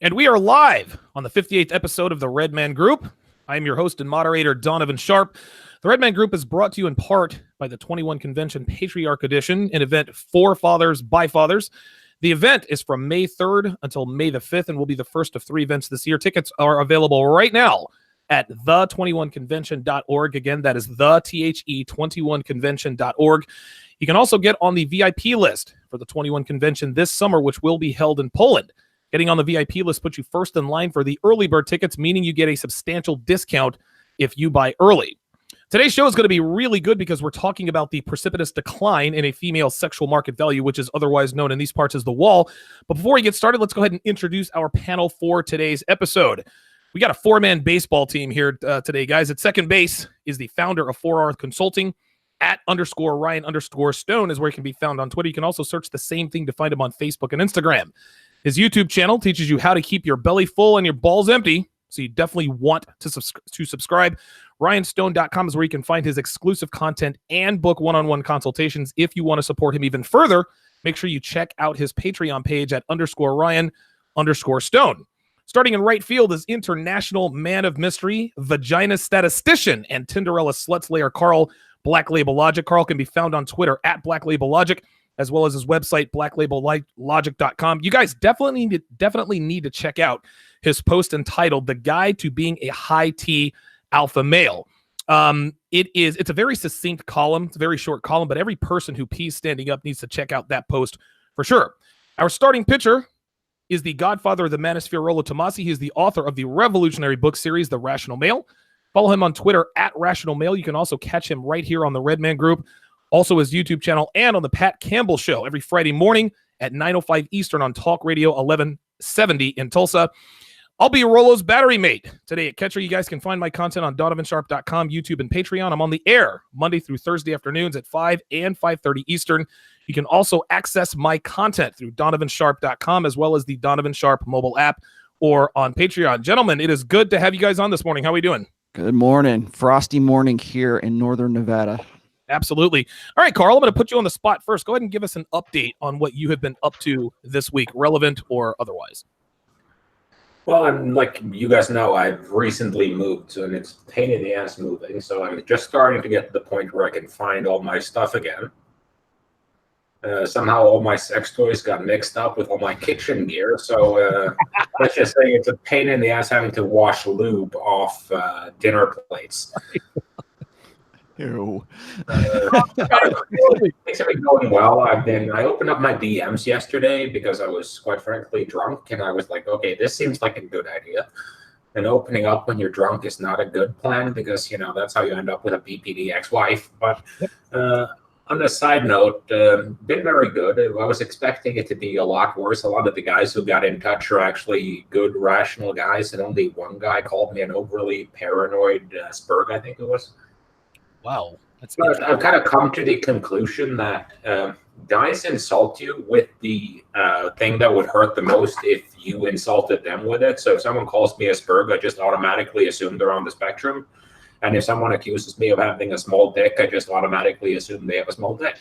And we are live on the 58th episode of the Red Man Group. I am your host and moderator, Donovan Sharp. The Red Man Group is brought to you in part by the 21 Convention Patriarch Edition, an event for fathers by fathers. The event is from May 3rd until May the 5th and will be the first of 3 events this year. Tickets are available right now at the21convention.org. Again, that is the THE21convention.org. You can also get on the VIP list for the 21 Convention this summer, which will be held in Poland. Getting on the VIP list puts you first in line for the early bird tickets, meaning you get a substantial discount if you buy early. Today's show is going to be really good because we're talking about the precipitous decline in a female sexual market value, which is otherwise known in these parts as the wall. But before we get started, let's go ahead and introduce our panel for today's episode. We got a 4-man baseball team here today, guys. At second base is the founder of 4R Consulting. @_Ryan_Stone is where he can be found on Twitter. You can also search the same thing to find him on Facebook and Instagram. His YouTube channel teaches you how to keep your belly full and your balls empty, so you definitely want to subscribe. RyanStone.com is where you can find his exclusive content and book one-on-one consultations. If you want to support him even further, make sure you check out his Patreon page at @_Ryan_Stone. Starting in right field is international man of mystery, vagina statistician, and Tinderella slut slayer Carl Black Label Logic. Carl can be found on Twitter at Black Label Logic, as well as his website, blacklabellogic.com. You guys definitely need to check out his post entitled "The Guide to Being a High T Alpha Male." It's a very succinct column. It's a very short column, but every person who pees standing up needs to check out that post for sure. Our starting pitcher is the godfather of the manosphere, Rollo Tomasi. He is the author of the revolutionary book series, The Rational Male. Follow him on Twitter at Rational Male. You can also catch him right here on the Red Man Group, also his YouTube channel, and on the Pat Campbell Show every Friday morning at 9:05 Eastern on Talk Radio 1170 in Tulsa. I'll be Rollo's battery mate today at catcher. You guys can find my content on donovansharp.com, YouTube, and Patreon. I'm on the air Monday through Thursday afternoons at 5 and 5:30 Eastern. You can also access my content through donovansharp.com as well as the Donovan Sharp mobile app or on Patreon. Gentlemen, it is good to have you guys on this morning. How are we doing? Good morning. Frosty morning here in northern Nevada. Absolutely. All right, Carl, I'm going to put you on the spot first. Go ahead and give us an update on what you have been up to this week, relevant or otherwise. Well, I'm like you guys know, I've recently moved, and it's a pain in the ass moving. So I'm just starting to get to the point where I can find all my stuff again. Somehow all my sex toys got mixed up with all my kitchen gear. So let's just say it's a pain in the ass having to wash lube off dinner plates. Ew. Things have been going well. I opened up my DMs yesterday because I was quite frankly drunk, and I was like, okay, this seems like a good idea. And opening up when you're drunk is not a good plan because, you know, that's how you end up with a BPD ex-wife. But on a side note, been very good. I was expecting it to be a lot worse. A lot of the guys who got in touch are actually good, rational guys, and only one guy called me an overly paranoid spurg, I think it was. Wow. But I've kind of come to the conclusion that guys insult you with the thing that would hurt the most if you insulted them with it. So if someone calls me a spurg, I just automatically assume they're on the spectrum. And if someone accuses me of having a small dick, I just automatically assume they have a small dick.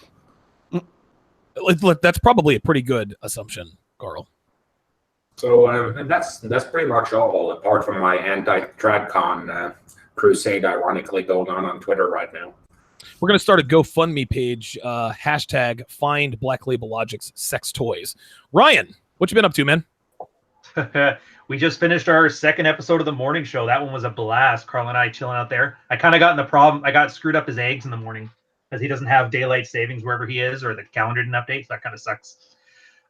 Look, that's probably a pretty good assumption, Carl. So and that's pretty much all, apart from my anti-TradCon crusade, ironically, going on Twitter right now. We're going to start a GoFundMe page, hashtag find Black Label Logic's sex toys. Ryan, what you been up to, man? We just finished our second episode of the morning show. That one was a blast. Carl and I chilling out there. I kind of got in the problem. I got screwed up his eggs in the morning because he doesn't have daylight savings wherever he is, or the calendar didn't update. So that kind of sucks.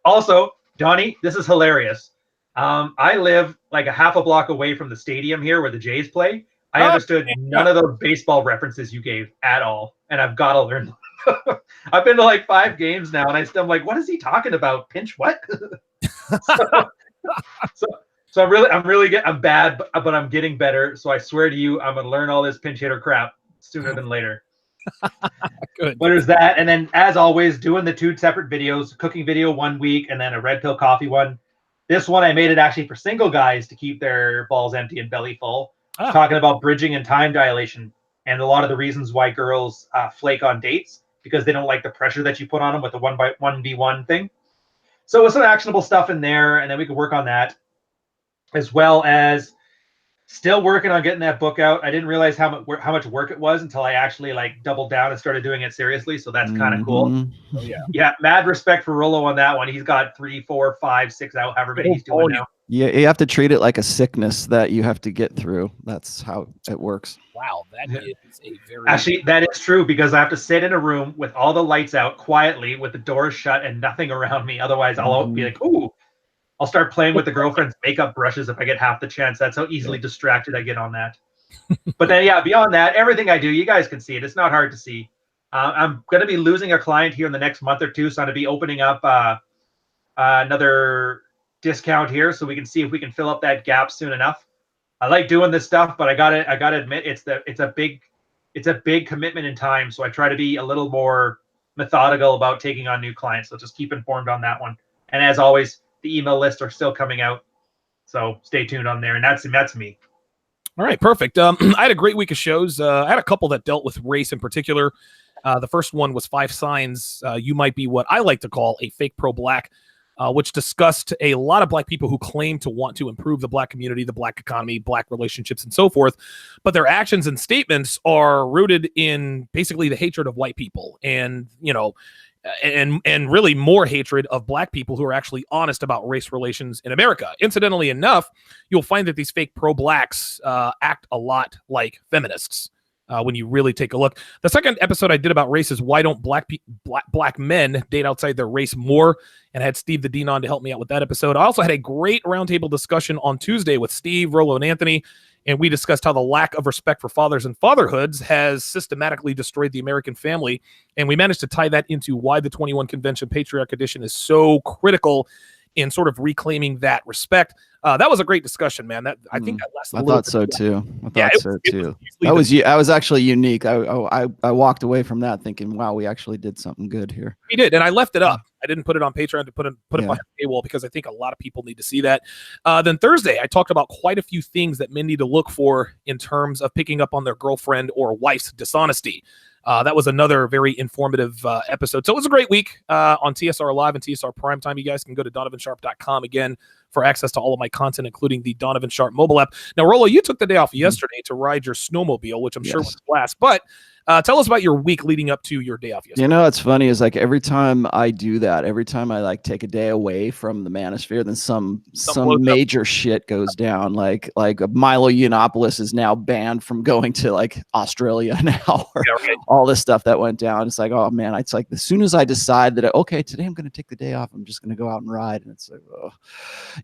Also, Donnie, this is hilarious. I live like a half a block away from the stadium here where the Jays play. I understood none of those baseball references you gave at all, and I've got to learn. I've been to like 5 games now, and I'm like, what is he talking about? Pinch what? So I'm bad, but I'm getting better. So I swear to you, I'm gonna learn all this pinch hitter crap sooner than later. Good. But there's that, and then as always, doing the 2 separate videos: cooking video 1 week, and then a red pill coffee one. This one I made it actually for single guys to keep their balls empty and belly full. Talking about bridging and time dilation, and a lot of the reasons why girls flake on dates because they don't like the pressure that you put on them with the 1v1 thing. So with some actionable stuff in there, and then we could work on that. as well as still working on getting that book out. I didn't realize how much work it was until I actually like doubled down and started doing it seriously. So that's kind of cool. Oh, yeah. Yeah, mad respect for Rollo on that one. He's got 3, 4, 5, 6 out, however many he's doing now. Yeah, you have to treat it like a sickness that you have to get through. That's how it works. Wow, that is a very Actually, that is true because I have to sit in a room with all the lights out quietly with the doors shut and nothing around me. Otherwise, I'll be like, ooh, I'll start playing with the girlfriend's makeup brushes if I get half the chance. That's how easily distracted I get on that. But then, yeah, beyond that, everything I do, you guys can see it. It's not hard to see. I'm going to be losing a client here in the next month or two, so I'm going to be opening up another discount here so we can see if we can fill up that gap soon enough. I like doing this stuff, but I gotta admit it's a big commitment in time. So I try to be a little more methodical about taking on new clients. So just keep informed on that one. And as always, the email lists are still coming out, so stay tuned on there. And that's me. All right, perfect. I had a great week of shows. I had a couple that dealt with race in particular. The first one was 5 signs you might be what I like to call a fake pro-black, which discussed a lot of black people who claim to want to improve the black community, the black economy, black relationships, and so forth. But their actions and statements are rooted in basically the hatred of white people and, and really more hatred of black people who are actually honest about race relations in America. Incidentally enough, you'll find that these fake pro-blacks act a lot like feminists. When you really take a look. The second episode I did about race is why don't black men date outside their race more, and I had Steve the Dean on to help me out with that episode. I also had a great roundtable discussion on Tuesday with Steve, Rollo, and Anthony, and we discussed how the lack of respect for fathers and fatherhoods has systematically destroyed the American family, and we managed to tie that into why the 21 Convention Patriarch Edition is so critical in sort of reclaiming that respect. That was a great discussion, man. That I think that lasted. I thought so too. I was actually unique. I walked away from that thinking, wow, we actually did something good here. We did, and I left it up. I didn't put it on Patreon to put it behind the paywall because I think a lot of people need to see that. Then Thursday, I talked about quite a few things that men need to look for in terms of picking up on their girlfriend or wife's dishonesty. That was another very informative episode. So it was a great week on TSR Live and TSR Primetime. You guys can go to donovansharp.com again for access to all of my content, including the Donovan Sharp mobile app. Now, Rollo, you took the day off yesterday to ride your snowmobile, which I'm sure was a blast. But tell us about your week leading up to your day off yesterday. You know, what's funny is like every time I do that, every time I like take a day away from the manosphere, then some major shit goes down. Like Milo Yiannopoulos is now banned from going to like Australia now. All this stuff that went down. It's like, oh man, it's like as soon as I decide that okay, today I'm going to take the day off, I'm just going to go out and ride, and it's like, oh,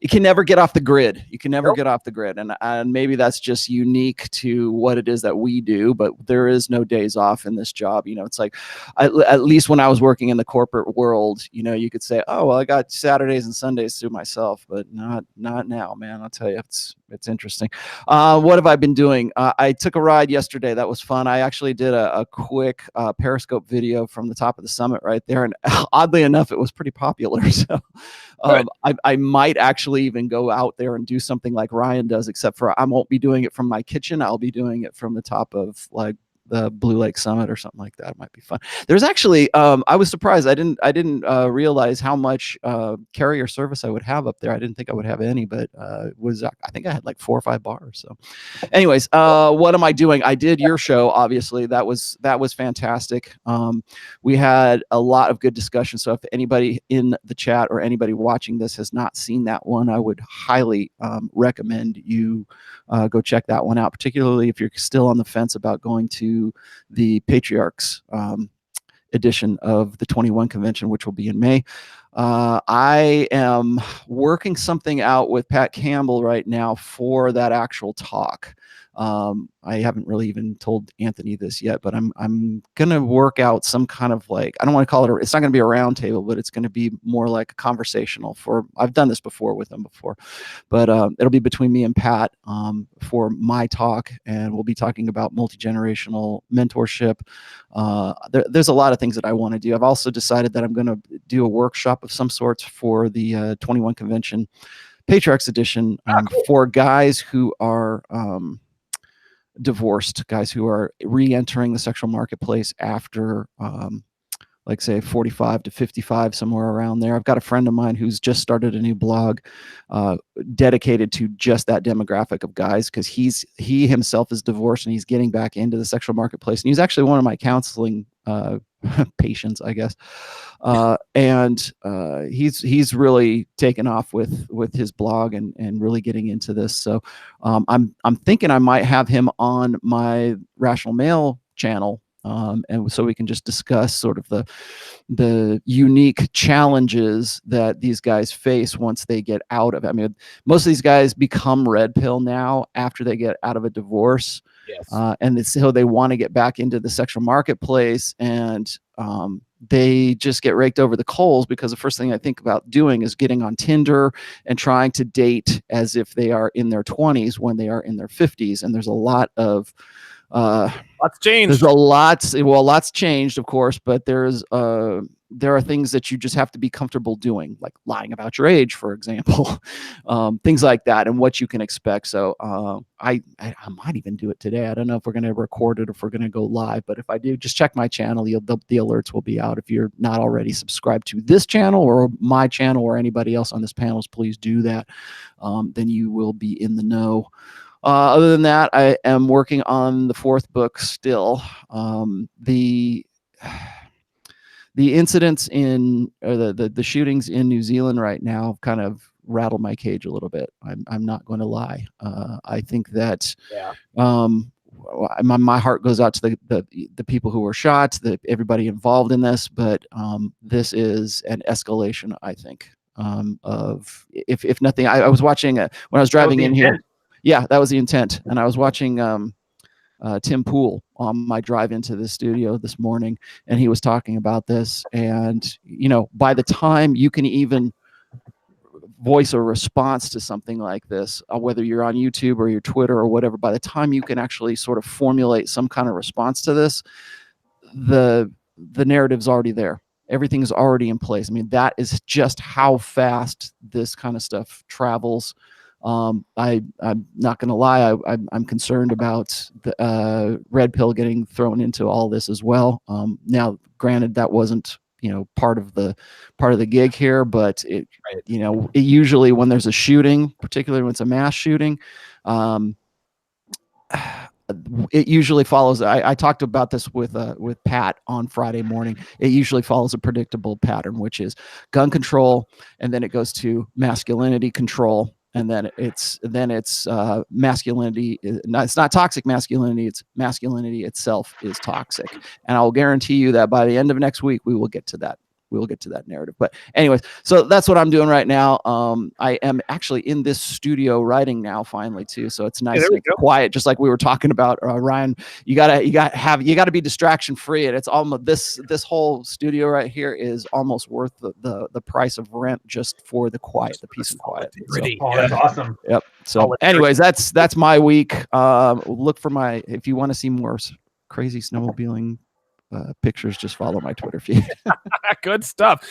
you can never get off the grid. You can never get off the grid, and maybe that's just unique to what it is that we do. But there is no days off in this job. You know, it's like at least when I was working in the corporate world, you know, you could say, oh well, I got Saturdays and Sundays to myself, but not now, man. I'll tell you, it's interesting. What have I been doing? I took a ride yesterday. That was fun. I actually did a quick Periscope video from the top of the summit right there, and oddly enough, it was pretty popular. So I might actually even go out there and do something like Ryan does, except for I won't be doing it from my kitchen. I'll be doing it from the top of like the Blue Lake Summit or something like that. It might be fun. There's actually, I was surprised. I didn't realize how much carrier service I would have up there. I didn't think I would have any, but I think I had like 4 or 5 bars. So anyways, what am I doing? I did your show. Obviously that was fantastic. We had a lot of good discussion. So if anybody in the chat or anybody watching this has not seen that one, I would highly recommend you go check that one out, particularly if you're still on the fence about going to the Patriarchs edition of the 21 Convention, which will be in May. I am working something out with Pat Campbell right now for that actual talk. I haven't really even told Anthony this yet, but I'm gonna work out some kind of like, I don't want to call it it's not gonna be a round table, but it's gonna be more like a conversational I've done this before with him before, but it'll be between me and Pat for my talk, and we'll be talking about multi-generational mentorship. There's a lot of things that I want to do. I've also decided that I'm gonna do a workshop of some sorts for the 21 Convention Patriarchs edition for guys who are divorced, guys who are re-entering the sexual marketplace after like say 45 to 55, somewhere around there. I've got a friend of mine who's just started a new blog dedicated to just that demographic of guys, because he himself is divorced and he's getting back into the sexual marketplace. And he's actually one of my counseling patients, I guess. And he's really taken off with his blog and really getting into this. So I'm thinking I might have him on my Rational Male channel. And so we can just discuss sort of the unique challenges that these guys face once they get out of it. I mean, most of these guys become red pill now after they get out of a divorce. Yes. And so they want to get back into the sexual marketplace, and they just get raked over the coals, because the first thing I think about doing is getting on Tinder and trying to date as if they are in their 20s when they are in their 50s. And there's a lot of lots changed. There's a lot. Well, lots changed, of course, but there are things that you just have to be comfortable doing, like lying about your age, for example, things like that, and what you can expect. So I might even do it today. I don't know if we're going to record it or if we're going to go live, but if I do, just check my channel. The alerts will be out. If you're not already subscribed to this channel or my channel or anybody else on this panel, please do that. Then you will be in the know. Other than that, I am working on the 4th book still. The incidents in, or the shootings in New Zealand right now kind of rattled my cage a little bit. I'm not going to lie. I think that my heart goes out to the people who were shot, everybody involved in this, but this is an escalation, I think, of if nothing. I was watching when I was driving in here. Yeah, that was the intent. And I was watching Tim Pool on my drive into the studio this morning, and he was talking about this. And, by the time you can even voice a response to something like this, whether you're on YouTube or your Twitter or whatever, by the time you can actually sort of formulate some kind of response to this, the narrative's already there. Everything's already in place. I mean, that is just how fast this kind of stuff travels. I'm not going to lie. I'm concerned about the red pill getting thrown into all this as well. Now, granted, that wasn't part of the gig here, but it usually when there's a shooting, particularly when it's a mass shooting, it usually follows. I talked about this with Pat on Friday morning. It usually follows a predictable pattern, which is gun control, and then it goes to masculinity control. And then it's masculinity. It's not toxic masculinity. It's masculinity itself is toxic. And I'll guarantee you that by the end of next week, we will get to that. We will get to that narrative. But anyways, so that's what I'm doing right now. I am actually in this studio writing now, finally too. So it's nice and quiet, just like we were talking about. Ryan, you gotta be distraction free, and it's almost this whole studio right here is almost worth the price of rent just for the quiet, the peace and quiet. So, that's awesome. Yep. So, anyways, that's my week. Look for if you want to see more crazy snowmobiling pictures, just follow my Twitter feed. Good stuff.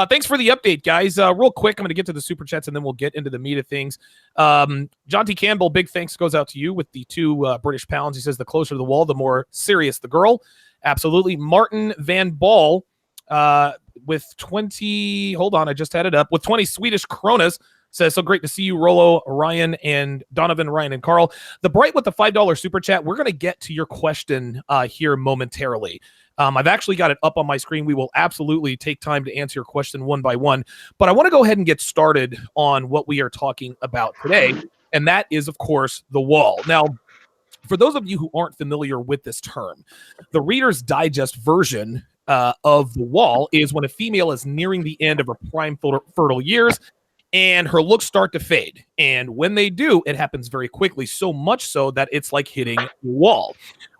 Thanks for the update, guys. Real quick, I'm going to get to the super chats and then we'll get into the meat of things. John T. Campbell, big thanks goes out to you with the 2 British pounds. He says the closer to the wall, the more serious the girl. Absolutely. Martin Van Ball with 20, hold on, I just had it up, with 20 Swedish kronas. Says, so great to see you, Rollo, Ryan, and Donovan, Ryan, and Carl. The Bright with the $5 super chat. We're going to get to your question here momentarily. I've actually got it up on my screen. We will absolutely take time to answer your question one by one. But I want to go ahead and get started on what we are talking about today. And that is, of course, the wall. Now, for those of you who aren't familiar with this term, the Reader's Digest version of the wall is when a female is nearing the end of her prime fertile years and her looks start to fade. And when they do, it happens very quickly, so much so that it's like hitting a wall.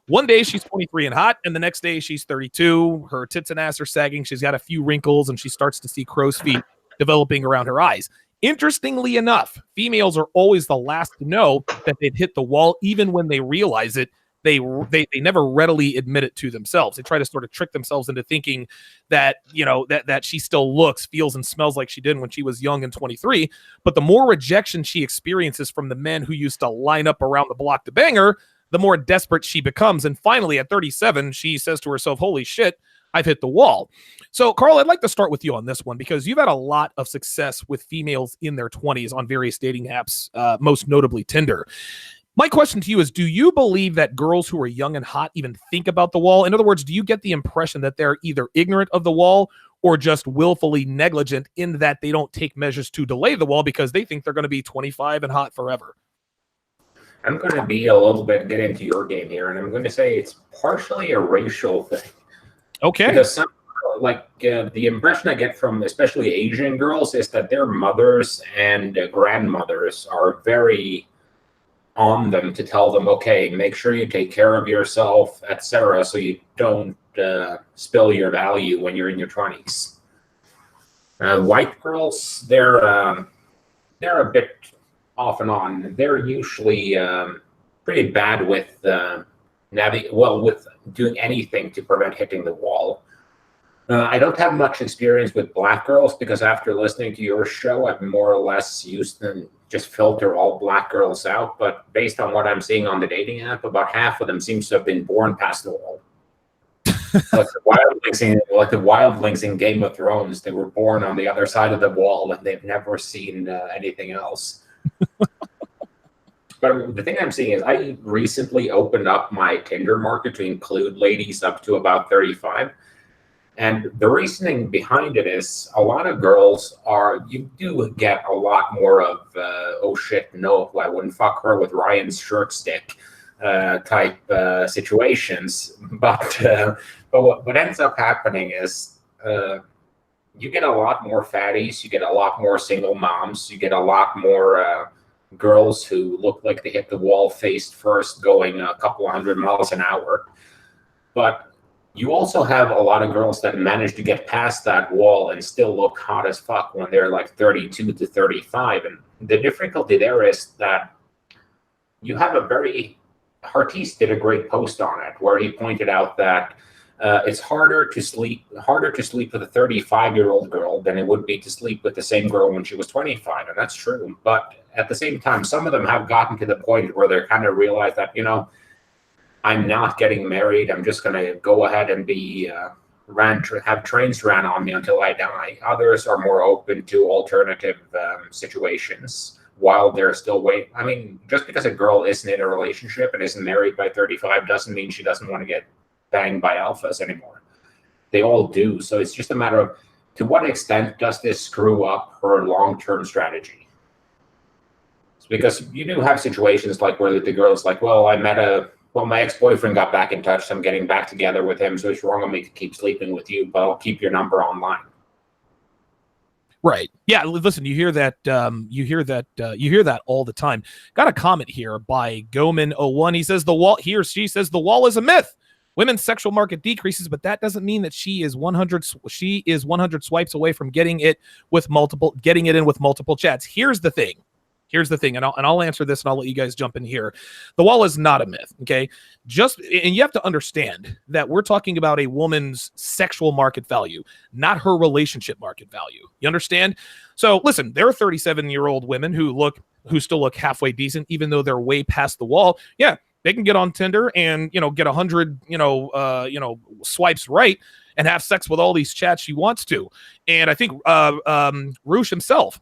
One day she's 23 and hot, and the next day she's 32. Her tits and ass are sagging. She's got a few wrinkles, and she starts to see crow's feet developing around her eyes. Interestingly enough, females are always the last to know that they've hit the wall, even when they realize it. They never readily admit it to themselves. They try to sort of trick themselves into thinking that, that she still looks, feels, and smells like she did when she was young and 23. But the more rejection she experiences from the men who used to line up around the block to bang her, the more desperate she becomes. And finally, at 37, she says to herself, holy shit, I've hit the wall. So, Carl, I'd like to start with you on this one because you've had a lot of success with females in their 20s on various dating apps, most notably Tinder. My question to you is, do you believe that girls who are young and hot even think about the wall? In other words, do you get the impression that they're either ignorant of the wall or just willfully negligent in that they don't take measures to delay the wall because they think they're going to be 25 and hot forever? I'm going to be a little bit get into your game here, and I'm going to say it's partially a racial thing. Okay. Because some, the impression I get from especially Asian girls is that their mothers and grandmothers are very on them to tell them, okay, make sure you take care of yourself, etc., so you don't spill your value when you're in your 20s. White girls, they're a bit off and on. They're usually pretty bad with with doing anything to prevent hitting the wall. I don't have much experience with black girls because after listening to your show, I've more or less used them, just filter all black girls out. But based on what I'm seeing on the dating app, about half of them seems to have been born past the wall. like the wildlings in Game of Thrones, they were born on the other side of the wall and they've never seen anything else. But the thing I'm seeing is I recently opened up my Tinder market to include ladies up to about 35. And the reasoning behind it is a lot of girls you do get a lot more of, oh shit, no, I wouldn't fuck her with Ryan's shirt stick type situations. But what ends up happening is you get a lot more fatties, you get a lot more single moms, you get a lot more girls who look like they hit the wall face first going a couple of 100 miles an hour. But you also have a lot of girls that manage to get past that wall and still look hot as fuck when they're like 32 to 35. And the difficulty there is that you have Hartis did a great post on it where he pointed out that it's harder to sleep with a 35-year-old girl than it would be to sleep with the same girl when she was 25. And that's true. But at the same time, some of them have gotten to the point where they're kind of realized that, I'm not getting married. I'm just going to go ahead and have trains ran on me until I die. Others are more open to alternative situations while they're still waiting. I mean, just because a girl isn't in a relationship and isn't married by 35 doesn't mean she doesn't want to get banged by alphas anymore. They all do. So it's just a matter of to what extent does this screw up her long-term strategy? Because you do have situations like where the girl is like, well, my ex-boyfriend got back in touch, so I'm getting back together with him, so it's wrong of me to keep sleeping with you, but I'll keep your number online. Right. Yeah, listen, you hear that all the time. Got a comment here by Goman01. He says he or she says the wall is a myth. Women's sexual market decreases, but that doesn't mean that she is 100 swipes away from getting it in with multiple chats. Here's the thing, and I'll answer this, and I'll let you guys jump in here. The wall is not a myth, okay? And you have to understand that we're talking about a woman's sexual market value, not her relationship market value. You understand? So listen, there are 37-year-old women who still look halfway decent, even though they're way past the wall. Yeah, they can get on Tinder and get 100 swipes right and have sex with all these chats she wants to. And I think Roosh himself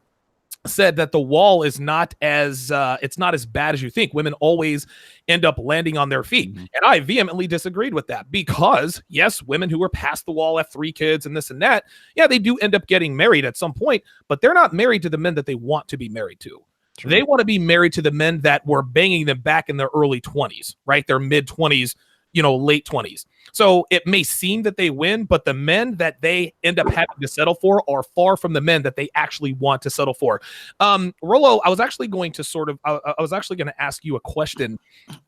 said that the wall is not as it's not as bad as you think. Women always end up landing on their feet. And I vehemently disagreed with that because yes, women who are past the wall have 3 kids and this and that, yeah, they do end up getting married at some point, but they're not married to the men that they want to be married to. True. They want to be married to the men that were banging them back in their early 20s, right? Their mid 20s, late 20s. So it may seem that they win, but the men that they end up having to settle for are far from the men that they actually want to settle for. Rollo, I was actually going to ask you a question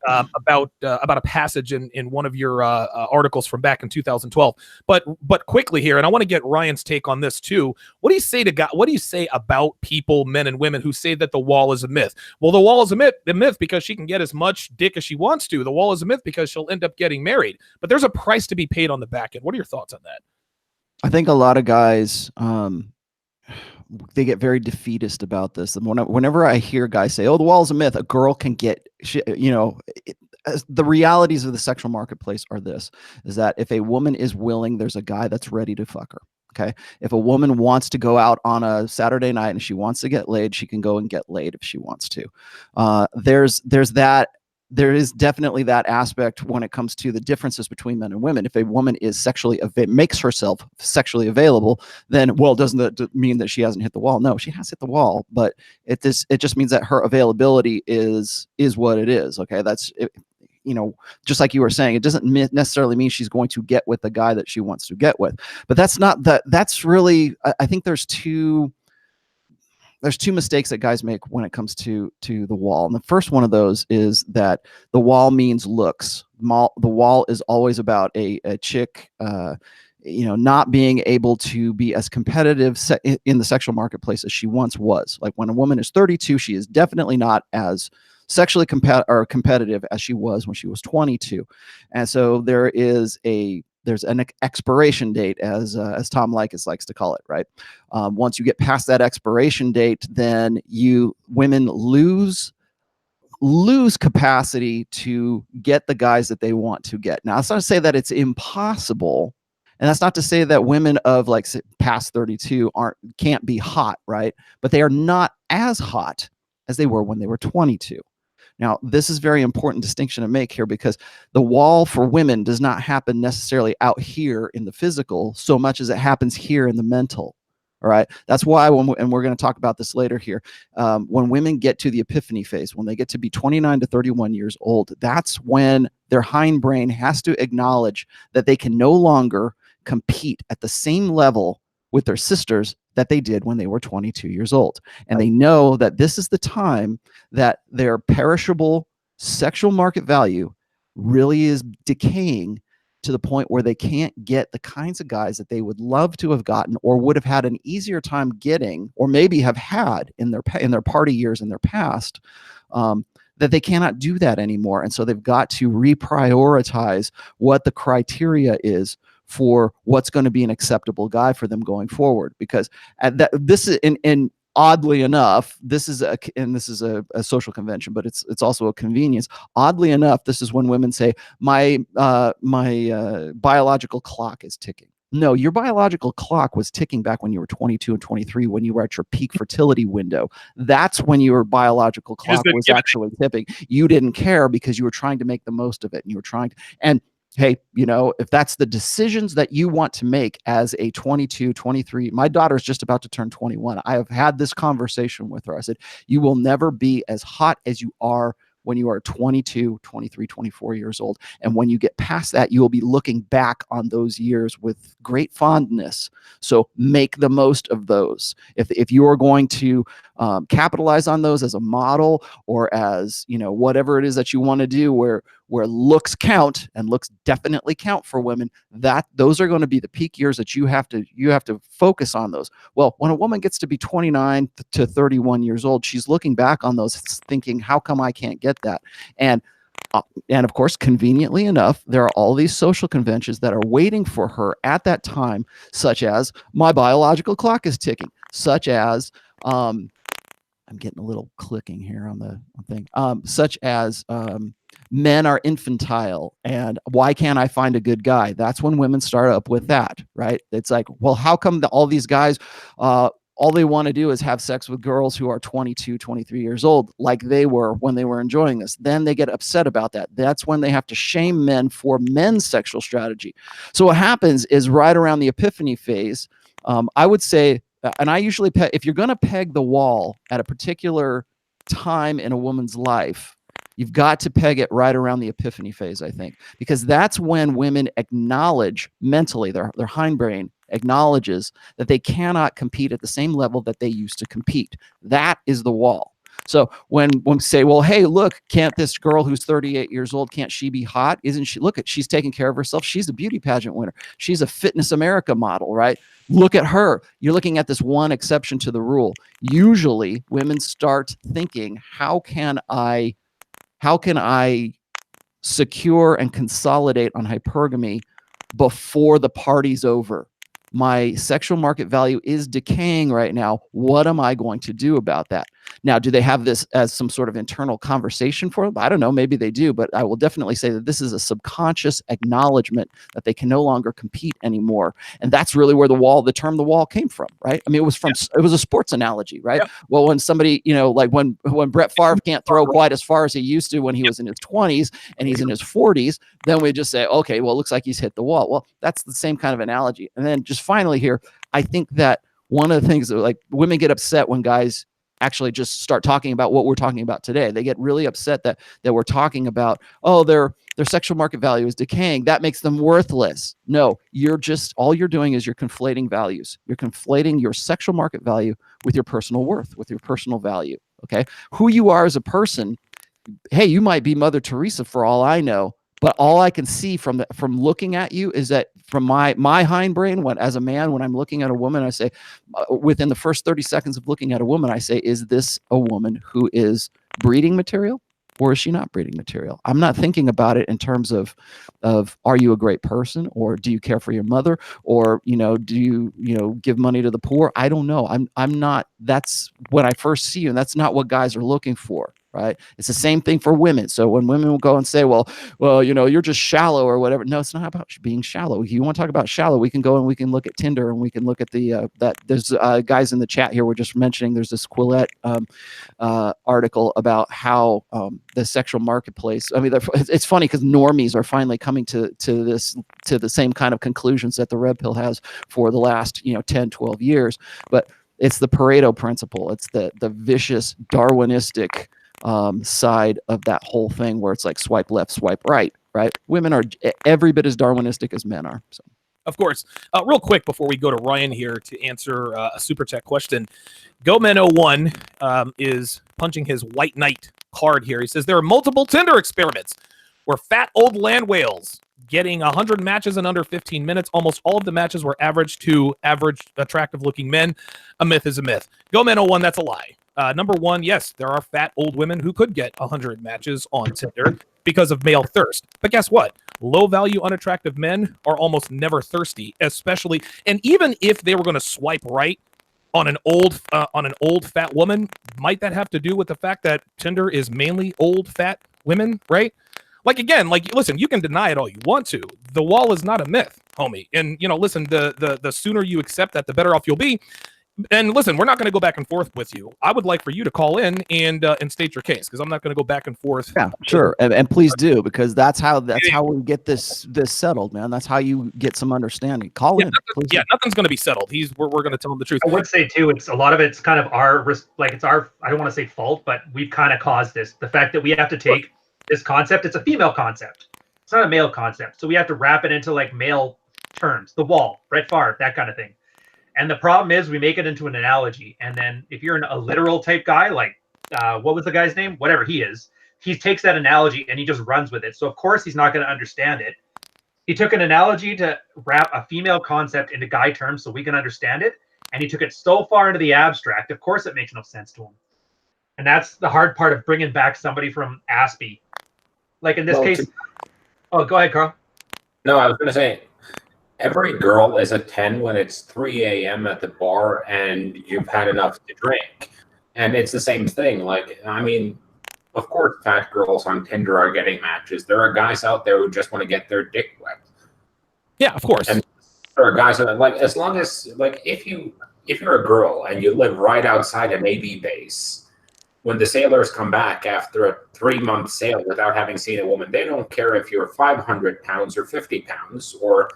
about a passage in one of your articles from back in 2012. But quickly here, and I want to get Ryan's take on this too. What do you say to God? What do you say about people, men and women, who say that the wall is a myth? Well, the wall is a myth because she can get as much dick as she wants to. The wall is a myth because she'll end up getting married. But there's a price to be paid on the back end. What are your thoughts on that? I think a lot of guys, they get very defeatist about this. Whenever I hear guys say, "Oh, the wall is a myth," a girl can get, the realities of the sexual marketplace are this, is that if a woman is willing, there's a guy that's ready to fuck her. Okay. If a woman wants to go out on a Saturday night and she wants to get laid, she can go and get laid if she wants to. There is definitely that aspect when it comes to the differences between men and women. If a woman is makes herself sexually available, then, well, doesn't that mean that she hasn't hit the wall? No, she has hit the wall, but it just means that her availability is what it is. Okay. That's it. You know, just like you were saying, it doesn't necessarily mean she's going to get with the guy that she wants to get with. But that's really, I think there's two mistakes that guys make when it comes to the wall. And the first one of those is that the wall means looks. The wall is always about a chick, not being able to be as competitive in the sexual marketplace as she once was. Like when a woman is 32, she is definitely not as sexually competitive as she was when she was 22. And so there's an expiration date, as Tom Likas likes to call it, right? Once you get past that expiration date, then women lose capacity to get the guys that they want to get. Now, that's not to say that it's impossible, and that's not to say that women of like past 32 can't be hot, right? But they are not as hot as they were when they were 22. Now, this is a very important distinction to make here, because the wall for women does not happen necessarily out here in the physical so much as it happens here in the mental. All right. That's why and we're going to talk about this later here. When women get to the epiphany phase, when they get to be 29 to 31 years old, that's when their hindbrain has to acknowledge that they can no longer compete at the same level with their sisters that they did when they were 22 years old. And they know that this is the time that their perishable sexual market value really is decaying to the point where they can't get the kinds of guys that they would love to have gotten, or would have had an easier time getting, or maybe have had in their party years in their past, that they cannot do that anymore. And so they've got to reprioritize what the criteria is for what's going to be an acceptable guy for them going forward. Because this is oddly enough, this is a social convention, but it's also a convenience. Oddly enough, this is when women say, my biological clock is ticking. No, your biological clock was ticking back when you were 22 and 23, when you were at your peak fertility window. That's when your biological clock was actually tipping. You didn't care because you were trying to make the most of it, and you were trying to, and hey, if that's the decisions that you want to make as a 22, 23, my daughter's just about to turn 21. I have had this conversation with her. I said, you will never be as hot as you are when you are 22, 23, 24 years old. And when you get past that, you will be looking back on those years with great fondness. So make the most of those. If you are going to capitalize on those as a model, or as, whatever it is that you want to do, where looks count, and looks definitely count for women, those are going to be the peak years that you have to focus on those. Well, when a woman gets to be 29 to 31 years old, she's looking back on those thinking, how come I can't get that? And of course, conveniently enough, there are all these social conventions that are waiting for her at that time, such as my biological clock is ticking, such as I'm getting a little clicking here on the thing, such as men are infantile, and why can't I find a good guy? That's when women start up with that, right? It's like, well, how come all these guys, all they want to do is have sex with girls who are 22, 23 years old, like they were when they were enjoying this? Then they get upset about that. That's when they have to shame men for men's sexual strategy. So what happens is, right around the epiphany phase, I would say, and I usually if you're going to peg the wall at a particular time in a woman's life, you've got to peg it right around the epiphany phase, I think, because that's when women acknowledge mentally, their hindbrain acknowledges that they cannot compete at the same level that they used to compete. That is the wall. So when we say, well, hey, look, can't this girl who's 38 years old, can't she be hot? Isn't she? Look, she's taking care of herself. She's a beauty pageant winner. She's a Fitness America model, right? Look at her. You're looking at this one exception to the rule. Usually women start thinking, how can I secure and consolidate on hypergamy before the party's over? my sexual market value is decaying right now. What am I going to do about that? Now, do they have this as some sort of internal conversation for them? I don't know. Maybe they do, but I will definitely say that this is a subconscious acknowledgement that they can no longer compete anymore. And that's really where the term the wall came from, right? I mean, it was a sports analogy, right? Well, when somebody, like when Brett Favre can't throw quite as far as he used to when he was in his 20s and he's in his 40s, then we just say, okay, well, it looks like he's hit the wall. Well, that's the same kind of analogy. And then just finally here, I think that one of the things that, like, women get upset when guys actually just start talking about what we're talking about today. They get really upset that we're talking about, oh, their sexual market value is decaying. That makes them worthless. No, all you're doing is you're conflating values. You're conflating your sexual market value with your personal worth, with your personal value. Okay. Who you are as a person. Hey, you might be Mother Teresa for all I know, but all I can see from looking at you is that from my hindbrain, as a man, when I'm looking at a woman, I say, within the first 30 seconds of looking at a woman, I say, is this a woman who is breeding material, or is she not breeding material? I'm not thinking about it in terms of are you a great person, or do you care for your mother, or do you give money to the poor? I don't know. I'm not. That's when I first see you, and that's not what guys are looking for. Right. It's the same thing for women. So when women will go and say, well, you're just shallow or whatever. No, it's not about being shallow. If you want to talk about shallow, we can go and we can look at Tinder, and we can look at that there's guys in the chat here. We're just mentioning there's this Quillette article about how the sexual marketplace. I mean, it's funny because normies are finally coming to the same kind of conclusions that the red pill has for the last 10, 12 years. But it's the Pareto principle. It's the vicious Darwinistic side of that whole thing, where it's like swipe left, swipe right. Women are every bit as Darwinistic as men are. So, of course. Real quick before we go to Ryan here to answer a super chat question, GoMan01 is punching his white knight card here. He says there are multiple Tinder experiments where fat old land whales getting 100 matches in under 15 minutes. Almost all of the matches were average attractive looking men. A myth is a myth. GoMan01, that's a lie. Number one, yes, there are fat old women who could get 100 matches on Tinder because of male thirst. But guess what? Low value, unattractive men are almost never thirsty, especially, and even if they were going to swipe right on an old fat woman, might that have to do with the fact that Tinder is mainly old fat women, right? Like, again, listen, you can deny it all you want to. The wall is not a myth, homie. And, listen, the sooner you accept that, the better off you'll be. And listen, we're not going to go back and forth with you. I would like for you to call in and state your case, because I'm not going to go back and forth. Yeah, sure, and please do, because that's how we get this settled, man. That's how you get some understanding. Call in. Nothing's going to be settled. We're going to tell him the truth. I would say too, it's a lot of it's kind of our it's our, I don't want to say fault, but we've kind of caused this. The fact that we have to take this concept, it's a female concept. It's not a male concept, so we have to wrap it into male terms. The wall, Brett Favre, that kind of thing. And the problem is we make it into an analogy. And then if you're a literal type guy, what was the guy's name? Whatever he is, he takes that analogy and he just runs with it. So of course he's not going to understand it. He took an analogy to wrap a female concept into guy terms so we can understand it. And he took it so far into the abstract. Of course it makes no sense to him. And that's the hard part of bringing back somebody from Aspie. Like in this case. Oh, go ahead, Carl. No, I was going to say, every girl is a 10 when it's 3 a.m. at the bar and you've had enough to drink. And it's the same thing. Of course, fat girls on Tinder are getting matches. There are guys out there who just want to get their dick wet. Yeah, of course. And there are guys that as long as if you're a girl and you live right outside a Navy base, when the sailors come back after a 3-month sail without having seen a woman, they don't care if you're 500 pounds or 50 pounds or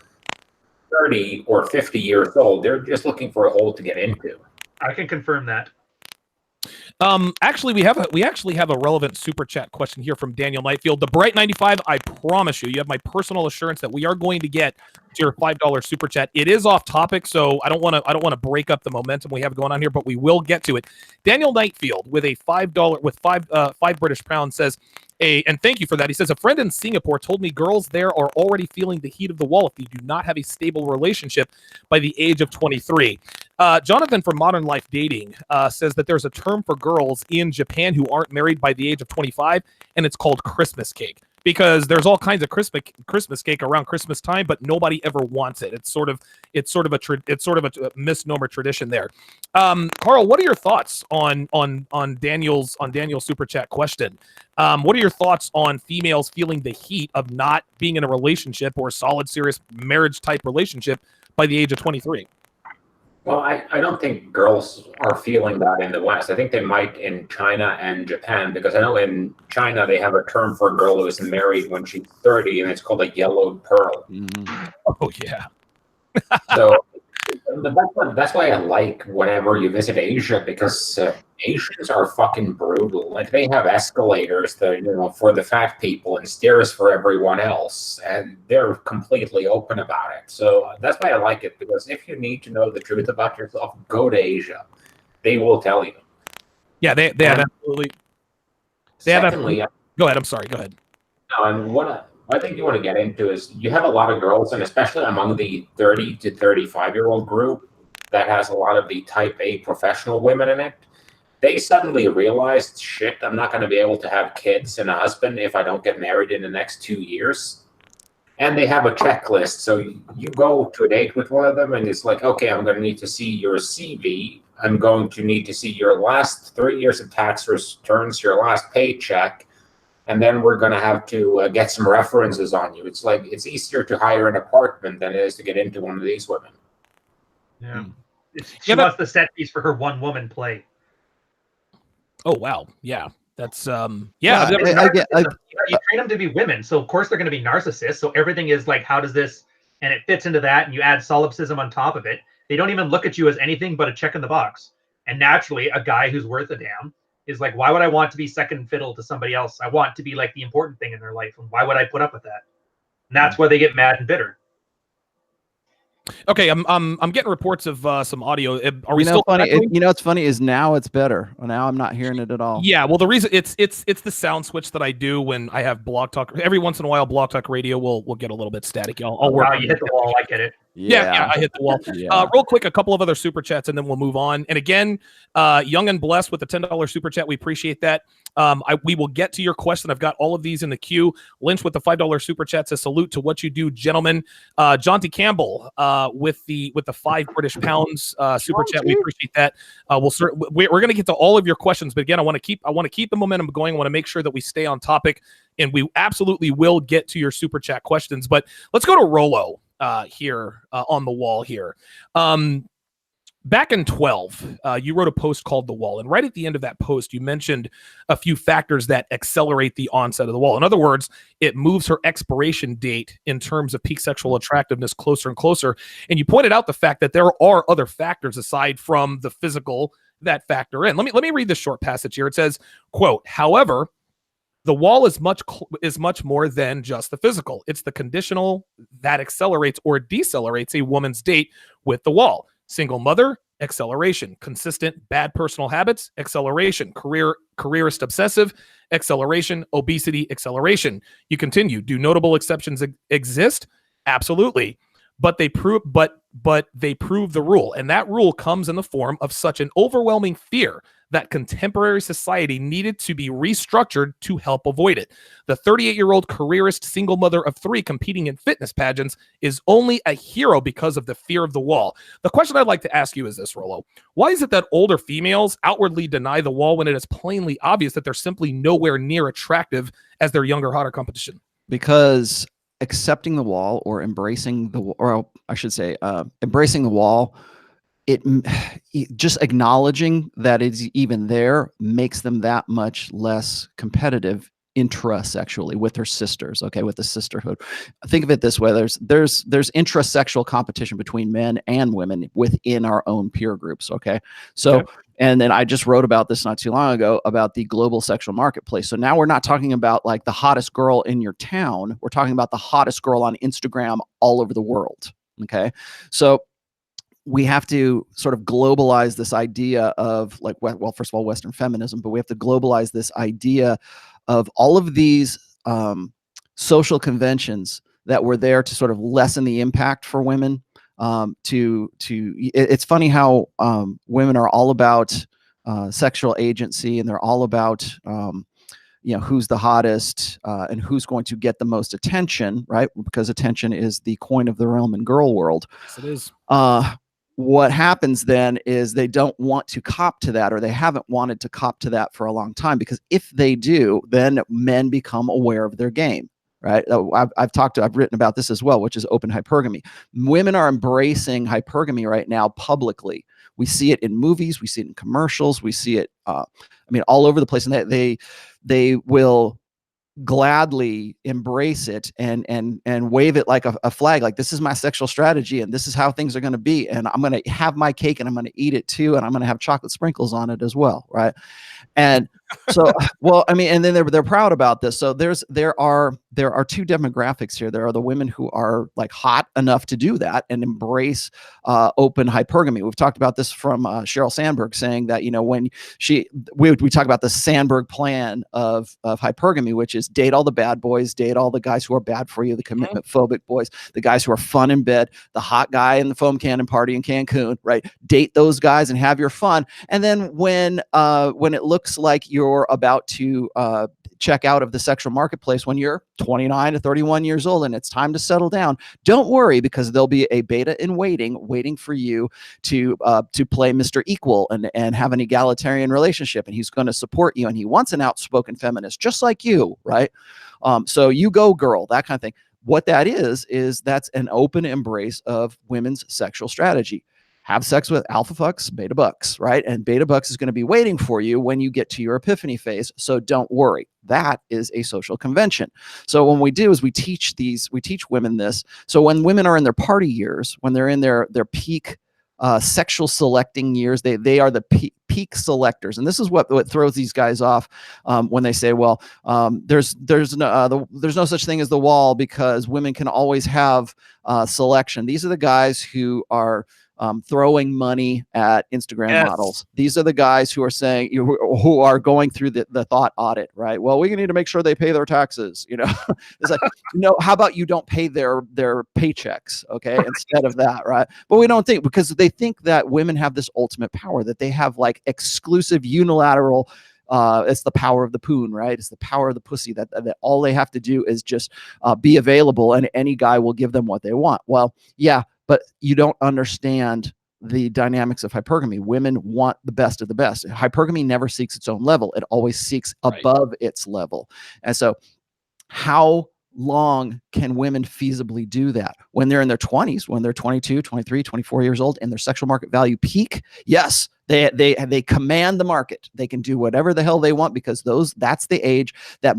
30 or 50 years old. They're just looking for a hole to get into. I can confirm that. Actually, we actually have a relevant super chat question here from Daniel Nightfield. The Bright 95, I promise you have my personal assurance that we are going to get to your $5 super chat. It is off topic, so I don't want to break up the momentum we have going on here, but we will get to it. Daniel Nightfield with a $5 with five British pounds says, and thank you for that. He says, a friend in Singapore told me girls there are already feeling the heat of the wall if they do not have a stable relationship by the age of 23. Jonathan from Modern Life Dating says that there's a term for girls in Japan who aren't married by the age of 25, and it's called Christmas cake. because there's all kinds of Christmas cake around Christmas time, but nobody ever wants it. It's sort of a misnomer tradition there. Carl, what are your thoughts on Daniel's super chat question? What are your thoughts on females feeling the heat of not being in a relationship or a solid, serious marriage type relationship by the age of 23? Well, I don't think girls are feeling that in the West. I think they might in China and Japan, because I know in China they have a term for a girl who is married when she's 30, and it's called a yellowed pearl. Mhm. Oh, yeah. So that's why I like whenever you visit Asia, because Asians are fucking brutal. Like, they have escalators that, for the fat people and stairs for everyone else, and they're completely open about it. So that's why I like it, because if you need to know the truth about yourself, go to Asia. They will tell you. Yeah, they have absolutely. Secondly, Go ahead. I'm sorry. Go ahead. and what I think you want to get into is, you have a lot of girls, and especially among the 30 to 35-year-old group that has a lot of the type A professional women in it. They suddenly realized, shit, I'm not going to be able to have kids and a husband if I don't get married in the next 2 years. And they have a checklist. So you go to a date with one of them, and it's like, okay, I'm going to need to see your CV. I'm going to need to see your last 3 years of tax returns, your last paycheck. And then we're going to have to get some references on you. It's like, it's easier to hire an apartment than it is to get into one of these women. Yeah. She wants the set piece for her one woman play. Oh, wow. Yeah. That's, yeah. You train them to be women. So, of course, they're going to be narcissists. So everything is like, how does this, and it fits into that. And you add solipsism on top of it. They don't even look at you as anything but a check in the box. And naturally, a guy who's worth a damn is like, why would I want to be second fiddle to somebody else? I want to be like the important thing in their life. And why would I put up with that? And that's why they get mad and bitter. Okay, I'm getting reports of some audio. Are we still funny? What's funny is now it's better. Now I'm not hearing it at all. Yeah, well, the reason it's the sound switch that I do when I have Blog Talk. Every once in a while, Blog Talk Radio will get a little bit staticky. I'll work. You hit the wall. I get it. Yeah, I hit the wall. Yeah. Real quick, a couple of other super chats, and then we'll move on. And again, Young and Blessed with the $10 super chat. We appreciate that. We will get to your question. I've got all of these in the queue. Lynch with the $5 super chat says, salute to what you do, gentlemen. Jonty Campbell with the 5 British pounds super chat. We appreciate that. We're going to get to all of your questions, but again, I want to keep the momentum going. I want to make sure that we stay on topic, and we absolutely will get to your super chat questions. But let's go to Rolo here on the wall here. Back in 12, you wrote a post called The Wall. And right at the end of that post, you mentioned a few factors that accelerate the onset of the wall. In other words, it moves her expiration date in terms of peak sexual attractiveness closer and closer. And you pointed out the fact that there are other factors aside from the physical that factor in. Let me read this short passage here. It says, quote, however, the wall is much more than just the physical. It's the conditional that accelerates or decelerates a woman's date with the wall. Single mother, acceleration. Consistent bad personal habits, acceleration. Careerist obsessive, acceleration. Obesity, acceleration. You continue. Do notable exceptions exist? Absolutely. But they prove the rule, and that rule comes in the form of such an overwhelming fear that contemporary society needed to be restructured to help avoid it. The 38-year-old careerist single mother of 3 competing in fitness pageants is only a hero because of the fear of the wall. The question I'd like to ask you is this, Rolo. Why is it that older females outwardly deny the wall when it is plainly obvious that they're simply nowhere near attractive as their younger, hotter competition? Because accepting the wall or embracing the, or I should say, embracing the wall, it just acknowledging that it's even there makes them that much less competitive intrasexually with their sisters. Okay, with the sisterhood. Think of it this way: there's intrasexual competition between men and women within our own peer groups. Okay, so. Okay. And then I just wrote about this not too long ago about the global sexual marketplace. So now we're not talking about like the hottest girl in your town. We're talking about the hottest girl on Instagram all over the world. Okay. So we have to sort of globalize this idea of like, well, first of all, Western feminism, but we have to globalize this idea of all of these social conventions that were there to sort of lessen the impact for women. It's funny how women are all about sexual agency, and they're all about who's the hottest and who's going to get the most attention, right? Because attention is the coin of the realm and girl world. Yes, it is. What happens then is they don't want to cop to that, or they haven't wanted to cop to that for a long time, because if they do, then men become aware of their game, right? I've written about this as well, which is open hypergamy. Women are embracing hypergamy right now publicly. We see it in movies, we see it in commercials, we see it, all over the place, and they will gladly embrace it and wave it like a flag, like, this is my sexual strategy and this is how things are going to be, and I'm going to have my cake and I'm going to eat it too, and I'm going to have chocolate sprinkles on it as well, right? And so, and then they're proud about this. So there are two demographics here. There are the women who are like hot enough to do that and embrace open hypergamy. We've talked about this from Sheryl Sandberg, saying that, when we talk about the Sandberg plan of hypergamy, which is date all the bad boys, date all the guys who are bad for you, the commitment phobic boys, the guys who are fun in bed, the hot guy in the foam cannon party in Cancun, right? Date those guys and have your fun. And then when it looks like you're about to check out of the sexual marketplace, when you're 29 to 31 years old and it's time to settle down, don't worry, because there'll be a beta in waiting for you to play Mr. Equal and have an egalitarian relationship, and he's going to support you, and he wants an outspoken feminist just like you, right? So you go, girl, that kind of thing. What that is that's an open embrace of women's sexual strategy. Have sex with alpha fucks, beta bucks, right? And beta bucks is going to be waiting for you when you get to your epiphany phase. So don't worry. That is a social convention. So what we do is we teach women this. So when women are in their party years, when they're in their peak sexual selecting years, they are the peak selectors. And this is what throws these guys off when they say, well, there's no such thing as the wall, because women can always have selection. These are the guys who are throwing money at Instagram models. These are the guys who are saying, who are going through the thought audit, right? Well, we need to make sure they pay their taxes. It's like, how about you don't pay their paychecks, okay, instead of that, right? But we don't think, because they think that women have this ultimate power, that they have like exclusive unilateral. It's the power of the poon, right? It's the power of the pussy, that all they have to do is just be available, and any guy will give them what they want. Well, yeah, but you don't understand the dynamics of hypergamy. Women want the best of the best. Hypergamy never seeks its own level. It always seeks above its level. And so how long can women feasibly do that? When they're in their 20s, when they're 22, 23, 24 years old, and their sexual market value peak, yes, they command the market. They can do whatever the hell they want, because that's the age that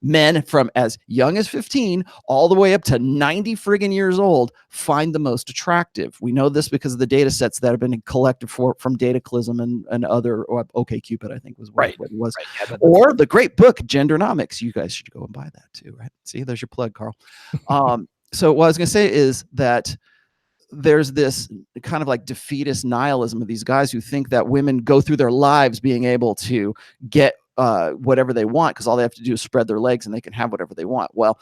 men from as young as 15 all the way up to 90 friggin' years old find the most attractive. We know this because of the data sets that have been collected from Dataclysm and other, or OkCupid, I think was what it was. Right. Yeah, or the great book, Gendernomics. You guys should go and buy that too, right? See, there's your plug, Carl. So what I was going to say is that there's this kind of like defeatist nihilism of these guys who think that women go through their lives being able to get whatever they want, because all they have to do is spread their legs and they can have whatever they want. Well,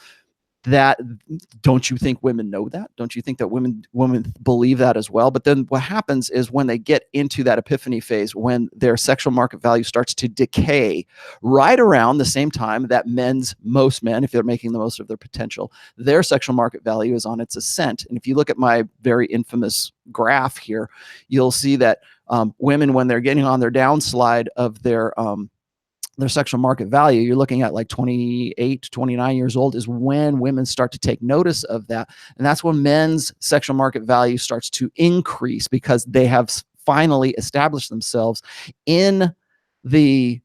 don't you think women know that? Don't you think that women believe that as well? But then what happens is, when they get into that epiphany phase, when their sexual market value starts to decay, right around the same time that most men, if they're making the most of their potential, their sexual market value is on its ascent. And if you look at my very infamous graph here, you'll see that women, when they're getting on their downslide of their sexual market value, you're looking at like 28 to 29 years old is when women start to take notice of that. And that's when men's sexual market value starts to increase, because they have finally established themselves in the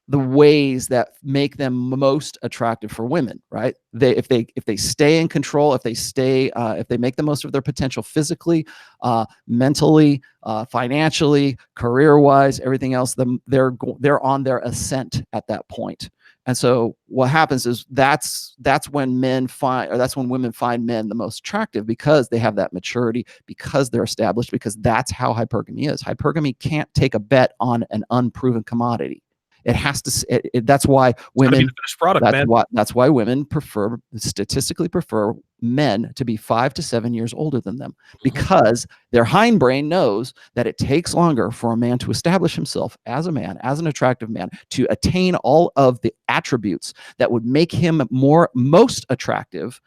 ways that make them most attractive for women, right? If they stay in control, if they make the most of their potential physically, mentally, financially, career-wise, everything else, they're on their ascent at that point. And so what happens is that's when women find men the most attractive, because they have that maturity, because they're established, because that's how hypergamy is. Hypergamy can't take a bet on an unproven commodity. It has to. That's why women. Be the finished product, man. That's why women statistically prefer men to be 5 to 7 years older than them, because their hindbrain knows that it takes longer for a man to establish himself as a man, as an attractive man, to attain all of the attributes that would make him most attractive.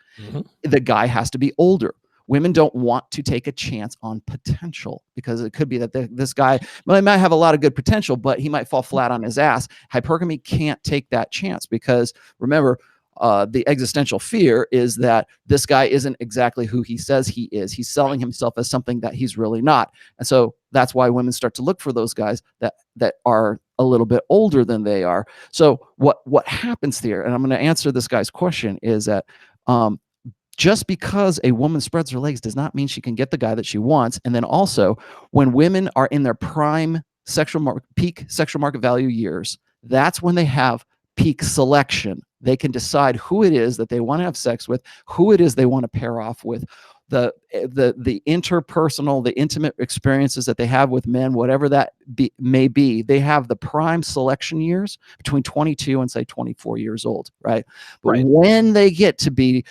The guy has to be older. Women don't want to take a chance on potential, because it could be that this guy might have a lot of good potential, but he might fall flat on his ass. Hypergamy can't take that chance, because remember, the existential fear is that this guy isn't exactly who he says he is. He's selling himself as something that he's really not. And so that's why women start to look for those guys that are a little bit older than they are. So what happens there, and I'm going to answer this guy's question, is that just because a woman spreads her legs does not mean she can get the guy that she wants. And then also, when women are in their prime peak sexual market value years, that's when they have peak selection. They can decide who it is that they want to have sex with, who it is they want to pair off with. The interpersonal, the intimate experiences that they have with men, whatever that may be, they have the prime selection years between 22 and say 24 years old, right? But when they get to be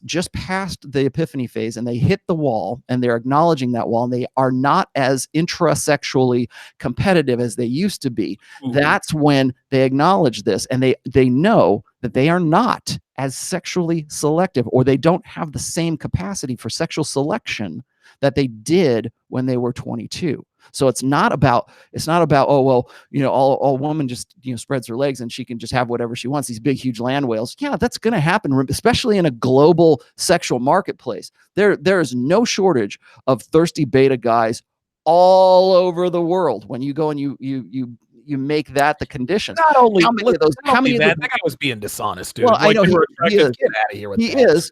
just past the epiphany phase, and they hit the wall, and they're acknowledging that wall, and they are not as intrasexually competitive as they used to be, that's when they acknowledge this, and they know that they are not as sexually selective, or they don't have the same capacity for sexual selection that they did when they were 22. So it's not about, oh, well, all woman just, spreads her legs and she can just have whatever she wants, these big, huge land whales. Yeah, that's going to happen, especially in a global sexual marketplace. There is no shortage of thirsty beta guys all over the world. When you go and you make that the conditions. Not only how many of those, that guy was being dishonest, dude. Well, I know he is. Get out of here with he is.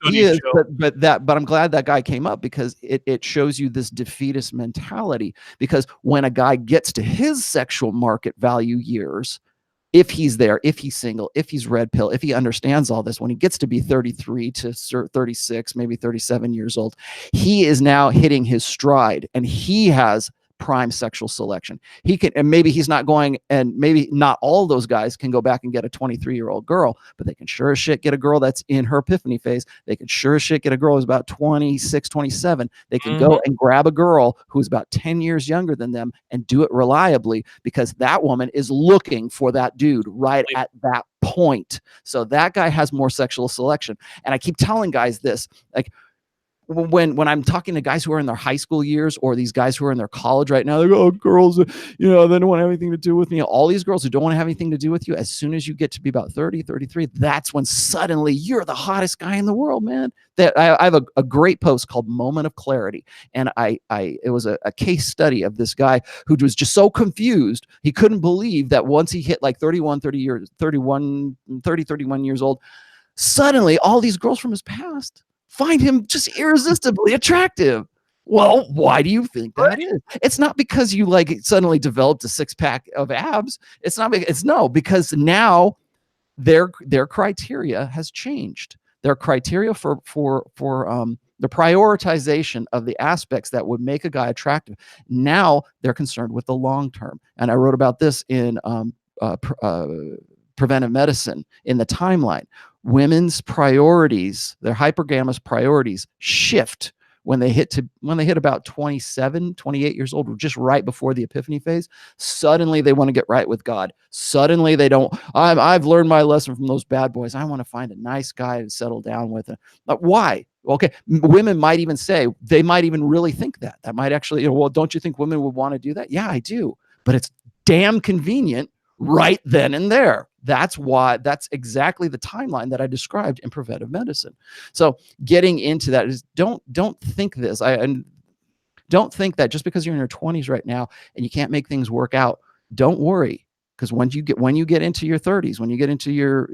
But I'm glad that guy came up, because it shows you this defeatist mentality. Because when a guy gets to his sexual market value years, if he's there, if he's single, if he's red pill, if he understands all this, when he gets to be 33 to 36, maybe 37 years old, he is now hitting his stride, and he has prime sexual selection. He can, and maybe he's not going, and maybe not all those guys can go back and get a 23-year-old girl, but they can sure as shit get a girl that's in her epiphany phase. They can sure as shit get a girl who's about 26, 27. They can go and grab a girl who's about 10 years younger than them and do it reliably, because that woman is looking for that dude right at that point. So that guy has more sexual selection. And I keep telling guys this, like, when I'm talking to guys who are in their high school years, or these guys who are in their college right now, they go, oh, girls, they don't want to have anything to do with me. All these girls who don't want to have anything to do with you, as soon as you get to be about 30, 33, that's when suddenly you're the hottest guy in the world, man. I have a great post called Moment of Clarity. And it was a case study of this guy who was just so confused. He couldn't believe that once he hit like 31 years old, suddenly all these girls from his past find him just irresistibly attractive. Well, why do you think that is? It's not because you suddenly developed a six-pack of abs. Because now their criteria has changed. Their criteria for the prioritization of the aspects that would make a guy attractive. Now they're concerned with the long term. And I wrote about this in Preventive Medicine in the timeline. Women's priorities, their hypergamous priorities, shift when they hit about 27, 28 years old, just right before the epiphany phase. Suddenly they want to get right with God. Suddenly they don't, I've learned my lesson from those bad boys. I want to find a nice guy to settle down with. Why? Okay, women might even say, they might even really think that. That might actually, well, don't you think women would want to do that? Yeah, I do. But it's damn convenient right then and there. That's exactly the timeline that I described in preventive medicine. So getting into that is don't think this. And don't think that just because you're in your 20s right now and you can't make things work out, don't worry. Because when you get into your 30s, when you get into your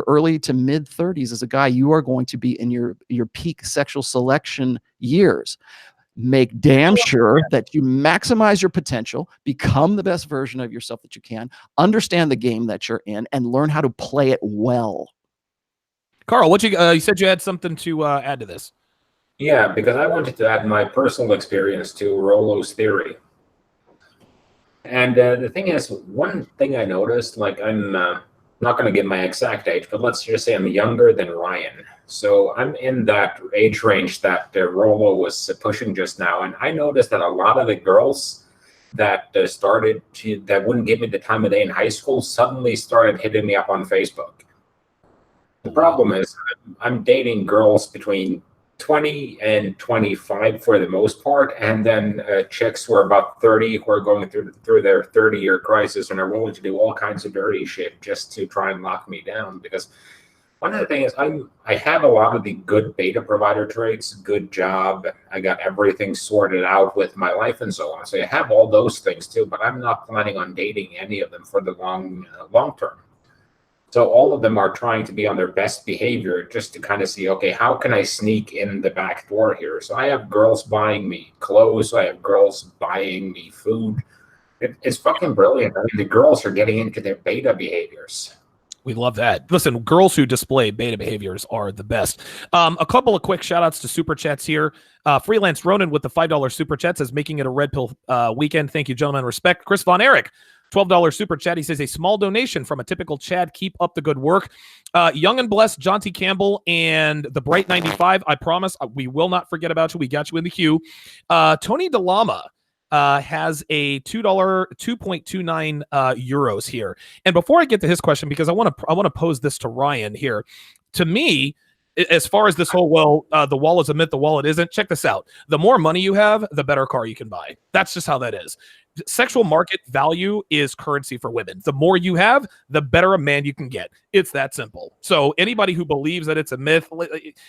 early to mid 30s as a guy, you are going to be in your peak sexual selection years. Make damn sure that you maximize your potential, become the best version of yourself that you can, understand the game that you're in, and learn how to play it well. Carl, what you said you had something to add to this? Yeah, because I wanted to add my personal experience to Rollo's theory. And the thing is, one thing I noticed, like I'm not going to give my exact age, but let's just say I'm younger than Ryan. So I'm in that age range that Rolo was pushing just now. And I noticed that a lot of the girls that that wouldn't give me the time of day in high school suddenly started hitting me up on Facebook. The problem is I'm dating girls between 20 and 25 for the most part, and then chicks who are about 30 who are going through their 30-year crisis and are willing to do all kinds of dirty shit just to try and lock me down. Because one of the things is I have a lot of the good beta provider traits, good job, I got everything sorted out with my life and so on. So I have all those things too, but I'm not planning on dating any of them for the long term. So all of them are trying to be on their best behavior just to kind of see, okay, how can I sneak in the back door here? So I have girls buying me clothes. I have girls buying me food. It's fucking brilliant. I mean, the girls are getting into their beta behaviors. We love that. Listen, girls who display beta behaviors are the best. A couple of quick shout outs to super chats here. Freelance Ronan with the $5 super chat says, making it a red pill weekend. Thank you, gentlemen. Respect. Chris Von Erich, $12 super chat. He says, a small donation from a typical Chad. Keep up the good work. Young and blessed, John T. Campbell and the Bright 95. I promise we will not forget about you. We got you in the queue. Tony DeLama has a $2.29 euros here. And before I get to his question, because I want to pose this to Ryan here. To me, as far as this whole, the wall is a myth, the wallet isn't, check this out. The more money you have, the better car you can buy. That's just how that is. Sexual market value is currency for women. The more you have, the better a man you can get. It's that simple. So anybody who believes that it's a myth,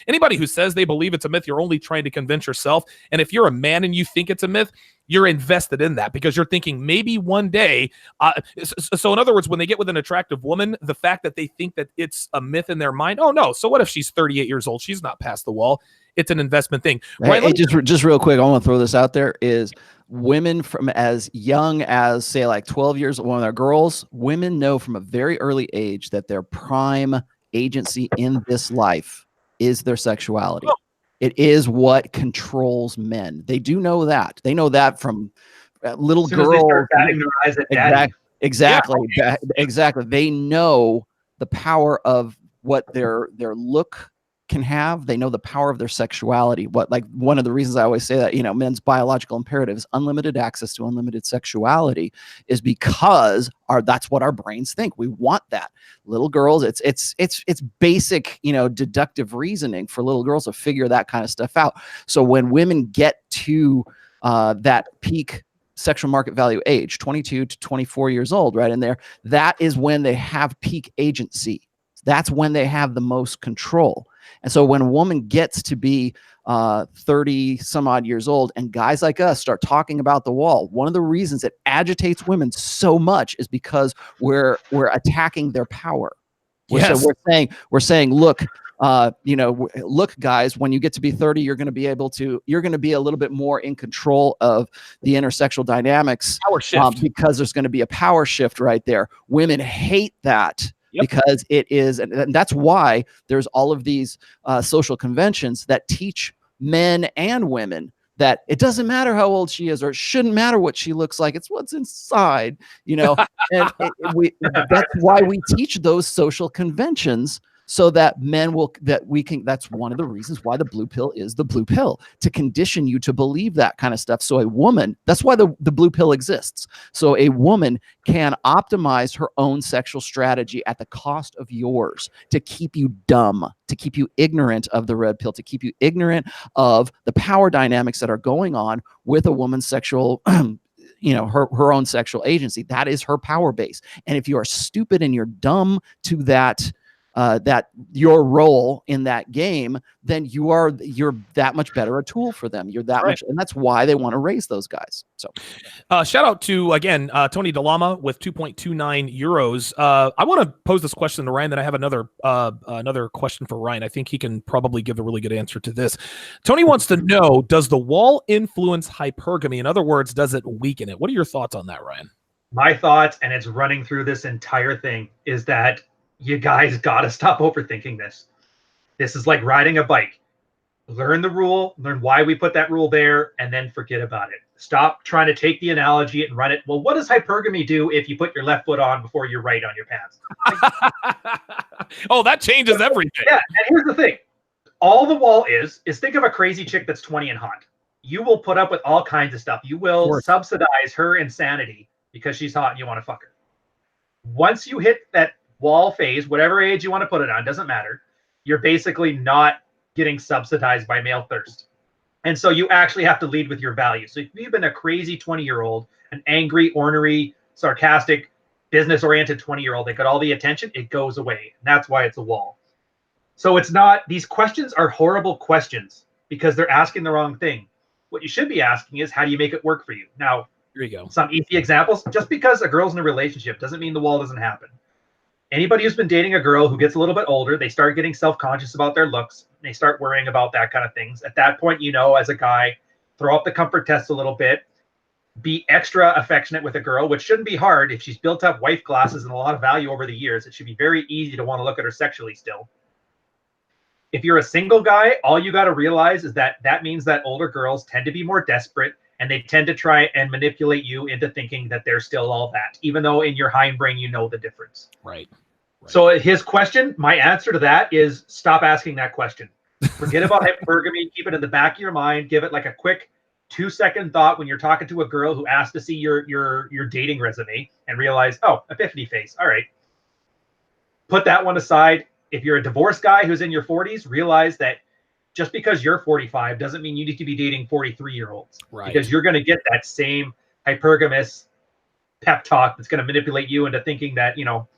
anybody who says they believe it's a myth, you're only trying to convince yourself. And if you're a man and you think it's a myth, you're invested in that because you're thinking maybe one day. So in other words, when they get with an attractive woman, the fact that they think that it's a myth in their mind, oh no, so what if she's 38 years old? She's not past the wall. It's an investment thing. Right, hey, just real quick, I want to throw this out there is women from as young as say like 12 years old, when they're girls, women know from a very early age that their prime agency in this life is their sexuality. Oh. It is what controls men. They do know that. They know that from little girls. Exactly. Yeah. Exactly. They know the power of what their look can have. They know the power of their sexuality. Like one of the reasons I always say that, you know, men's biological imperative is unlimited access to unlimited sexuality is because that's what our brains think. We want that. Little girls, it's basic, you know, deductive reasoning for little girls to figure that kind of stuff out. So when women get to that peak sexual market value age, 22 to 24 years old, right in there, that is when they have peak agency. That's when they have the most control. And so when a woman gets to be 30 some odd years old and guys like us start talking about the wall, one of the reasons it agitates women so much is because we're attacking their power. Yes. So we're saying, look, you know, look, guys, when you get to be 30, you're going to be a little bit more in control of the intersexual dynamics. Power shift. Because there's going to be a power shift right there. Women hate that. Yep. Because it is, and that's why there's all of these social conventions that teach men and women that it doesn't matter how old she is, or it shouldn't matter what she looks like. It's what's inside, you know. And that's why we teach those social conventions, so that men will, that's one of the reasons why the blue pill is the blue pill, to condition you to believe that kind of stuff. So a woman, that's why the blue pill exists. So a woman can optimize her own sexual strategy at the cost of yours to keep you dumb, to keep you ignorant of the red pill, to keep you ignorant of the power dynamics that are going on with a woman's sexual you know, her own sexual agency. That is her power base. And if you are stupid and you're dumb to that your role in that game, then you're that much better a tool for them. You're that much, and that's why they want to raise those guys. So shout out to again Tony DeLama with 2.29 euros. I want to pose this question to Ryan, then I have another question for Ryan. I think he can probably give a really good answer to this. Tony wants to know, does the wall influence hypergamy? In other words, does it weaken it? What are your thoughts on that, Ryan? My thoughts, and it's running through this entire thing, is that you guys got to stop overthinking this. This is like riding a bike. learn the rule, learn why we put that rule there, and then forget about it. Stop trying to take the analogy and run it. Well, what does hypergamy do if you put your left foot on before your right on your pants? Oh, that changes everything. Yeah, and here's the thing. All the wall is think of a crazy chick that's 20 and hot. You will put up with all kinds of stuff. You will subsidize her insanity because she's hot and you want to fuck her. Once you hit that wall phase, whatever age you want to put it on, doesn't matter. You're basically not getting subsidized by male thirst. And so you actually have to lead with your values. So if you've been a crazy 20-year-old, an angry, ornery, sarcastic, business-oriented 20-year-old that got all the attention, it goes away. And that's why it's a wall. So it's not, these questions are horrible questions because they're asking the wrong thing. What you should be asking is, how do you make it work for you? Now, here you go. Some easy examples. Just because a girl's in a relationship doesn't mean the wall doesn't happen. Anybody who's been dating a girl who gets a little bit older, they start getting self-conscious about their looks. They start worrying about that kind of things. At that point, you know, as a guy, throw up the comfort test a little bit. Be extra affectionate with a girl, which shouldn't be hard. If she's built up wife glasses and a lot of value over the years, it should be very easy to want to look at her sexually still. If you're a single guy, all you got to realize is that means that older girls tend to be more desperate, and they tend to try and manipulate you into thinking that they're still all that, even though in your hindbrain you know the difference. Right. So his question, my answer to that is stop asking that question. Forget about hypergamy. Keep it in the back of your mind. Give it like a quick 2-second thought when you're talking to a girl who asks to see your dating resume and realize, oh, epiphany phase. All right. Put that one aside. If you're a divorced guy who's in your 40s, realize that just because you're 45 doesn't mean you need to be dating 43-year-olds. Right. Because you're going to get that same hypergamous pep talk that's going to manipulate you into thinking that, you know,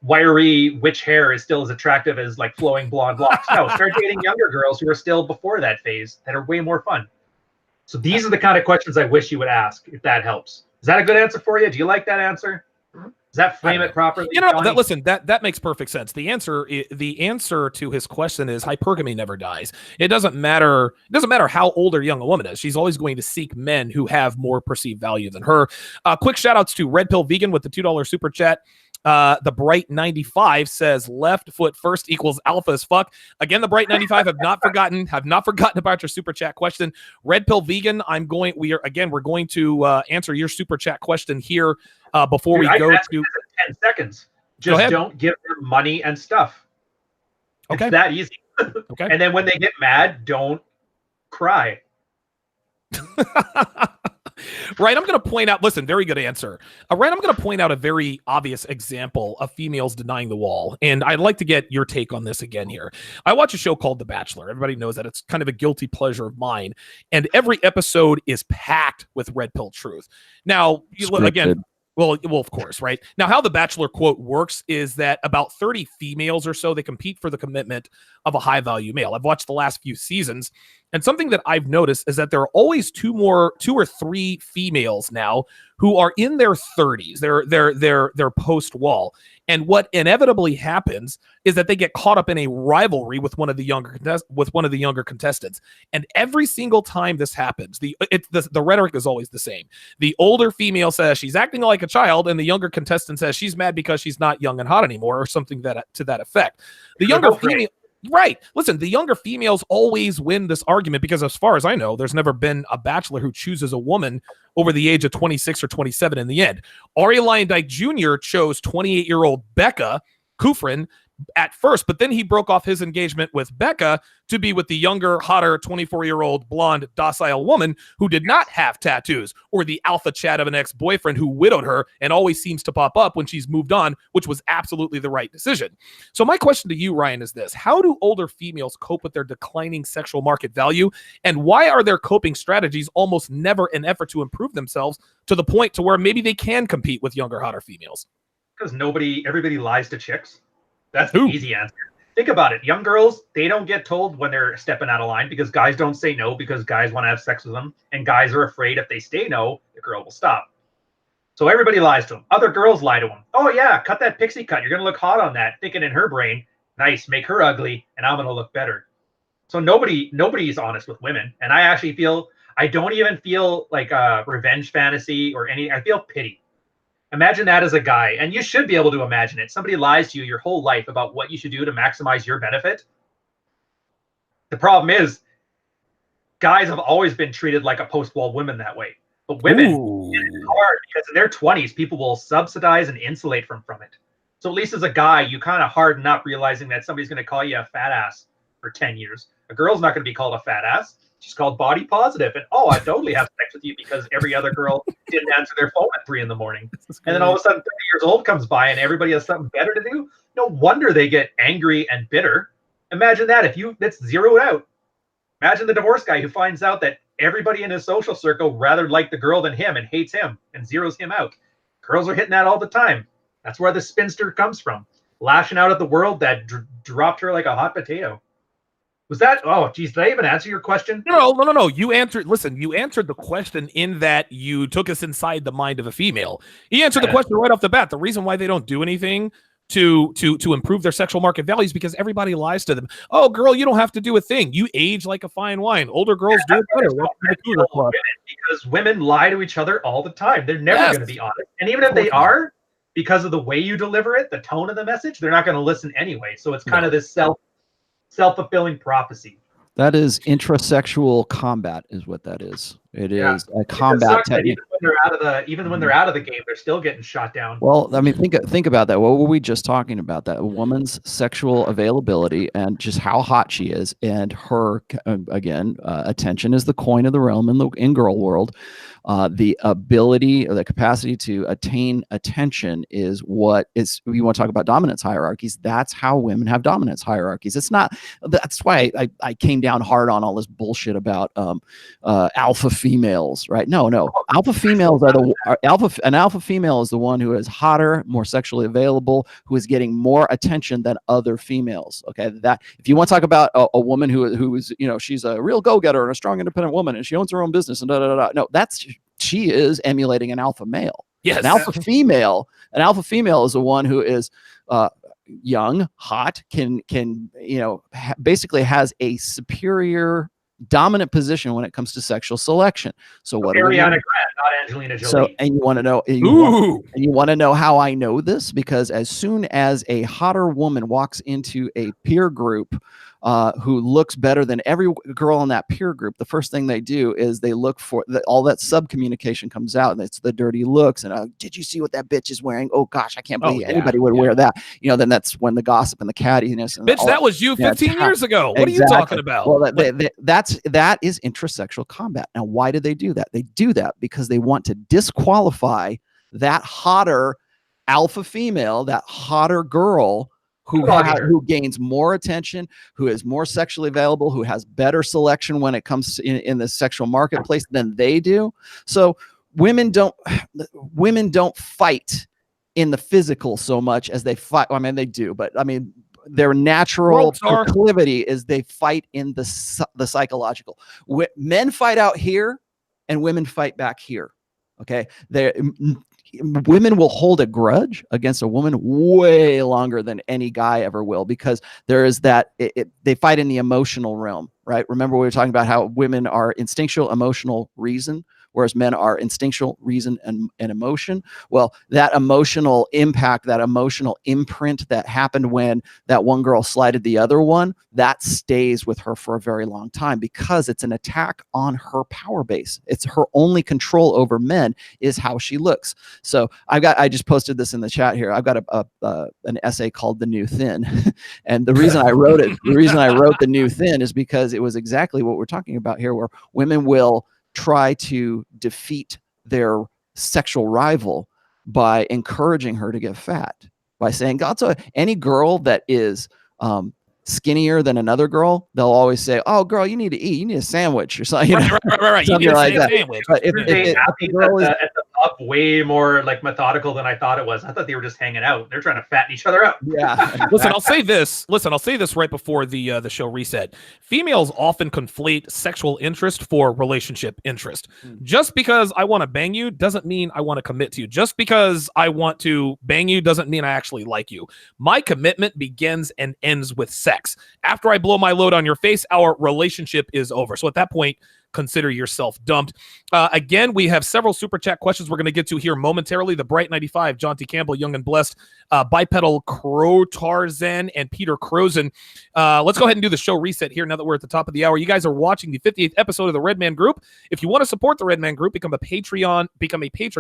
wiry witch hair is still as attractive as like flowing blonde locks. No, start dating younger girls who are still before that phase that are way more fun. So these are the kind of questions I wish you would ask, if that helps. Is that a good answer for you? Do you like that answer? Does that frame it properly? You know, that makes perfect sense. The answer to his question is hypergamy never dies. It doesn't matter how old or young a woman is. She's always going to seek men who have more perceived value than her. Quick shout outs to Red Pill Vegan with the $2 super chat. The Bright 95 says left foot first equals alpha as fuck. Again, the Bright 95 have not forgotten about your super chat question. Red Pill Vegan, we're going to answer your super chat question here before we go to 10 seconds. Just don't give them money and stuff. Okay. It's that easy. Okay. And then when they get mad, don't cry. Right, I'm going to point out, listen, very good answer. Right, I'm going to point out a very obvious example of females denying the wall. And I'd like to get your take on this again here. I watch a show called The Bachelor. Everybody knows that. It's kind of a guilty pleasure of mine. And every episode is packed with red pill truth. Now, again, well, of course, right? Now, how the Bachelor quote works is that about 30 females or so, they compete for the commitment of a high-value male. I've watched the last few seasons, and something that I've noticed is that there are always two or three females now who are in their 30s. They're post-wall. And what inevitably happens is that they get caught up in a rivalry with one of the younger contestants. And every single time this happens, the rhetoric is always the same. The older female says she's acting like a child, and the younger contestant says she's mad because she's not young and hot anymore, or something to that effect. The younger female. Right. Listen, the younger females always win this argument because, as far as I know, there's never been a bachelor who chooses a woman over the age of 26 or 27 in the end. Ari Lyondike Jr. chose 28-year-old Becca Kufrin at first, but then he broke off his engagement with Becca to be with the younger, hotter 24-year-old blonde, docile woman who did not have tattoos, or the alpha chat of an ex-boyfriend who widowed her and always seems to pop up when she's moved on, which was absolutely the right decision. So my question to you, Ryan, is this: how do older females cope with their declining sexual market value, and why are their coping strategies almost never an effort to improve themselves to the point to where maybe they can compete with younger, hotter females? Because everybody lies to chicks. That's the easy answer. Think about it. Young girls, they don't get told when they're stepping out of line because guys don't say no because guys want to have sex with them. And guys are afraid if they say no, the girl will stop. So everybody lies to them. Other girls lie to them. Oh, yeah, cut that pixie cut. You're going to look hot on that. Thinking in her brain, nice, make her ugly, and I'm going to look better. So nobody's honest with women. And I actually I don't even feel like a revenge fantasy or any. I feel pity. Imagine that as a guy, and you should be able to imagine it. Somebody lies to you your whole life about what you should do to maximize your benefit. The problem is guys have always been treated like a post-wall women that way. But women, it's hard because in their 20s, people will subsidize and insulate from it. So at least as a guy, you kind of harden up realizing that somebody's going to call you a fat ass for 10 years. A girl's not going to be called a fat ass. She's called body positive. And, oh, I totally have sex with you because every other girl didn't answer their phone at 3 a.m. And then all of a sudden 30 years old comes by and everybody has something better to do. No wonder they get angry and bitter. Imagine that that's zeroed out. Imagine the divorce guy who finds out that everybody in his social circle rather like the girl than him and hates him and zeroes him out. Girls are hitting that all the time. That's where the spinster comes from. Lashing out at the world that dropped her like a hot potato. Was that? Oh, geez, did I even answer your question? No. You answered. Listen, you answered the question in that you took us inside the mind of a female. He answered the question right off the bat. The reason why they don't do anything to improve their sexual market value is because everybody lies to them. Oh, girl, you don't have to do a thing. You age like a fine wine. Older girls do it better. Because women lie to each other all the time. They're never going to be honest. And even if they are, because of the way you deliver it, the tone of the message, they're not going to listen anyway. So it's kind of this self-fulfilling prophecy. That is intrasexual combat, is what that is. It is a combat technique. Even when they're out of the game, they're still getting shot down. Well, I mean, think about that. What were we just talking about? That a woman's sexual availability and just how hot she is, and her attention is the coin of the realm in girl world. The ability or the capacity to attain attention is what is. You want to talk about dominance hierarchies? That's how women have dominance hierarchies. It's not. That's why I came down hard on all this bullshit about alpha females, right? No. Alpha females an alpha female is the one who is hotter, more sexually available, who is getting more attention than other females. Okay, that if you want to talk about a woman who is, she's a real go-getter and a strong, independent woman, and she owns her own business and no, she is emulating an alpha male. Yes, an alpha female is the one who is young, hot, can basically has a superior dominant position when it comes to sexual selection. So what? Ariana Grande, not Angelina Jolie. So, and you want to know? You want to know how I know this? Because as soon as a hotter woman walks into a peer group, who looks better than every girl in that peer group, the first thing they do is they look for all that sub communication comes out, and it's the dirty looks. And did you see what that bitch is wearing? Oh gosh, I can't believe anybody would wear that. Then that's when the gossip and the cattiness. And bitch, that was you 15 years ago. What are you talking about? Well, that is intrasexual combat. Now, why do they do that? They do that because they want to disqualify that hotter alpha female, that hotter girl who gains more attention, who is more sexually available, who has better selection when it comes to in the sexual marketplace than they do. So women don't fight in the physical so much as they fight. I mean, they do, but I mean, their natural proclivity is they fight in the psychological. Men fight out here, and women fight back here. Okay, women will hold a grudge against a woman way longer than any guy ever will, because there is that they fight in the emotional realm, right? Remember we were talking about how women are instinctual, emotional, reason, whereas men are instinctual, reason, and emotion. Well, that emotional impact, that emotional imprint that happened when that one girl slighted the other one, that stays with her for a very long time, because it's an attack on her power base. It's her only control over men is how she looks. So I just posted this in the chat here. I've got an essay called "The New Thin," and the reason I wrote "The New Thin" is because it was exactly what we're talking about here, where women will try to defeat their sexual rival by encouraging her to get fat, by saying, God, so any girl that is skinnier than another girl, they'll always say, oh, girl, you need to eat. You need a sandwich or something. Right. Something you need like that. Sandwich. But if the girl is at the pub way more like methodical than I thought it was. I thought they were just hanging out. They're trying to fatten each other up. Yeah. Listen, I'll say this right before the show reset. Females often conflate sexual interest for relationship interest. Just because I want to bang you doesn't mean I want to commit to you. Just because I want to bang you doesn't mean I actually like you. My commitment begins and ends with sex. After I blow my load on your face, our relationship is over. So at that point, consider yourself dumped. Again, we have several super chat questions we're going to get to here momentarily. The Bright 95, John T. Campbell, Young and Blessed, Bipedal Crow Tarzan, and Peter Crozen. Let's go ahead and do the show reset here now that we're at the top of the hour. You guys are watching the 58th episode of the Red Man Group. If you want to support the Red Man Group, become a patron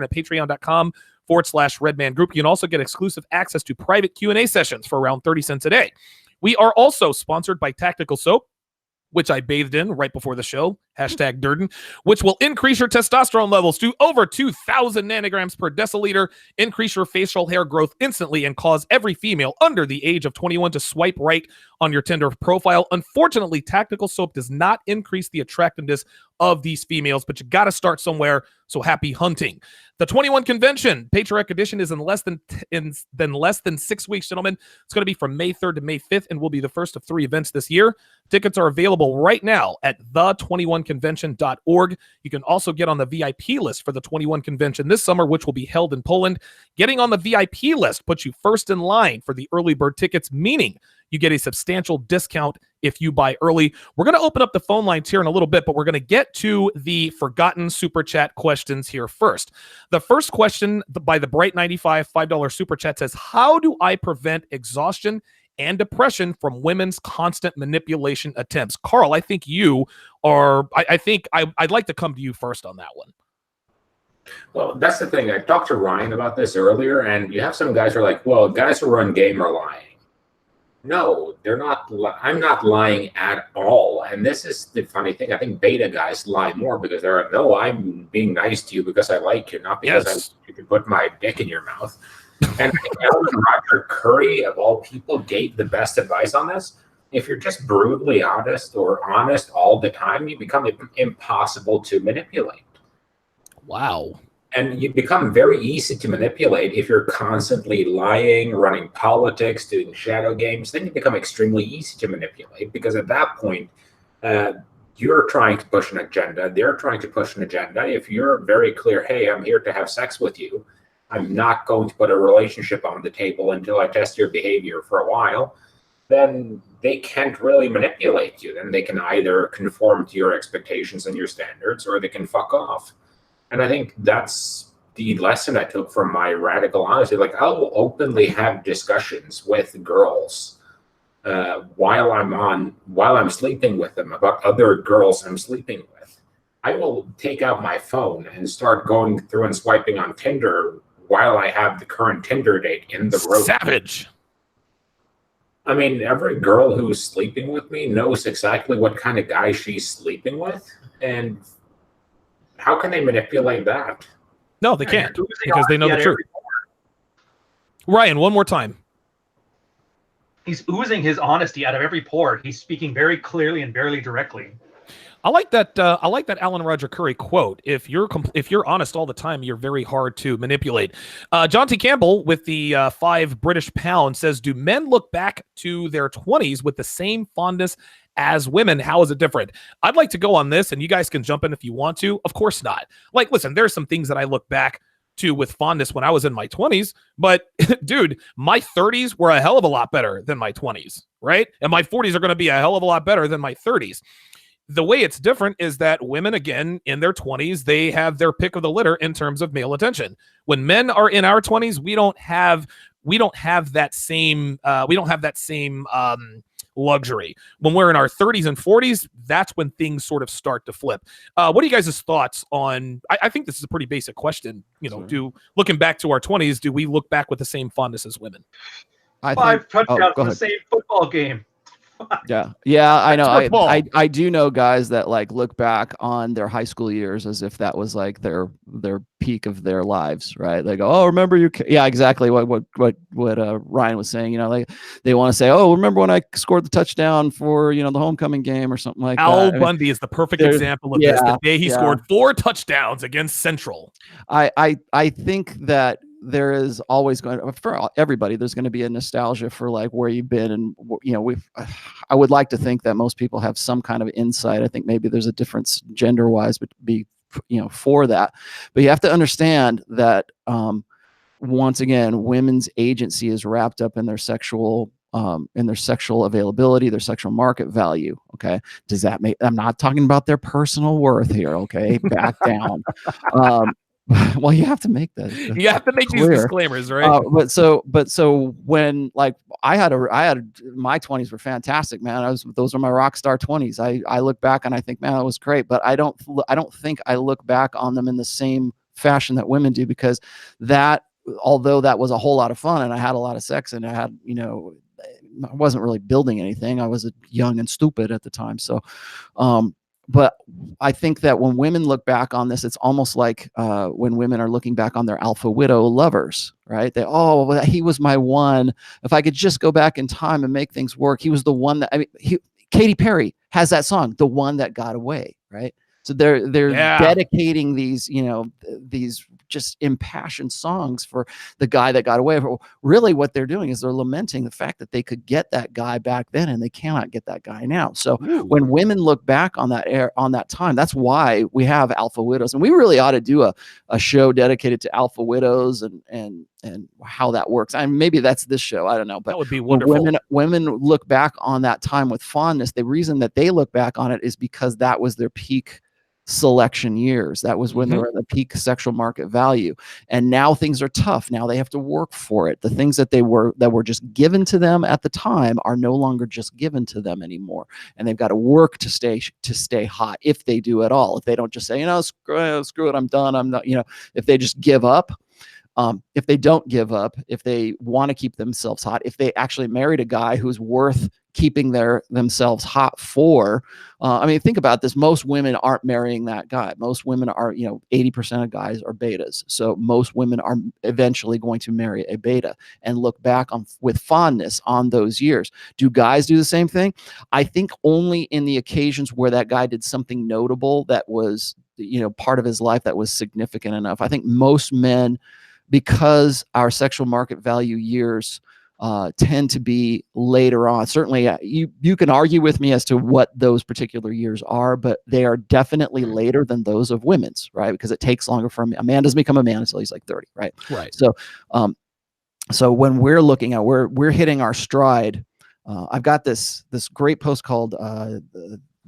at patreon.com/Red Man Group. You can also get exclusive access to private Q&A sessions for around 30 cents a day. We are also sponsored by Tactical Soap, which I bathed in right before the show, #Durden, which will increase your testosterone levels to over 2,000 nanograms per deciliter, increase your facial hair growth instantly, and cause every female under the age of 21 to swipe right on your Tinder profile. Unfortunately, Tactical Soap does not increase the attractiveness of these females, but you got to start somewhere, so happy hunting. The 21 Convention, Patriarch Edition, is in less than 6 weeks, gentlemen. It's going to be from May 3rd to May 5th and will be the first of 3 events this year. Tickets are available right now at the21convention.org. You can also get on the VIP list for the 21 Convention this summer, which will be held in Poland. Getting on the VIP list puts you first in line for the early bird tickets, meaning you get a substantial discount if you buy early. We're going to open up the phone lines here in a little bit, but we're going to get to the forgotten super chat questions here first. The first question by the Bright 95 $5 super chat says, how do I prevent exhaustion and depression from women's constant manipulation attempts? Carl, I think you are, I'd like to come to you first on that one. Well, that's the thing. I talked to Ryan about this earlier, and you have some guys who are like, well, guys who run game are lying. No, they're not. I'm not lying at all. And this is the funny thing. I think beta guys lie more because they're like, no, I'm being nice to you because I like you, not because you can put my dick in your mouth. And I think Alan Roger Curry, of all people, gave the best advice on this. If you're just brutally honest or honest all the time, you become impossible to manipulate. Wow. And you become very easy to manipulate if you're constantly lying, running politics, doing shadow games. Then you become extremely easy to manipulate because at that point, you're trying to push an agenda. They're trying to push an agenda. If you're very clear, hey, I'm here to have sex with you, I'm not going to put a relationship on the table until I test your behavior for a while, then they can't really manipulate you. Then they can either conform to your expectations and your standards, or they can fuck off. And I think that's the lesson I took from my radical honesty. Like, I'll openly have discussions with girls while I'm sleeping with them about other girls I'm sleeping with. I will take out my phone and start going through and swiping on Tinder while I have the current Tinder date in the room. Savage. I mean, every girl who's sleeping with me knows exactly what kind of guy she's sleeping with, and how can they manipulate that? No, they can't, because they know the truth. Ryan, one more time. He's oozing his honesty out of every pore. He's speaking very clearly and very directly. I like that. I like that Alan Roger Curry quote. If you're honest all the time, you're very hard to manipulate. John T. Campbell with the 5 British pounds says, "Do men look back to their 20s with the same fondness as women? How is it different?" I'd like to go on this, and you guys can jump in if you want to. Of course not. Like, listen, there's some things that I look back to with fondness when I was in my 20s, but dude, my 30s were a hell of a lot better than my 20s, right? And my 40s are going to be a hell of a lot better than my 30s. The way it's different is that women, again, in their 20s, they have their pick of the litter in terms of male attention. When men are in our 20s, we don't have that same luxury. When we're in our 30s and 40s, that's when things sort of start to flip. What are you guys' thoughts on? I think this is a pretty basic question. You know, Sure. Looking back to our 20s, do we look back with the same fondness as women? 5 touchdowns in the same football game. Yeah, I know. Football. I do know guys that like look back on their high school years as if that was like their peak of their lives, right? They go, "Oh, remember you?" Yeah, exactly. What Ryan was saying. You know, like they want to say, "Oh, remember when I scored the touchdown for the homecoming game or something like Al that." Bundy is the perfect example of this. The day he scored 4 touchdowns against Central. I think that there is always going to, for everybody, there's going to be a nostalgia for like where you've been. And, I would like to think that most people have some kind of insight. I think maybe there's a difference gender wise, but for that, but you have to understand that, once again, women's agency is wrapped up in their sexual in their sexual availability, their sexual market value. Okay, does that make? I'm not talking about their personal worth here. Okay, back down. Well, you have to make that. You have to make these disclaimers, right? But so when like I had my 20s were fantastic, man. Those are my rock star 20s. I look back and I think, man, that was great. But I don't think I look back on them in the same fashion that women do, because that, although that was a whole lot of fun and I had a lot of sex and I had, I wasn't really building anything. I was young and stupid at the time. So, but I think that when women look back on this, it's almost like when women are looking back on their alpha widow lovers, right? Well, he was my one. If I could just go back in time and make things work, he was the one that, Katy Perry has that song, The One That Got Away, right? So they're dedicating these, these just impassioned songs for the guy that got away. Really what they're doing is they're lamenting the fact that they could get that guy back then and they cannot get that guy now. So when women look back on that time, that's why we have alpha widows. And we really ought to do a show dedicated to alpha widows and how that works. And maybe that's this show. I don't know. But that would be wonderful. Women look back on that time with fondness. The reason that they look back on it is because that was their peak selection years. That was when they were at the peak sexual market value. And now things are tough. Now they have to work for it. The things that were just given to them at the time are no longer just given to them anymore. And they've got to work to stay hot, if they do at all. If they don't just say, screw it, I'm done. I'm not, if they just give up. If they don't give up, if they want to keep themselves hot, if they actually married a guy who's worth keeping themselves hot for, think about this. Most women aren't marrying that guy. Most women are, 80% of guys are betas. So most women are eventually going to marry a beta and look back with fondness on those years. Do guys do the same thing? I think only in the occasions where that guy did something notable that was, part of his life that was significant enough. I think most men, because our sexual market value years tend to be later on. Certainly, you can argue with me as to what those particular years are, but they are definitely later than those of women's, right? Because it takes longer for a man doesn't become a man until he's like 30, right? Right. So, so when we're looking at we're hitting our stride, I've got this great post called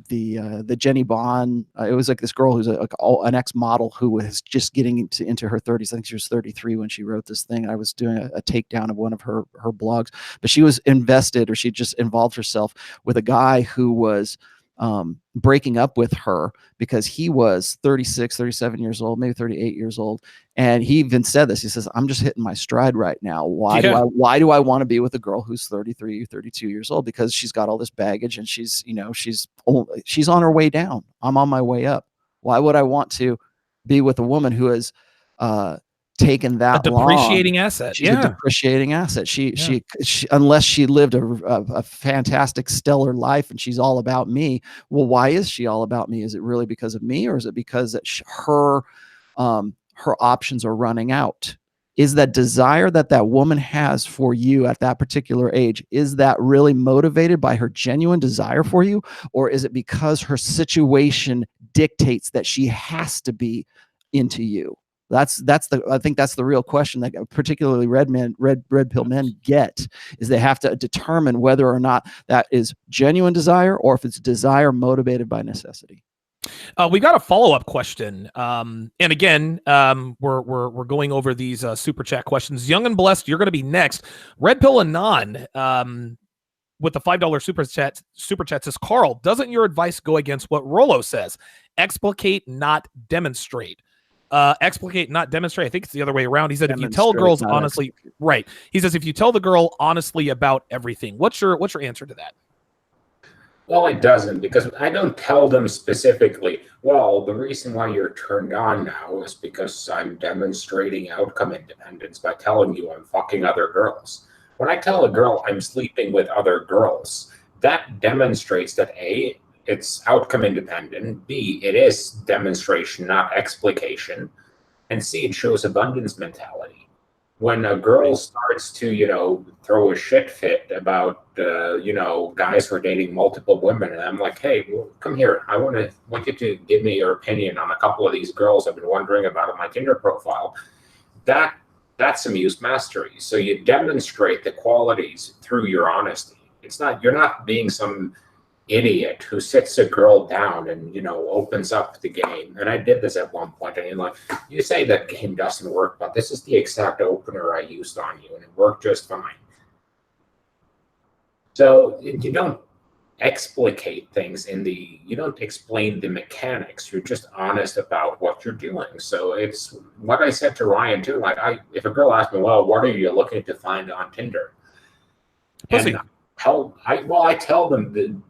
the Jenny Bond. It was like this girl who's an ex-model who was just getting into her 30s. I think she was 33 when she wrote this thing. I was doing a takedown of one of her blogs, but she was invested, or she just involved herself with a guy who was breaking up with her because he was 36, 37 years old, maybe 38 years old. And he even said this. He says, I'm just hitting my stride right now. Why do I want to be with a girl who's 33, 32 years old? Because she's got all this baggage and she's on her way down. I'm on my way up. Why would I want to be with a woman who has taken that depreciating asset? She's a depreciating asset. She unless she lived a fantastic, stellar life and she's all about me. Well, why is she all about me? Is it really because of me, or is it because that her options are running out? Is that desire that woman has for you at that particular age, is that really motivated by her genuine desire for you, or is it because her situation dictates that she has to be into you? I think that's the real question that particularly red pill men get, is they have to determine whether or not that is genuine desire or if it's desire motivated by necessity. We got a follow-up question. And again, we're going over these super chat questions. Young and Blessed, you're going to be next. Red Pill Anon, with the $5 super chat says, Carl, doesn't your advice go against what Rollo says? Explicate, not demonstrate. Explicate, not demonstrate. I think it's the other way around. He said, if you tell girls honestly, right. He says, if you tell the girl honestly about everything, what's your answer to that? Well, it doesn't, because I don't tell them specifically, well, the reason why you're turned on now is because I'm demonstrating outcome independence by telling you I'm fucking other girls. When I tell a girl I'm sleeping with other girls, that demonstrates that A, it's outcome independent, B, it is demonstration, not explication, and C, it shows abundance mentality. When a girl starts to, throw a shit fit about, guys who are dating multiple women, and I'm like, hey, well, come here. I want you to give me your opinion on a couple of these girls I've been wondering about on my Tinder profile. That That's some use mastery. So you demonstrate the qualities through your honesty. It's not, you're not being some idiot who sits a girl down and, you know, opens up the game. And I did this at one point, and you're like, you say that game doesn't work, but this is the exact opener I used on you, and it worked just fine. So you don't explicate things you don't explain the mechanics. You're just honest about what you're doing. So it's what I said to Ryan too. Like, if a girl asks me, well, what are you looking to find on Tinder? Pussy. And I tell them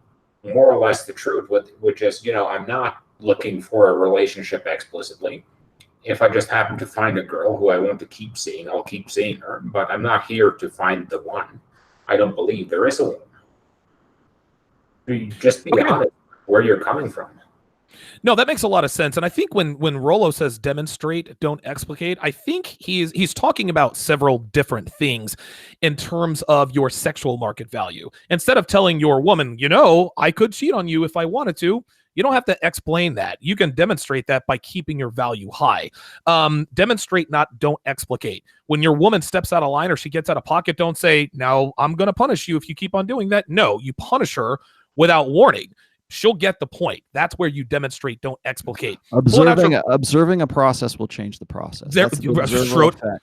more or less the truth, which is, you know, I'm not looking for a relationship explicitly. If I just happen to find a girl who I want to keep seeing, I'll keep seeing her. But I'm not here to find the one. I don't believe there is a one. You just be honest where you're coming from. No, that makes a lot of sense. And I think when Rollo says demonstrate, don't explicate, I think he's talking about several different things in terms of your sexual market value. Instead of telling your woman, you know, I could cheat on you if I wanted to, you don't have to explain that. You can demonstrate that by keeping your value high. Demonstrate, not don't explicate. When your woman steps out of line or she gets out of pocket, don't say, now I'm going to punish you if you keep on doing that. No, you punish her without warning. She'll get the point. That's where you demonstrate, don't explicate. Observing a process will change the process.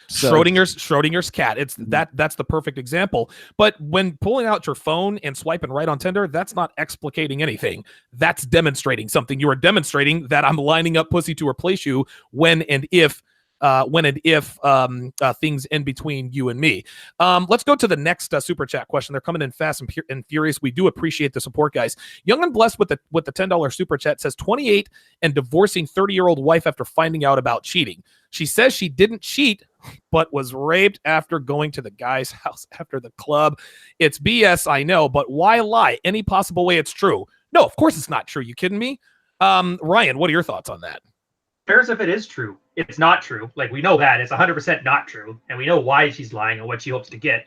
Schrodinger's cat. It's that's the perfect example. But when pulling out your phone and swiping right on Tinder, that's not explicating anything. That's demonstrating something. You are demonstrating that I'm lining up pussy to replace you when and if things in between you and me. Let's go to the next super chat question. They're coming in fast and furious. We do appreciate the support, guys. Young and Blessed with the $10 super chat says 28 and divorcing 30-year-old wife after finding out about cheating. She says she didn't cheat, but was raped after going to the guy's house after the club. It's BS, I know, but why lie? Any possible way it's true? No, of course it's not true. You kidding me? Ryan, what are your thoughts on that? Cares if it is true. It's not true. Like, we know that it's 100% not true, and we know why she's lying and what she hopes to get.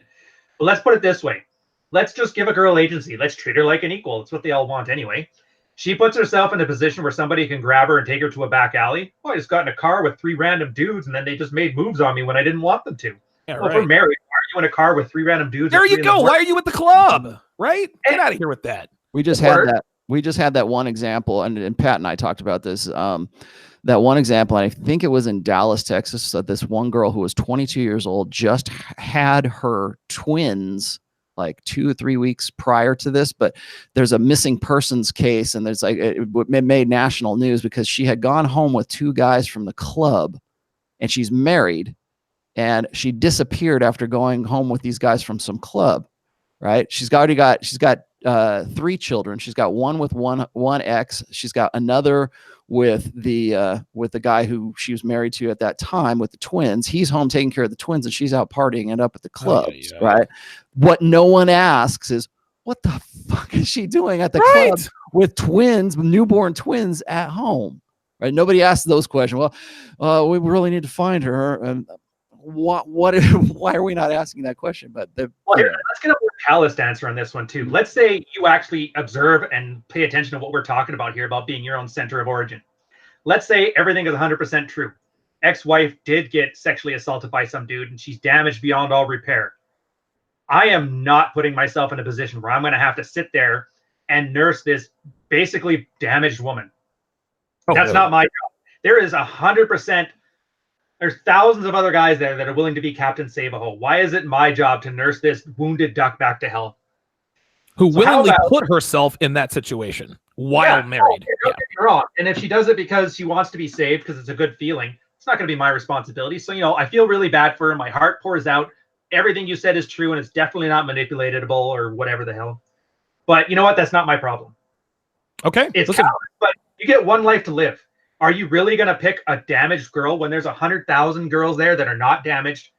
But let's put it this way: let's just give a girl agency. Let's treat her like an equal. It's what they all want anyway. She puts herself in a position where somebody can grab her and take her to a back alley. Oh, I just got in a car with 3 random dudes, and then they just made moves on me when I didn't want them to. Yeah, well, if we're married, why are you in a car with 3 random dudes? There you go. Why are you at the club? Right? Get out of here with that. We just had that one example, and Pat and I talked about this. That one example, and I think it was in Dallas, Texas, that this one girl who was 22 years old just had her twins like 2 or 3 weeks prior to this, but there's a missing persons case, and there's like it made national news because she had gone home with 2 guys from the club, and she's married, and she disappeared after going home with these guys from some club, right? She's got 3 children. She's got one with one ex. She's got another with the guy who she was married to at that time with the twins. He's home taking care of the twins, and she's out partying and up at the clubs, right? What no one asks is, what the fuck is she doing at the club with twins, newborn twins at home, right? Nobody asks those questions. Well, we really need to find her. And why are we not asking that question? But let's get a more calloused answer on this one too. Let's say you actually observe and pay attention to what we're talking about here about being your own center of origin. Let's say everything is 100% true. Ex-wife did get sexually assaulted by some dude, and she's damaged beyond all repair. I am not putting myself in a position where I'm going to have to sit there and nurse this basically damaged woman. That's not my job. There is 100%. There's thousands of other guys there that are willing to be Captain Save-A-Ho. Why is it my job to nurse this wounded duck back to health? Who willingly put herself in that situation while married. Don't get me wrong. And if she does it because she wants to be saved, because it's a good feeling, it's not going to be my responsibility. So, you know, I feel really bad for her. My heart pours out. Everything you said is true, and it's definitely not manipulatable or whatever the hell. But you know what? That's not my problem. Okay. It's coward, but you get one life to live. Are you really going to pick a damaged girl when there's 100,000 girls there that are not damaged,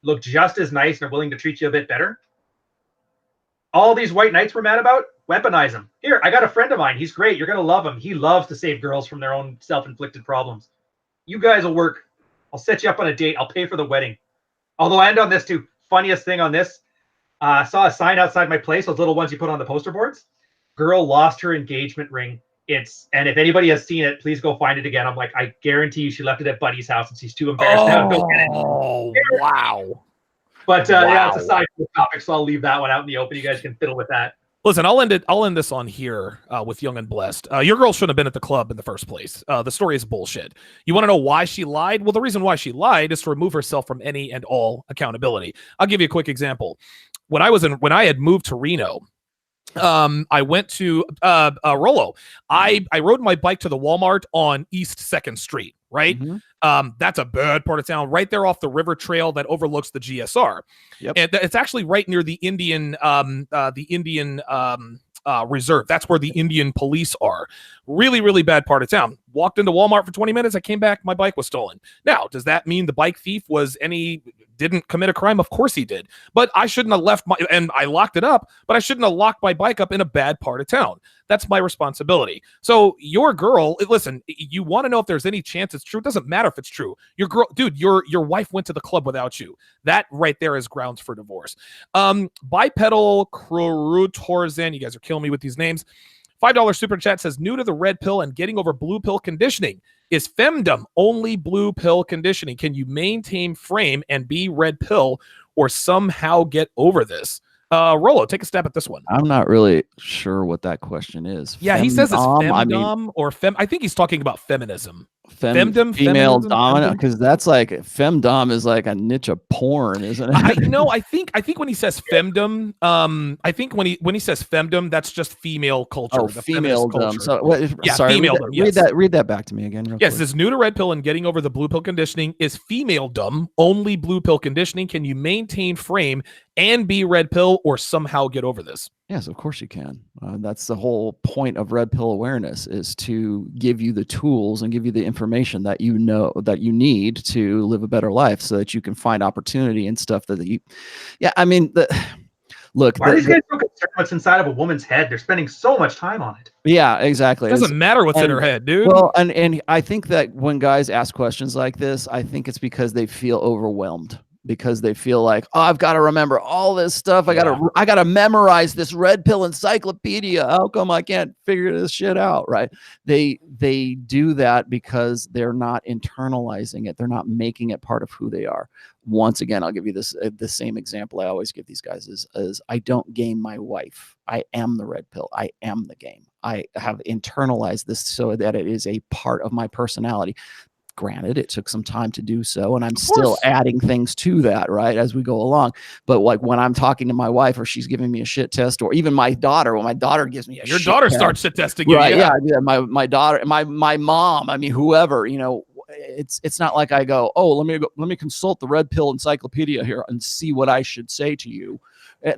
look just as nice, and are willing to treat you a bit better? All these white knights we're mad about, weaponize them. Here, I got a friend of mine. He's great. You're going to love him. He loves to save girls from their own self-inflicted problems. You guys will work. I'll set you up on a date. I'll pay for the wedding. Although I end on this too. Funniest thing on this, I saw a sign outside my place, those little ones you put on the poster boards. Girl lost her engagement ring And if anybody has seen it, please go find it again. I'm like, I guarantee you she left it at Buddy's house and she's too embarrassed now to go get it. Oh, wow. But yeah, it's a side topic, so I'll leave that one out in the open. You guys can fiddle with that. Listen, I'll end this on here with Young and Blessed. Your girl shouldn't have been at the club in the first place. The story is bullshit. You want to know why she lied? Well, the reason why she lied is to remove herself from any and all accountability. I'll give you a quick example. When I had moved to Reno, I went to Rollo. I rode my bike to the Walmart on East 2nd Street, right? Mm-hmm. That's a bad part of town, right there off the river trail that overlooks the GSR. Yep. And it's actually right near the Indian reserve. That's where the Indian police are. Really, really bad part of town. Walked into Walmart for 20 minutes. I came back. My bike was stolen. Now, does that mean the bike thief didn't commit a crime? Of course he did. But I shouldn't have and I locked it up, but I shouldn't have locked my bike up in a bad part of town. That's my responsibility. So your girl, listen, you want to know if there's any chance it's true? It doesn't matter if it's true. Your girl, dude, your wife went to the club without you. That right there is grounds for divorce. Bipedal Torzan, you guys are killing me with these names. $5 super chat says, new to the red pill and getting over blue pill conditioning. Is femdom only blue pill conditioning? Can you maintain frame and be red pill or somehow get over this? Rollo, take a stab at this one. I'm not really sure what that question is. Yeah, he says it's femdom or fem. I think he's talking about feminism. Femdom, female dominant, because that's like femdom is like a niche of porn, isn't it? I think when he says femdom, I think when he says femdom, that's just female culture. Oh, female culture. So, yeah, sorry, female read that back to me again. Yes, this new to red pill and getting over the blue pill conditioning. Is female dumb only blue pill conditioning? Can you maintain frame and be red pill or somehow get over this? Yes, of course you can. That's the whole point of red pill awareness, is to give you the tools and give you the information that you know that you need to live a better life, so that you can find opportunity and stuff that you. Yeah, I mean, look. Why are these guys so concerned what's inside of a woman's head? They're spending so much time on it. Yeah, exactly. It doesn't matter what's in her head, dude. Well, and I think that when guys ask questions like this, I think it's because they feel overwhelmed. Because they feel like, oh, I've got to remember all this stuff. I gotta memorize this red pill encyclopedia. How come I can't figure this shit out? Right? They do that because they're not internalizing it. They're not making it part of who they are. Once again, I'll give you the same example I always give these guys is I don't game my wife. I am the red pill. I am the game. I have internalized this so that it is a part of my personality. Granted, it took some time to do so, and I'm still adding things to that, right, as we go along. But like when I'm talking to my wife, or she's giving me a shit test, or even my daughter, when my daughter gives me a your daughter starts shit testing you, right? Yeah, my daughter, my mom. I mean, whoever, it's not like I go, oh, let me consult the red pill encyclopedia here and see what I should say to you.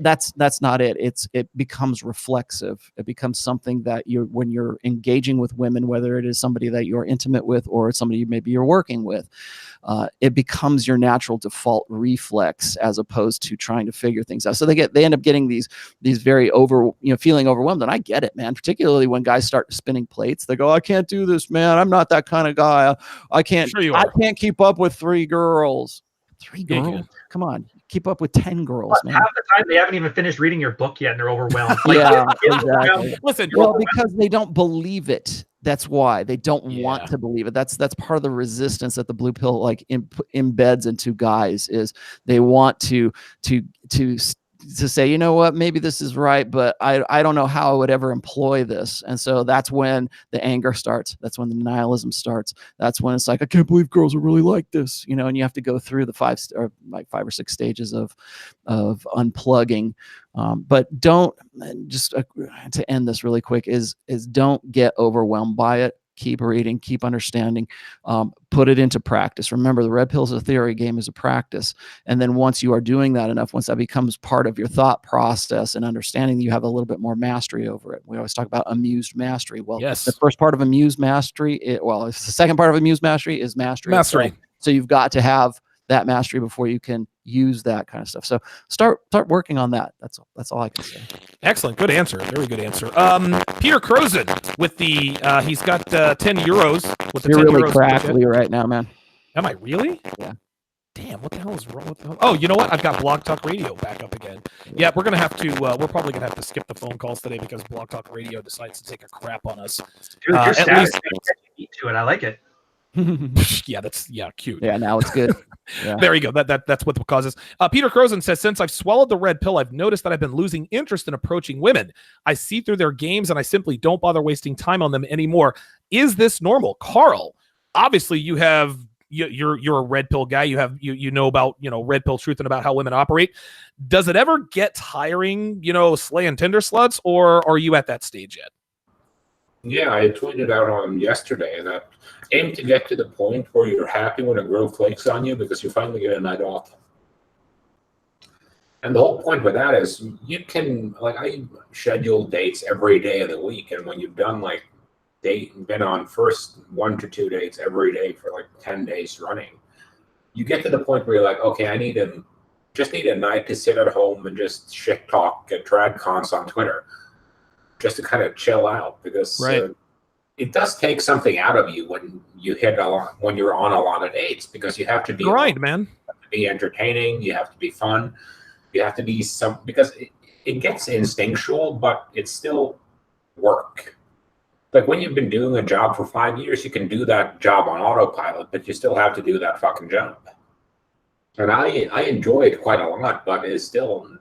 That's not it. It becomes reflexive. It becomes something that when you're engaging with women, whether it is somebody that you're intimate with or somebody maybe you're working with, it becomes your natural default reflex as opposed to trying to figure things out. So they end up getting these very feeling overwhelmed. And I get it, man. Particularly when guys start spinning plates, they go, I can't do this, man. I'm not that kind of guy. I can't keep up with 3 girls. 3 girls? Come on. Keep up with 10 girls, man. Half the time they haven't even finished reading your book yet and they're overwhelmed. Yeah, exactly. Listen, because they don't believe it. That's why they don't want to believe it. That's part of the resistance that the blue pill embeds into guys, is they want to say, you know what, maybe this is right, but I don't know how I would ever employ this. And so that's when the anger starts. That's when the nihilism starts. That's when it's like, I can't believe girls are really like this, and you have to go through the 5 or 6 stages of unplugging. But don't to end this really quick is don't get overwhelmed by it. Keep reading, keep understanding, put it into practice. Remember, the red pill is a theory, game is a practice. And then once you are doing that enough, once that becomes part of your thought process and understanding, you have a little bit more mastery over it. We always talk about amused mastery. Well, yes. The first part of amused mastery, the second part of amused mastery is mastery. So you've got to have that mastery before you can use that kind of stuff. So start working on that. That's all I can say. Excellent. Good answer. Very good answer. Peter Crozen with the he's got 10 euros with the You're 10 really euros. crackly right now, man. Am I really? Yeah. Damn, what the hell is wrong with the... Oh, you know what? I've got Blog Talk Radio back up again. Yeah, we're gonna have to. We're probably gonna have to skip the phone calls today because Blog Talk Radio decides to take a crap on us. Dude, your at status least to it. I like it. yeah, that's cute. Yeah, now it's good. Yeah. There you go. That's what the cause is. Peter Crozen says, since I've swallowed the red pill, I've noticed that I've been losing interest in approaching women. I see through their games and I simply don't bother wasting time on them anymore. Is this normal? Carl, obviously you're a red pill guy. You know about, red pill truth and about how women operate. Does it ever get tiring, slaying Tinder sluts, or are you at that stage yet? Yeah, I tweeted out on yesterday that aim to get to the point where you're happy when a girl flakes on you because you finally get a night off. And the whole point with that is you can, I schedule dates every day of the week, and when you've done been on first 1 to 2 dates every day for 10 days running, you get to the point where you're like, okay, I just need a night to sit at home and just shit talk at trad cons on Twitter, just to kind of chill out, because it does take something out of you when you're on a lot of dates, because you have to be grind, man. You have to be entertaining, you have to be fun, you have to be because it gets instinctual, but it's still work. Like when you've been doing a job for 5 years, you can do that job on autopilot, but you still have to do that fucking job. And I enjoy it quite a lot, but it's still,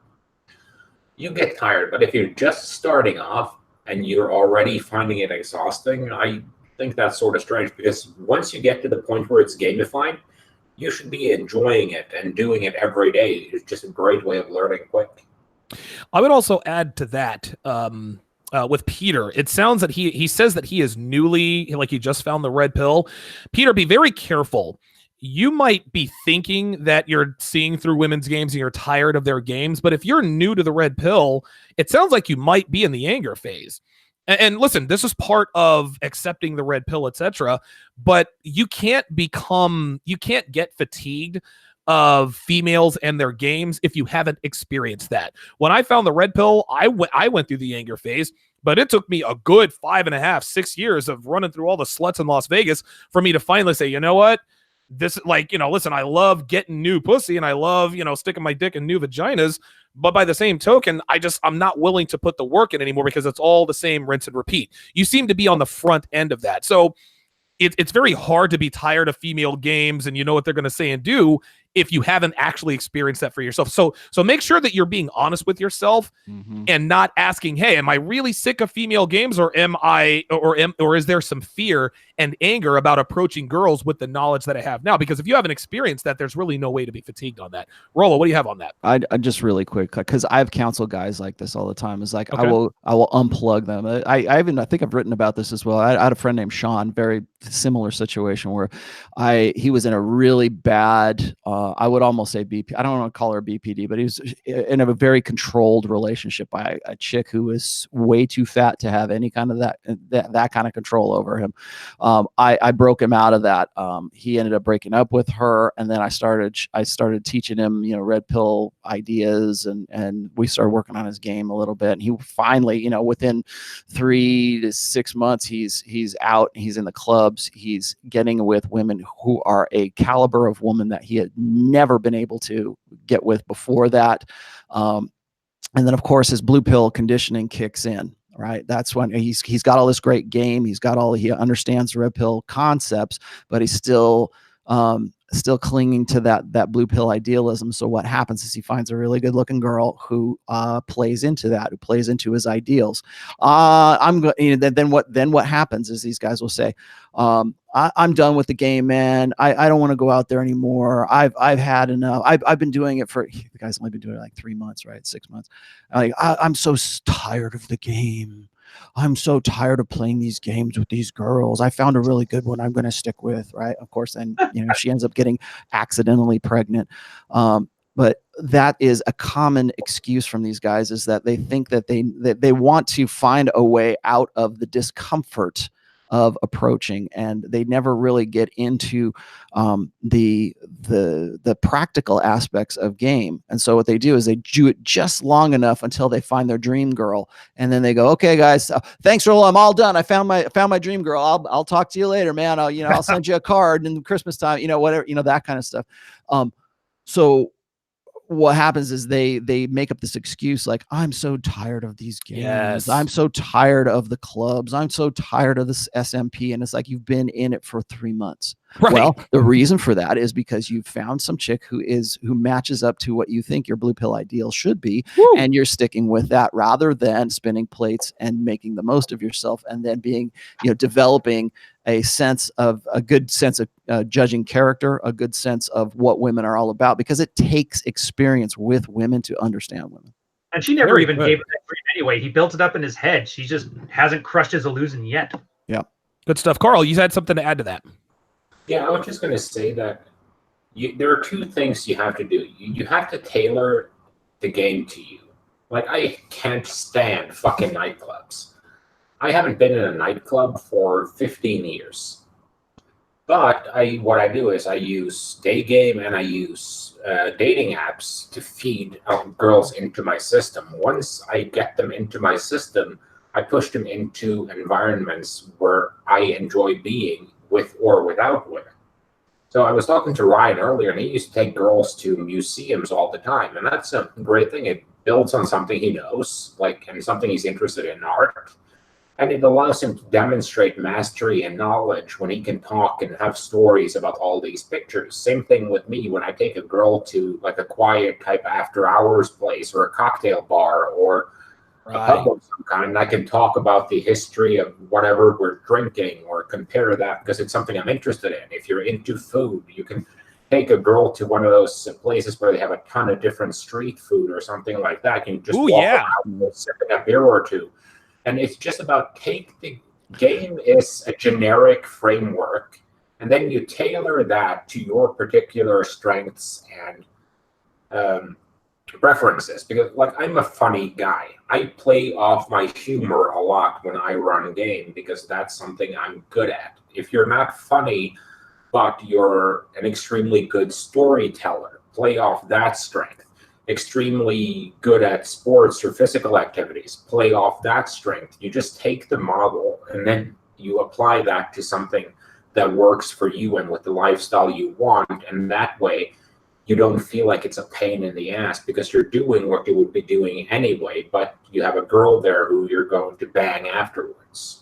you get tired. But if you're just starting off and you're already finding it exhausting, I think that's sort of strange, because once you get to the point where it's gamified, you should be enjoying it and doing it every day. It's just a great way of learning quick. I would also add to that, with Peter, it sounds that he says that he is newly, he just found the red pill. Peter, be very careful. You might be thinking that you're seeing through women's games and you're tired of their games, but if you're new to the red pill, it sounds like you might be in the anger phase. And listen, this is part of accepting the red pill, etc. But you can't get fatigued of females and their games if you haven't experienced that. When I found the red pill, I went through the anger phase, but it took me a good 5.5, 6 years of running through all the sluts in Las Vegas for me to finally say, you know what? This, listen, I love getting new pussy and I love, sticking my dick in new vaginas. But by the same token, I'm not willing to put the work in anymore because it's all the same rinse and repeat. You seem to be on the front end of that. So it's very hard to be tired of female games and you know what they're going to say and do if you haven't actually experienced that for yourself. So make sure that you're being honest with yourself and not asking, hey, am I really sick of female games, or or is there some fear and anger about approaching girls with the knowledge that I have now? Because if you haven't experienced that, there's really no way to be fatigued on that. Rollo, what do you have on that? I just really quick, because I've counseled guys like this all the time. Is like, okay, I will unplug them. I think I've written about this as well. I had a friend named Sean, very similar situation where he was in a really bad, I would almost say BP. I don't want to call her BPD, but he was in a very controlled relationship by a chick who was way too fat to have any kind of that kind of control over him. I broke him out of that. He ended up breaking up with her, and then I started teaching him, red pill ideas, and we started working on his game a little bit. And he finally, within 3 to 6 months, he's out. He's in the clubs. He's getting with women who are a caliber of woman that he had never been able to get with before that. And then, of course, his blue pill conditioning kicks in. Right. That's when he's got all this great game. He understands the red pill concepts, but he's still clinging to that blue pill idealism. So what happens is he finds a really good looking girl who plays into that, who plays into his ideals. Then what happens is these guys will say, I'm done with the game, man. I don't want to go out there anymore. I've had enough. I've been doing it for, the guy's only been doing it like 3 months, right? 6 months. I'm so tired of the game. I'm so tired of playing these games with these girls. I found a really good one I'm going to stick with, right? Of course, then she ends up getting accidentally pregnant. But that is a common excuse from these guys, is that they think that they want to find a way out of the discomfort of approaching, and they never really get into the practical aspects of game. And so what they do is they do it just long enough until they find their dream girl, and then they go, okay guys, thanks Rollo, I'm all done. I found my dream girl. I'll talk to you later, man. I'll send you a card in Christmas time, whatever, that kind of stuff. So what happens is they make up this excuse like, I'm so tired of these games. Yes. I'm so tired of the clubs. I'm so tired of this SMP. And it's like, you've been in it for 3 months. Right. Well, the reason for that is because you've found some chick who matches up to what you think your blue pill ideal should be. Woo. And you're sticking with that rather than spinning plates and making the most of yourself and then being, developing a good sense of judging character, a good sense of what women are all about, because it takes experience with women to understand women. And she never Very even good. gave it that dream anyway. He built it up in his head. She just hasn't crushed his illusion yet. Yeah. Good stuff. Carl, you had something to add to that. Yeah, I was just going to say that there are two things you have to do. You have to tailor the game to you. Like, I can't stand fucking nightclubs. I haven't been in a nightclub for 15 years. But what I do is I use day game and I use dating apps to feed girls into my system. Once I get them into my system, I push them into environments where I enjoy being with or without women. So I was talking to Ryan earlier, and he used to take girls to museums all the time. And that's a great thing. It builds on something he knows, and something he's interested in, art. And it allows him to demonstrate mastery and knowledge when he can talk and have stories about all these pictures. Same thing with me when I take a girl to a quiet type after hours place or a cocktail bar or a pub of some kind. And I can talk about the history of whatever we're drinking or compare that because it's something I'm interested in. If you're into food, you can take a girl to one of those places where they have a ton of different street food or something like that. You can just walk around sipping a beer or two. And it's just about the game is a generic framework, and then you tailor that to your particular strengths and preferences. Because, I'm a funny guy. I play off my humor a lot when I run a game because that's something I'm good at. If you're not funny, but you're an extremely good storyteller, play off that strength. Extremely good at sports or physical activities, play off that strength. You just take the model and then you apply that to something that works for you and with the lifestyle you want. And that way you don't feel like it's a pain in the ass because you're doing what you would be doing anyway, but you have a girl there who you're going to bang afterwards.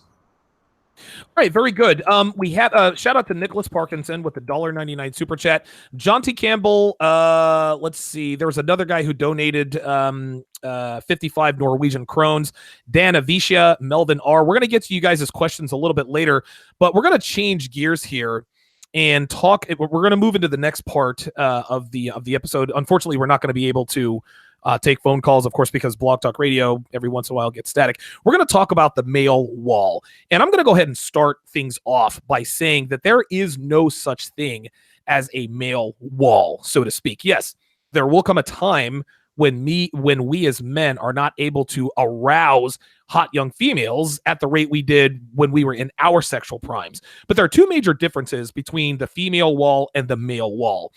All right, very good. We had a shout out to Nicholas Parkinson with the $1.99 super chat. John T. Campbell, let's see. There was another guy who donated 55 Norwegian krones. Dan Avisha, Melvin R. We're going to get to you guys' questions a little bit later, but we're going to change gears here and talk. We're going to move into the next part of the episode. Unfortunately, we're not going to be able to take phone calls, of course, because Blog Talk Radio every once in a while gets static. We're going to talk about the male wall. And I'm going to go ahead and start things off by saying that there is no such thing as a male wall, so to speak. Yes, there will come a time when we as men are not able to arouse hot young females at the rate we did when we were in our sexual primes. But there are two major differences between the female wall and the male wall.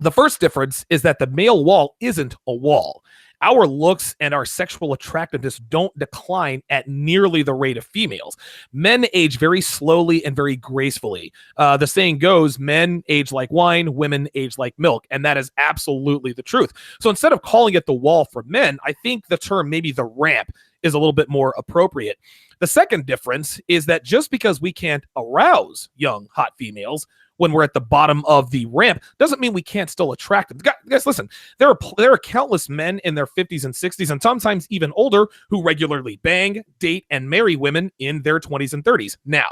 The first difference is that the male wall isn't a wall. Our looks and our sexual attractiveness don't decline at nearly the rate of females. Men age very slowly and very gracefully. The saying goes, men age like wine, women age like milk. And that is absolutely the truth. So instead of calling it the wall for men, I think the term, maybe the ramp, is a little bit more appropriate. The second difference is that just because we can't arouse young, hot females when we're at the bottom of the ramp doesn't mean we can't still attract them. Guys, listen, there are countless men in their 50s and 60s and sometimes even older who regularly bang, date, and marry women in their 20s and 30s. Now,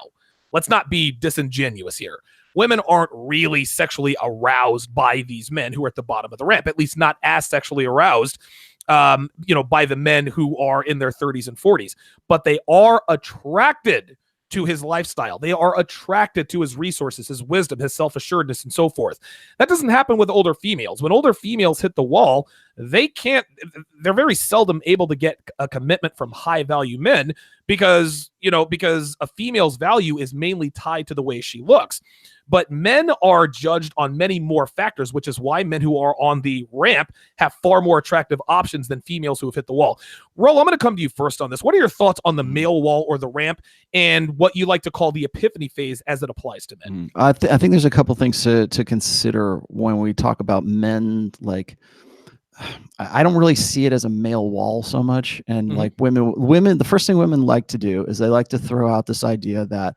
let's not be disingenuous here. Women aren't really sexually aroused by these men who are at the bottom of the ramp, at least not as sexually aroused by the men who are in their 30s and 40s, but they are attracted to his lifestyle. They are attracted to his resources, his wisdom, his self-assuredness, and so forth. That doesn't happen with older females. When older females hit the wall, they're very seldom able to get a commitment from high value men because a female's value is mainly tied to the way she looks. But men are judged on many more factors, which is why men who are on the ramp have far more attractive options than females who have hit the wall. Ro, I'm going to come to you first on this. What are your thoughts on the male wall or the ramp, and what you like to call the epiphany phase as it applies to men? I think there's a couple things to consider when we talk about men. Like, I don't really see it as a male wall so much. And like women, the first thing women like to do is they like to throw out this idea that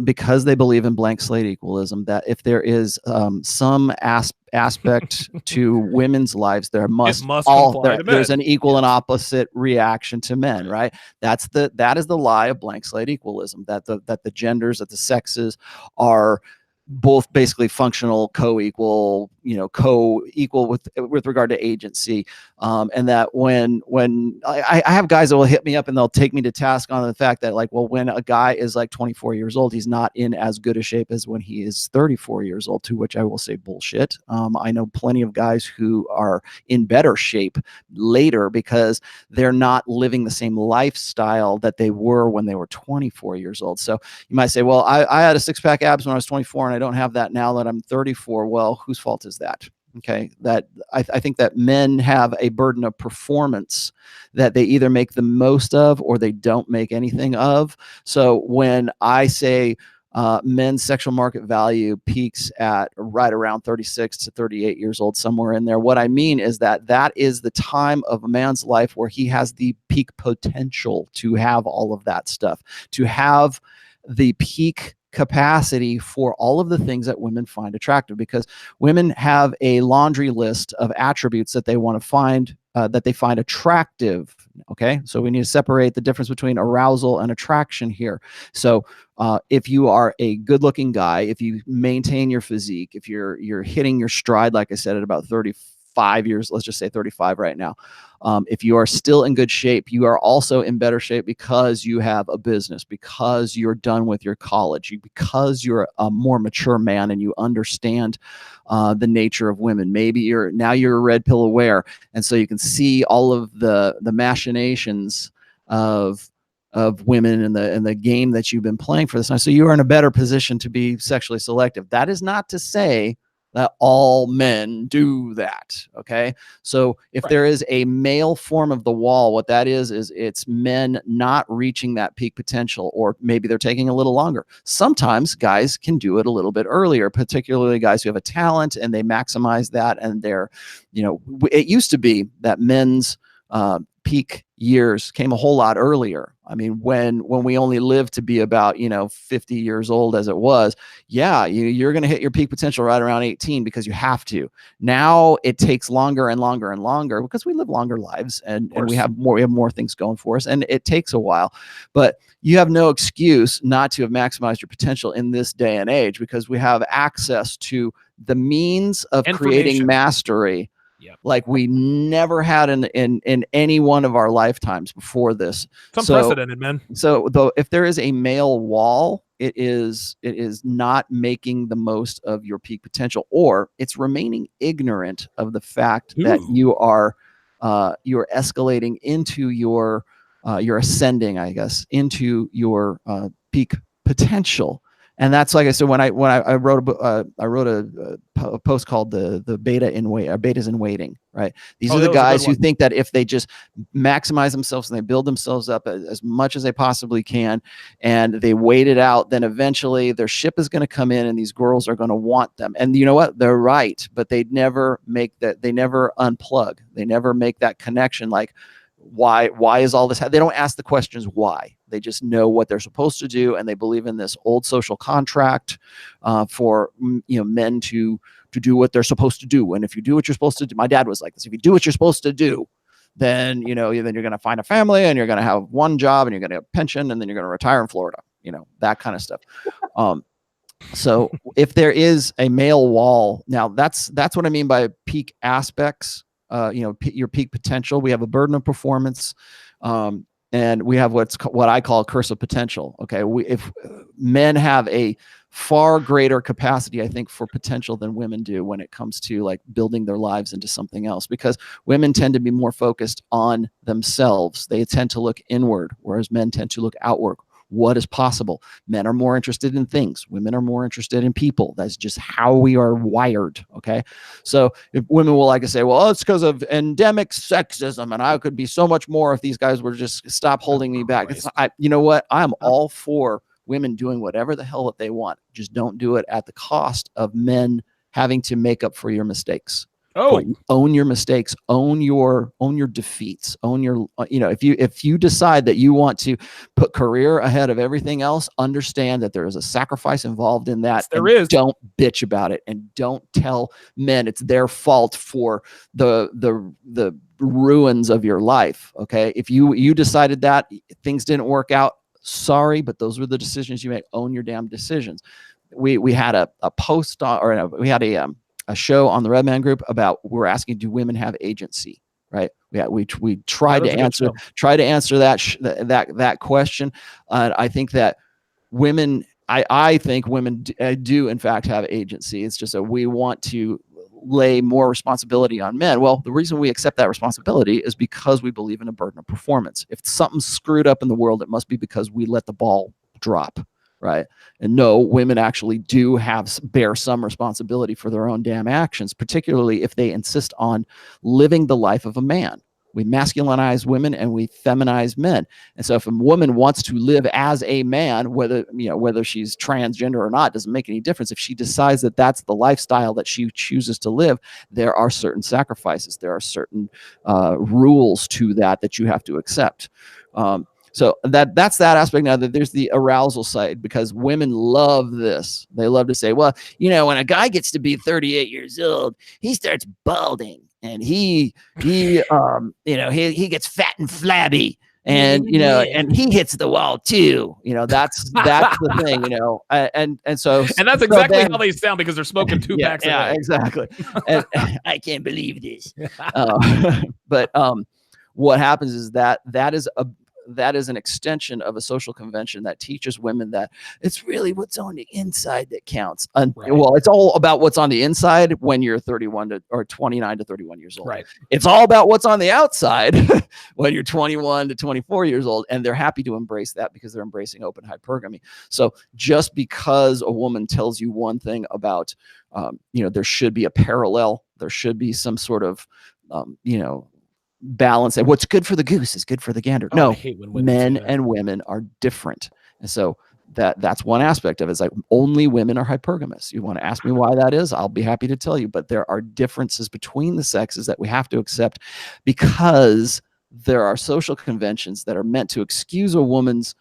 because they believe in blank slate equalism, that if there is some aspect to women's lives, there's an equal and opposite reaction to men, right? That is the lie of blank slate equalism, that the genders, that the sexes are both basically functional, co-equal, co-equal with regard to agency, and that when I have guys that will hit me up and they'll take me to task on the fact that, like, well, when a guy is like 24 years old, he's not in as good a shape as when he is 34 years old, to which I will say bullshit. I know plenty of guys who are in better shape later because they're not living the same lifestyle that they were when they were 24 years old. So you might say, well, I had a six-pack abs when I was 24 and I don't have that now that I'm 34. Well, whose fault is that? Okay, that I think that men have a burden of performance that they either make the most of or they don't make anything of. So when I say men's sexual market value peaks at right around 36 to 38 years old, somewhere in there, what I mean is that is the time of a man's life where he has the peak potential to have all of that stuff, to have the peak capacity for all of the things that women find attractive, because women have a laundry list of attributes that they want to find, that they find attractive. Okay, so we need to separate the difference between arousal and attraction here. So if you are a good-looking guy, if you maintain your physique, if you're hitting your stride, like I said, at about 35 years, let's just say 35 right now. If you are still in good shape, you are also in better shape because you have a business, because you're done with your college, because you're a more mature man and you understand the nature of women. Maybe you're a red pill aware, and so you can see all of the machinations of women and the game that you've been playing for this time. So you are in a better position to be sexually selective. That is not to say that all men do that. Okay. So if there is a male form of the wall, what that is it's men not reaching that peak potential, or maybe they're taking a little longer. Sometimes guys can do it a little bit earlier, particularly guys who have a talent and they maximize that. And they're, it used to be that men's peak years came a whole lot earlier. I mean, when we only lived to be about 50 years old, as it was, you're going to hit your peak potential right around 18 because you have to. Now it takes longer and longer and longer because we live longer lives and we have more things going for us, and it takes a while. But you have no excuse not to have maximized your potential in this day and age, because we have access to the means of creating mastery like we never had in any one of our lifetimes before this. It's unprecedented, man. So though, if there is a male wall, it is not making the most of your peak potential, or it's remaining ignorant of the fact that you're escalating into you're ascending, I guess, into your peak potential. And that's, like I said, when I wrote a post called the betas in waiting, right? These are the guys who think that if they just maximize themselves and they build themselves up as much as they possibly can, and they wait it out, then eventually their ship is going to come in and these girls are going to want them. And you know what? They're right, but they never make that. They never unplug. They never make that connection. Like, why is all this? They don't ask the questions why. They just know what they're supposed to do, and they believe in this old social contract for men to do what they're supposed to do. And if you do what you're supposed to do, my dad was like this: if you do what you're supposed to do, then then you're going to find a family, and you're going to have one job, and you're going to have a pension, and then you're going to retire in Florida. That kind of stuff. So if there is a male wall, now that's what I mean by peak aspects. Your peak potential. We have a burden of performance. and we have what I call a curse of potential. Okay, if men have a far greater capacity, I think, for potential than women do when it comes to like building their lives into something else, because women tend to be more focused on themselves. They tend to look inward, whereas men tend to look outward. What is possible? Men are more interested in things. Women are more interested in people. That's just how we are wired. Okay. So if women will like to say, well, it's because of endemic sexism, and I could be so much more if these guys were just stop holding me back. You know what? I'm all for women doing whatever the hell that they want. Just don't do it at the cost of men having to make up for your mistakes. Oh, Own your mistakes, own your defeats, own your, if you decide that you want to put career ahead of everything else, understand that there is a sacrifice involved in that. Yes, there is. Don't bitch about it, and don't tell men it's their fault for the ruins of your life. Okay. If you decided that things didn't work out, sorry, but those were the decisions you make. Own your damn decisions. We had a post on, or we had a show on the Red Man group about, we're asking, do women have agency? Right. We tried to answer that question. I think that women, I think women do in fact have agency. It's just that we want to lay more responsibility on men. Well, the reason we accept that responsibility is because we believe in a burden of performance. If something's screwed up in the world, it must be because we let the ball drop. Right. And no, women actually do bear some responsibility for their own damn actions, particularly if they insist on living the life of a man. We masculinize women and we feminize men. And so if a woman wants to live as a man, whether she's transgender or not, doesn't make any difference. If she decides that that's the lifestyle that she chooses to live, there are certain sacrifices. There are certain rules to that you have to accept. So that's that aspect. Now that there's the arousal side, because women love this. They love to say, well, when a guy gets to be 38 years old, he starts balding, and he gets fat and flabby, and and he hits the wall too. That's the thing. And that's exactly how they sound, because they're smoking two packs a day. Yeah, exactly. And I can't believe this. But what happens is that is an extension of a social convention that teaches women that it's really what's on the inside that counts. Right. Well, it's all about what's on the inside when you're 29 to 31 years old. Right. It's all about what's on the outside when you're 21 to 24 years old. And they're happy to embrace that because they're embracing open hypergamy. So just because a woman tells you one thing about, there should be a parallel, there should be some sort of, balance, and what's good for the goose is good for the gander. No, men and women are different. And so that's one aspect of it. It's like only women are hypergamous. You want to ask me why that is? I'll be happy to tell you, but there are differences between the sexes that we have to accept, because there are social conventions that are meant to excuse a woman's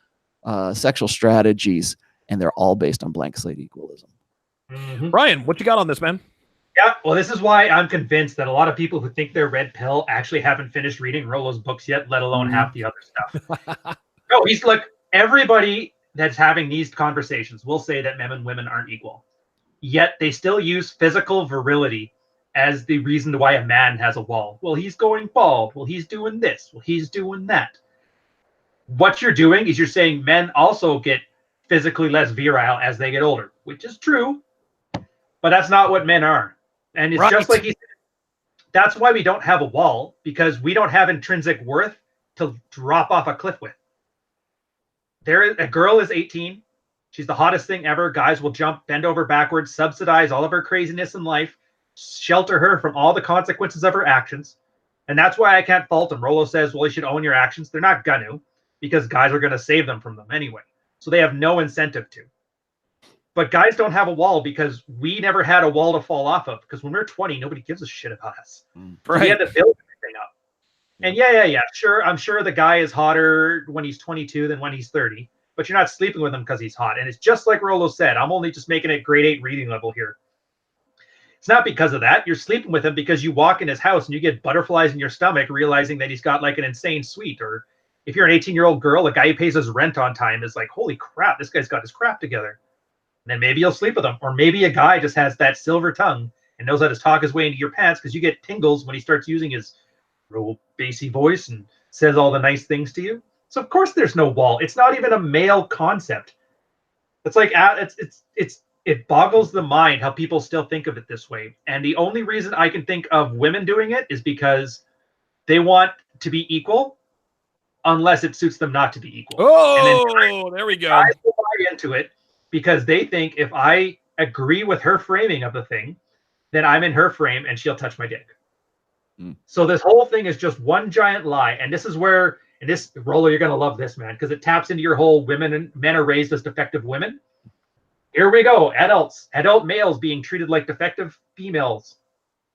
sexual strategies, and they're all based on blank slate equalism. Mm-hmm. Brian, what you got on this, man? Yeah, well, this is why I'm convinced that a lot of people who think they're red pill actually haven't finished reading Rollo's books yet, let alone half the other stuff. No, everybody that's having these conversations will say that men and women aren't equal. Yet they still use physical virility as the reason why a man has a wall. Well, he's going bald. Well, he's doing this. Well, he's doing that. What you're doing is you're saying men also get physically less virile as they get older, which is true, but that's not what men are. And it's just like he said, that's why we don't have a wall, because we don't have intrinsic worth to drop off a cliff with. A girl is 18. She's the hottest thing ever. Guys will jump, bend over backwards, subsidize all of her craziness in life, shelter her from all the consequences of her actions. And that's why I can't fault them. Rollo says, well, you should own your actions. They're not going to, because guys are going to save them from them anyway. So they have no incentive to. But guys don't have a wall because we never had a wall to fall off of. Because when we were 20, nobody gives a shit about us. Right. So we had to build everything up. And yeah. Sure, I'm sure the guy is hotter when he's 22 than when he's 30. But you're not sleeping with him because he's hot. And it's just like Rollo said. I'm only just making it grade 8 reading level here. It's not because of that. You're sleeping with him because you walk in his house and you get butterflies in your stomach realizing that he's got like an insane suite. Or if you're an 18-year-old girl, a guy who pays his rent on time is like, holy crap, this guy's got his crap together. And then maybe you'll sleep with him. Or maybe a guy just has that silver tongue and knows how to talk his way into your pants because you get tingles when he starts using his real bassy voice and says all the nice things to you. So of course there's no wall. It's not even a male concept. It's like it boggles the mind how people still think of it this way. And the only reason I can think of women doing it is because they want to be equal, unless it suits them not to be equal. Oh, there we go. Guys will buy into it because they think if I agree with her framing of the thing, then I'm in her frame and she'll touch my dick. So this whole thing is just one giant lie. And this is where, and this, Rolo, you're going to love this, man, because it taps into your whole women and men are raised as defective women. Here we go. Adult males being treated like defective females,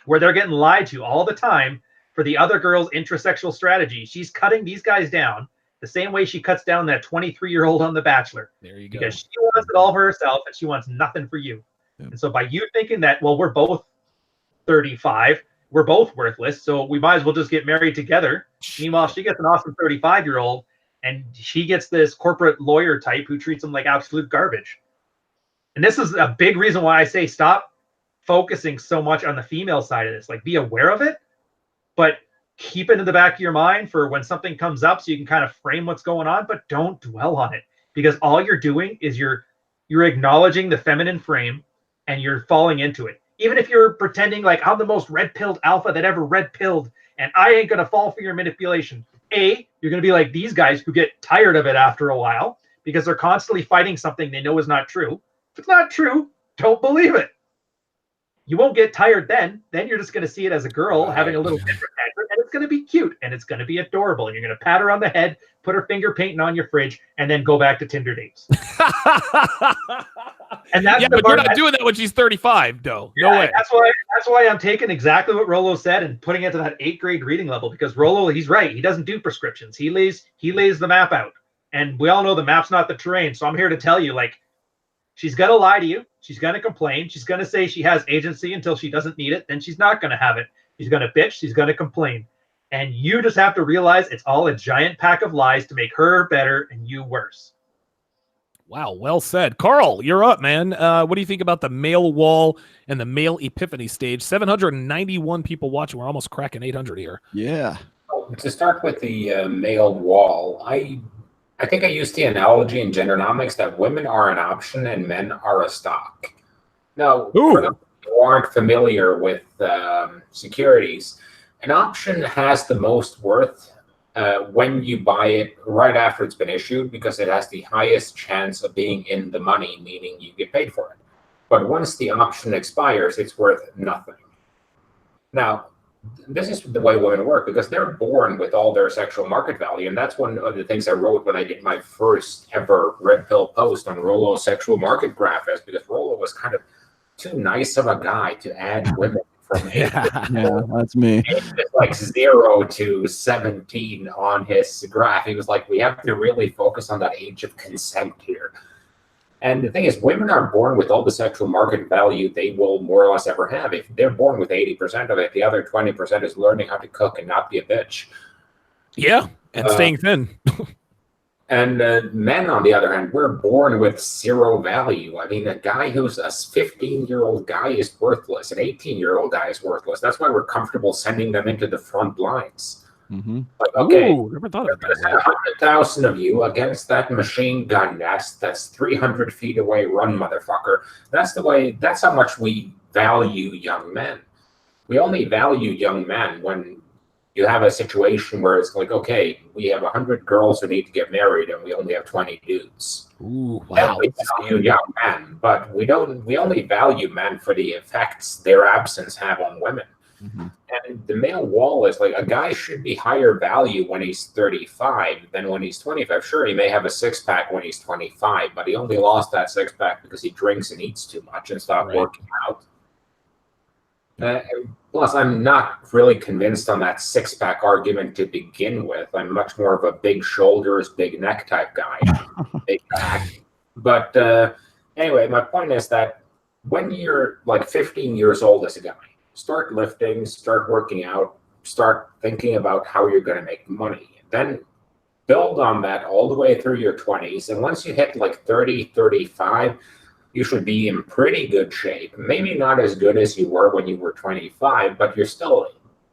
where they're getting lied to all the time for the other girl's intrasexual strategy. She's cutting these guys down the same way she cuts down that 23-year-old on The Bachelor. There you go. Because she wants it all for herself and she wants nothing for you. Yeah. And so by you thinking that, well, we're both 35, we're both worthless, so we might as well just get married together. Meanwhile, she gets an awesome 35-year-old and she gets this corporate lawyer type who treats them like absolute garbage. And this is a big reason why I say stop focusing so much on the female side of this. Like, be aware of it, but keep it in the back of your mind for when something comes up so you can kind of frame what's going on, but don't dwell on it, because all you're doing is you're acknowledging the feminine frame and you're falling into it. Even if you're pretending like I'm the most red-pilled alpha that ever red-pilled and I ain't going to fall for your manipulation. You're going to be like these guys who get tired of it after a while because they're constantly fighting something they know is not true. If it's not true, don't believe it. You won't get tired then. Then you're just going to see it as a girl having a little different tantrum, and it's going to be cute and it's going to be adorable. And you're going to pat her on the head, put her finger painting on your fridge, and then go back to Tinder dates. And that's but you're not doing that when she's 35, though. No way. That's why I'm taking exactly what Rolo said and putting it to that 8th grade reading level, because Rolo, he's right. He doesn't do prescriptions. He lays the map out. And we all know the map's not the terrain. So I'm here to tell you, like, she's going to lie to you. She's going to complain. She's going to say she has agency until she doesn't need it. Then she's not going to have it. She's going to bitch. She's going to complain. And you just have to realize it's all a giant pack of lies to make her better and you worse. Wow, well said. Carl, you're up, man. What do you think about the male wall and the male epiphany stage? 791 people watching. We're almost cracking 800 here. Yeah. To start with the male wall, I think I used the analogy in gendernomics that women are an option and men are a stock. Now, for those who aren't familiar with securities, an option has the most worth when you buy it right after it's been issued, because it has the highest chance of being in the money, meaning you get paid for it. But once the option expires, it's worth nothing. Now, this is the way women work, because they're born with all their sexual market value. And that's one of the things I wrote when I did my first ever red pill post on Rolo's sexual market graph, is because Rolo was kind of too nice of a guy to add women from yeah, that's me. Like 0 to 17 on his graph. He was like, we have to really focus on that age of consent here. And the thing is, women are born with all the sexual market value they will more or less ever have. If they're born with 80% of it, the other 20% is learning how to cook and not be a bitch. Yeah, and staying thin. And men, on the other hand, we're born with 0 value. I mean, a guy who's a 15-year-old guy is worthless. An 18-year-old guy is worthless. That's why we're comfortable sending them into the front lines. Mm-hmm. Like, okay, never thought of that. 100,000 of you against that machine gun nest that's 300 feet away. Run, motherfucker. That's the way. That's how much we value young men. We only value young men when you have a situation where it's like, okay, we have 100 girls who need to get married and we only have 20 dudes. Ooh, wow. We value young men, but we only value men for the effects their absence have on women. Mm-hmm. And the male wall is like, a guy should be higher value when he's 35 than when he's 25. Sure, he may have a 6-pack when he's 25, but he only lost that 6-pack because he drinks and eats too much and stopped working out. Plus, I'm not really convinced on that 6-pack argument to begin with. I'm much more of a big shoulders, big neck type guy. Big back. But anyway, my point is that when you're like 15 years old as a guy, start lifting, start working out, start thinking about how you're going to make money. Then build on that all the way through your 20s. And once you hit like 30, 35, you should be in pretty good shape. Maybe not as good as you were when you were 25, but you're still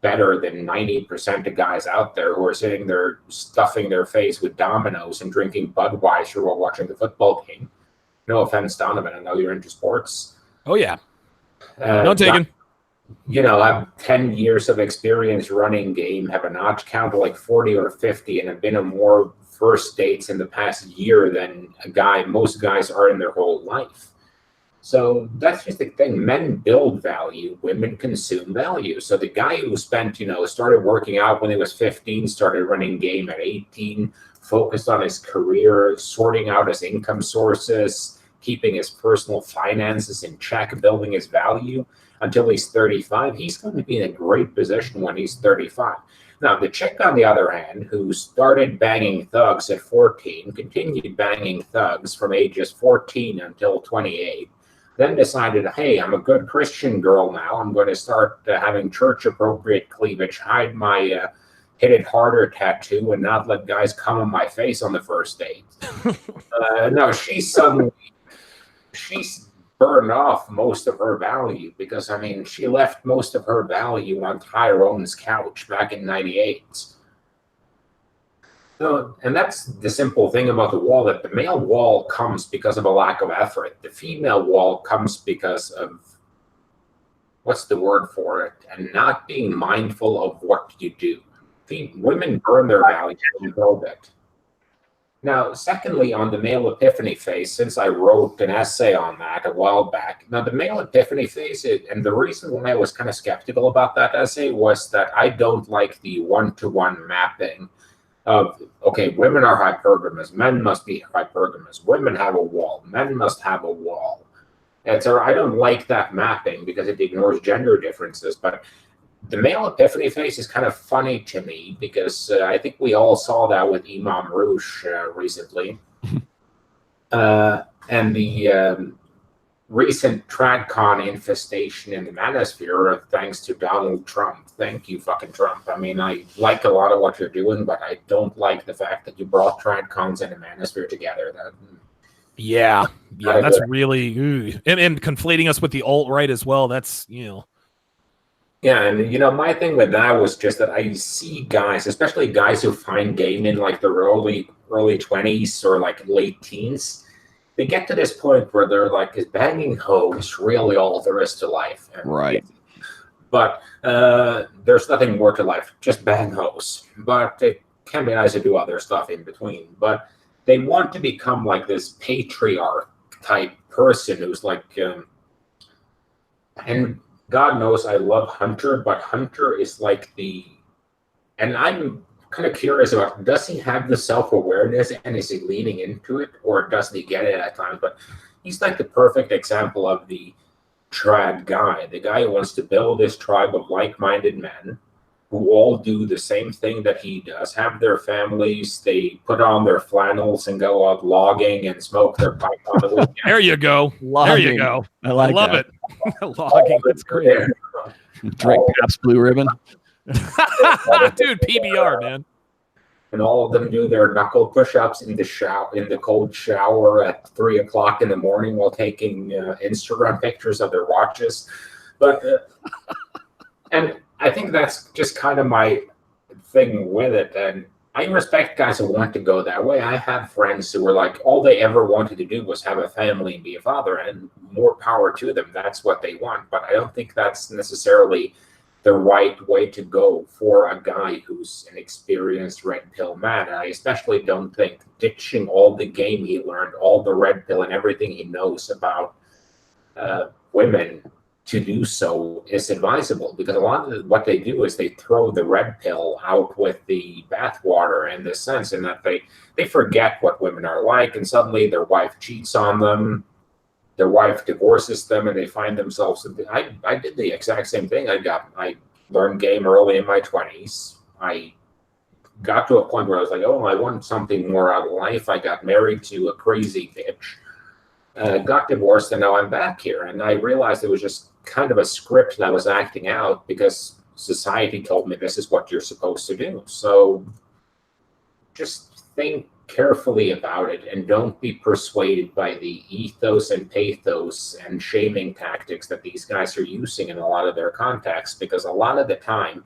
better than 90% of guys out there who are sitting there stuffing their face with Dominoes and drinking Budweiser while watching the football game. No offense, Donovan, I know you're into sports. Oh, yeah. No taken. You know, I have 10 years of experience running game, have a notch count of like 40 or 50, and have been on more first dates in the past year than most guys are in their whole life. So that's just the thing. Men build value, women consume value. So the guy who spent, started working out when he was 15, started running game at 18, focused on his career, sorting out his income sources, keeping his personal finances in check, building his value until he's 35, he's going to be in a great position when he's 35. Now, the chick, on the other hand, who started banging thugs at 14, continued banging thugs from ages 14 until 28, then decided, hey, I'm a good Christian girl now. I'm going to start having church-appropriate cleavage, hide my hit it harder tattoo, and not let guys come on my face on the first date. No, she's burned off most of her value because, she left most of her value on Tyrone's couch back in 98. So, and that's the simple thing about the wall, that the male wall comes because of a lack of effort. The female wall comes because of, what's the word for it, and not being mindful of what you do. Women burn their value and build it. Now, secondly, on the male epiphany phase, since I wrote an essay on that a while back, now the male epiphany phase, and the reason why I was kind of skeptical about that essay was that I don't like the one-to-one mapping of, okay, women are hypergamous, men must be hypergamous, women have a wall, men must have a wall. And so I don't like that mapping because it ignores gender differences, but the male epiphany phase is kind of funny to me because I think we all saw that with Imam Rouge recently. And the recent TradCon infestation in the manosphere, thanks to Donald Trump. Thank you, fucking Trump. I like a lot of what you're doing, but I don't like the fact that you brought TradCons and the manosphere together. Yeah, that's really... And conflating us with the alt-right as well, that's, Yeah, and my thing with that was just that I see guys, especially guys who find game in like their early 20s or like late teens, they get to this point where they're like, is banging hoes really all there is to life? And, right. But there's nothing more to life, just bang hoes. But it can be nice to do other stuff in between. But they want to become like this patriarch type person who's like, and God knows I love Hunter, but Hunter is like and I'm kind of curious about, does he have the self-awareness and is he leaning into it, or doesn't he get it at times? But he's like the perfect example of the trad guy, the guy who wants to build this tribe of like-minded men who all do the same thing that he does, have their families, they put on their flannels and go out logging and smoke their pipe on the weekend. There you go. Logging. There you go. I love it. Logging, that's great. Drink Pabst Blue Ribbon. Dude, PBR, man. And all of them do their knuckle push-ups in the cold shower at 3 o'clock in the morning while taking Instagram pictures of their watches. But and I think that's just kind of my thing with it. And I respect guys who want to go that way. I have friends who were like, all they ever wanted to do was have a family and be a father, and more power to them. That's what they want. But I don't think that's necessarily the right way to go for a guy who's an experienced red pill man. I especially don't think ditching all the game he learned, all the red pill and everything he knows about women to do so is advisable, because a lot of what they do is they throw the red pill out with the bathwater in this sense, in that they forget what women are like, and suddenly their wife cheats on them, their wife divorces them, and they find themselves. I did the exact same thing. I learned game early in my 20s. I got to a point where I was like, oh, I want something more out of life. I got married to a crazy bitch, got divorced, and now I'm back here. And I realized it was just kind of a script that I was acting out because society told me this is what you're supposed to do. So just think carefully about it and don't be persuaded by the ethos and pathos and shaming tactics that these guys are using in a lot of their contexts, because a lot of the time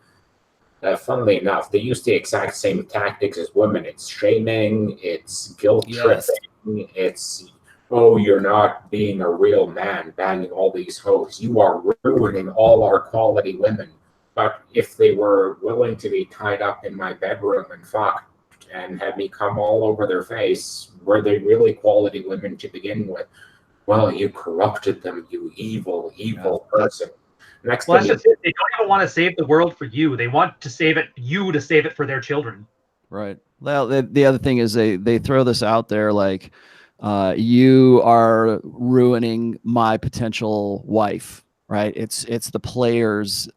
funnily enough, they use the exact same tactics as women. It's shaming, it's guilt Yes. tripping, it's, oh, you're not being a real man, banging all these hoes. You are ruining all our quality women. But if they were willing to be tied up in my bedroom and fucked and had me come all over their face, were they really quality women to begin with? Well, you corrupted them, you evil, evil person. Next Well, thing that's just it. They don't even want to save the world for you. They want to save it, you to save it for their children. Right. Well, the other thing is they throw this out there like, you are ruining my potential wife. Right. It's the player's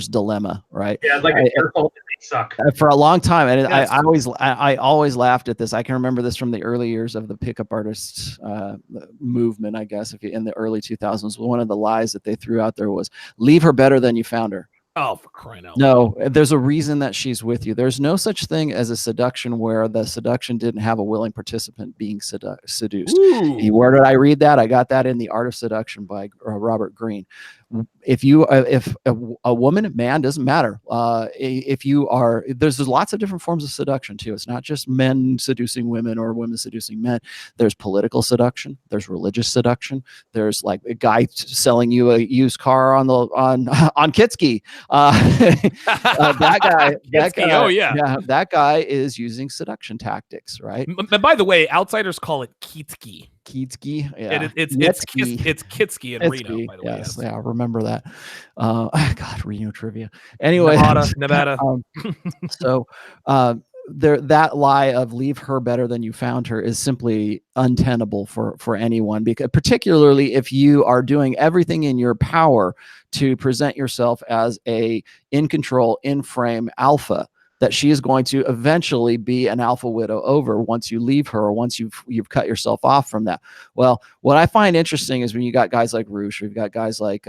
dilemma. Right. Yeah, it's like it's your fault that they suck. For a long time, and Yes. I always laughed at this. I can remember this from the early years of the pickup artist movement. I guess if you in the early 2000s, one of the lies that they threw out there was leave her better than you found her. Oh, for crying out loud. No, there's a reason that she's with you. There's no such thing as a seduction where the seduction didn't have a willing participant being seduced. Ooh. Where did I read that? I got that in The Art of Seduction by Robert Greene. If a woman, man, doesn't matter. If you are, there's lots of different forms of seduction too. It's not just men seducing women or women seducing men. There's political seduction. There's religious seduction. There's like a guy selling you a used car on Kitski. That guy. Oh yeah. That guy is using seduction tactics, right? And by the way, outsiders call it Kitski. Kitski, yeah. It's Kitski in Reno, by the way. Yes, yeah, remember that. God, Reno trivia. Anyway, Nevada. So that lie of leave her better than you found her is simply untenable for anyone, because particularly if you are doing everything in your power to present yourself as a in control, in frame alpha, that she is going to eventually be an alpha widow over once you leave her, or once you've cut yourself off from that. Well, what I find interesting is when you got guys like Roosh, or you've got guys like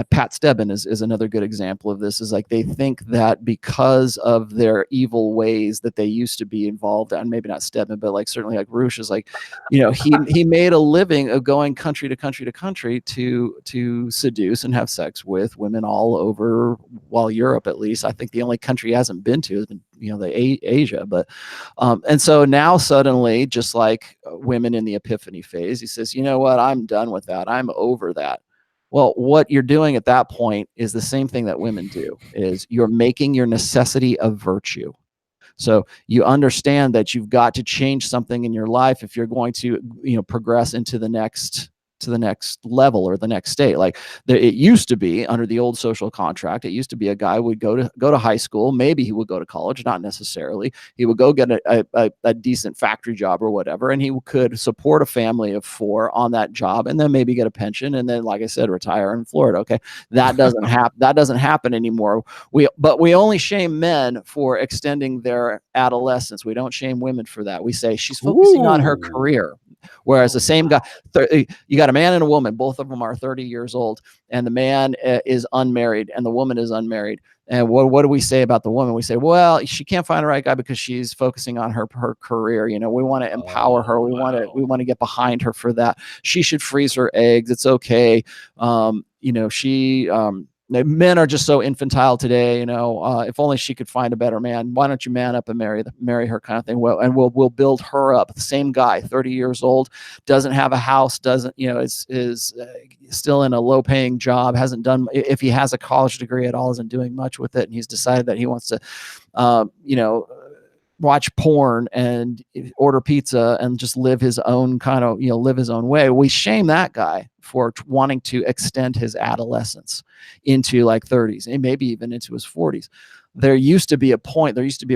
Pat Stebbin is another good example of this. Is like they think that because of their evil ways that they used to be involved, and maybe not Stebbin, but like certainly like Roosh is like, he made a living of going country to country to country to seduce and have sex with women all over, well, Europe at least. I think the only country he hasn't been to has been Asia, but and so now suddenly, just like women in the epiphany phase, he says, you know what, I'm done with that, I'm over that. Well, what you're doing at that point is the same thing that women do, is you're making your necessity a virtue. So you understand that you've got to change something in your life if you're going to progress into the next level or the next state. Like it used to be under the old social contract, it used to be a guy would go to high school, maybe he would go to college, not necessarily. He would go get a decent factory job or whatever, and he could support a family of 4 on that job, and then maybe get a pension, and then, like I said, retire in Florida. Okay, that doesn't happen. That doesn't happen anymore. But we only shame men for extending their adolescence. We don't shame women for that. We say she's focusing on her career. Whereas the same guy, you got a man and a woman, both of them are 30 years old, and the man is unmarried and the woman is unmarried. And what do we say about the woman? We say, well, she can't find the right guy because she's focusing on her career. We want to empower her. We want to get behind her for that. She should freeze her eggs. It's okay. Men are just so infantile today, if only she could find a better man. Why don't you man up and marry her, kind of thing. Well, and we'll build her up. The same guy, 30 years old, doesn't have a house, is still in a low paying job, hasn't done, if he has a college degree at all, isn't doing much with it. And he's decided that he wants to, watch porn and order pizza and just live his own kind of, live his own way. We shame that guy for wanting to extend his adolescence into like 30s and maybe even into his 40s. There used to be a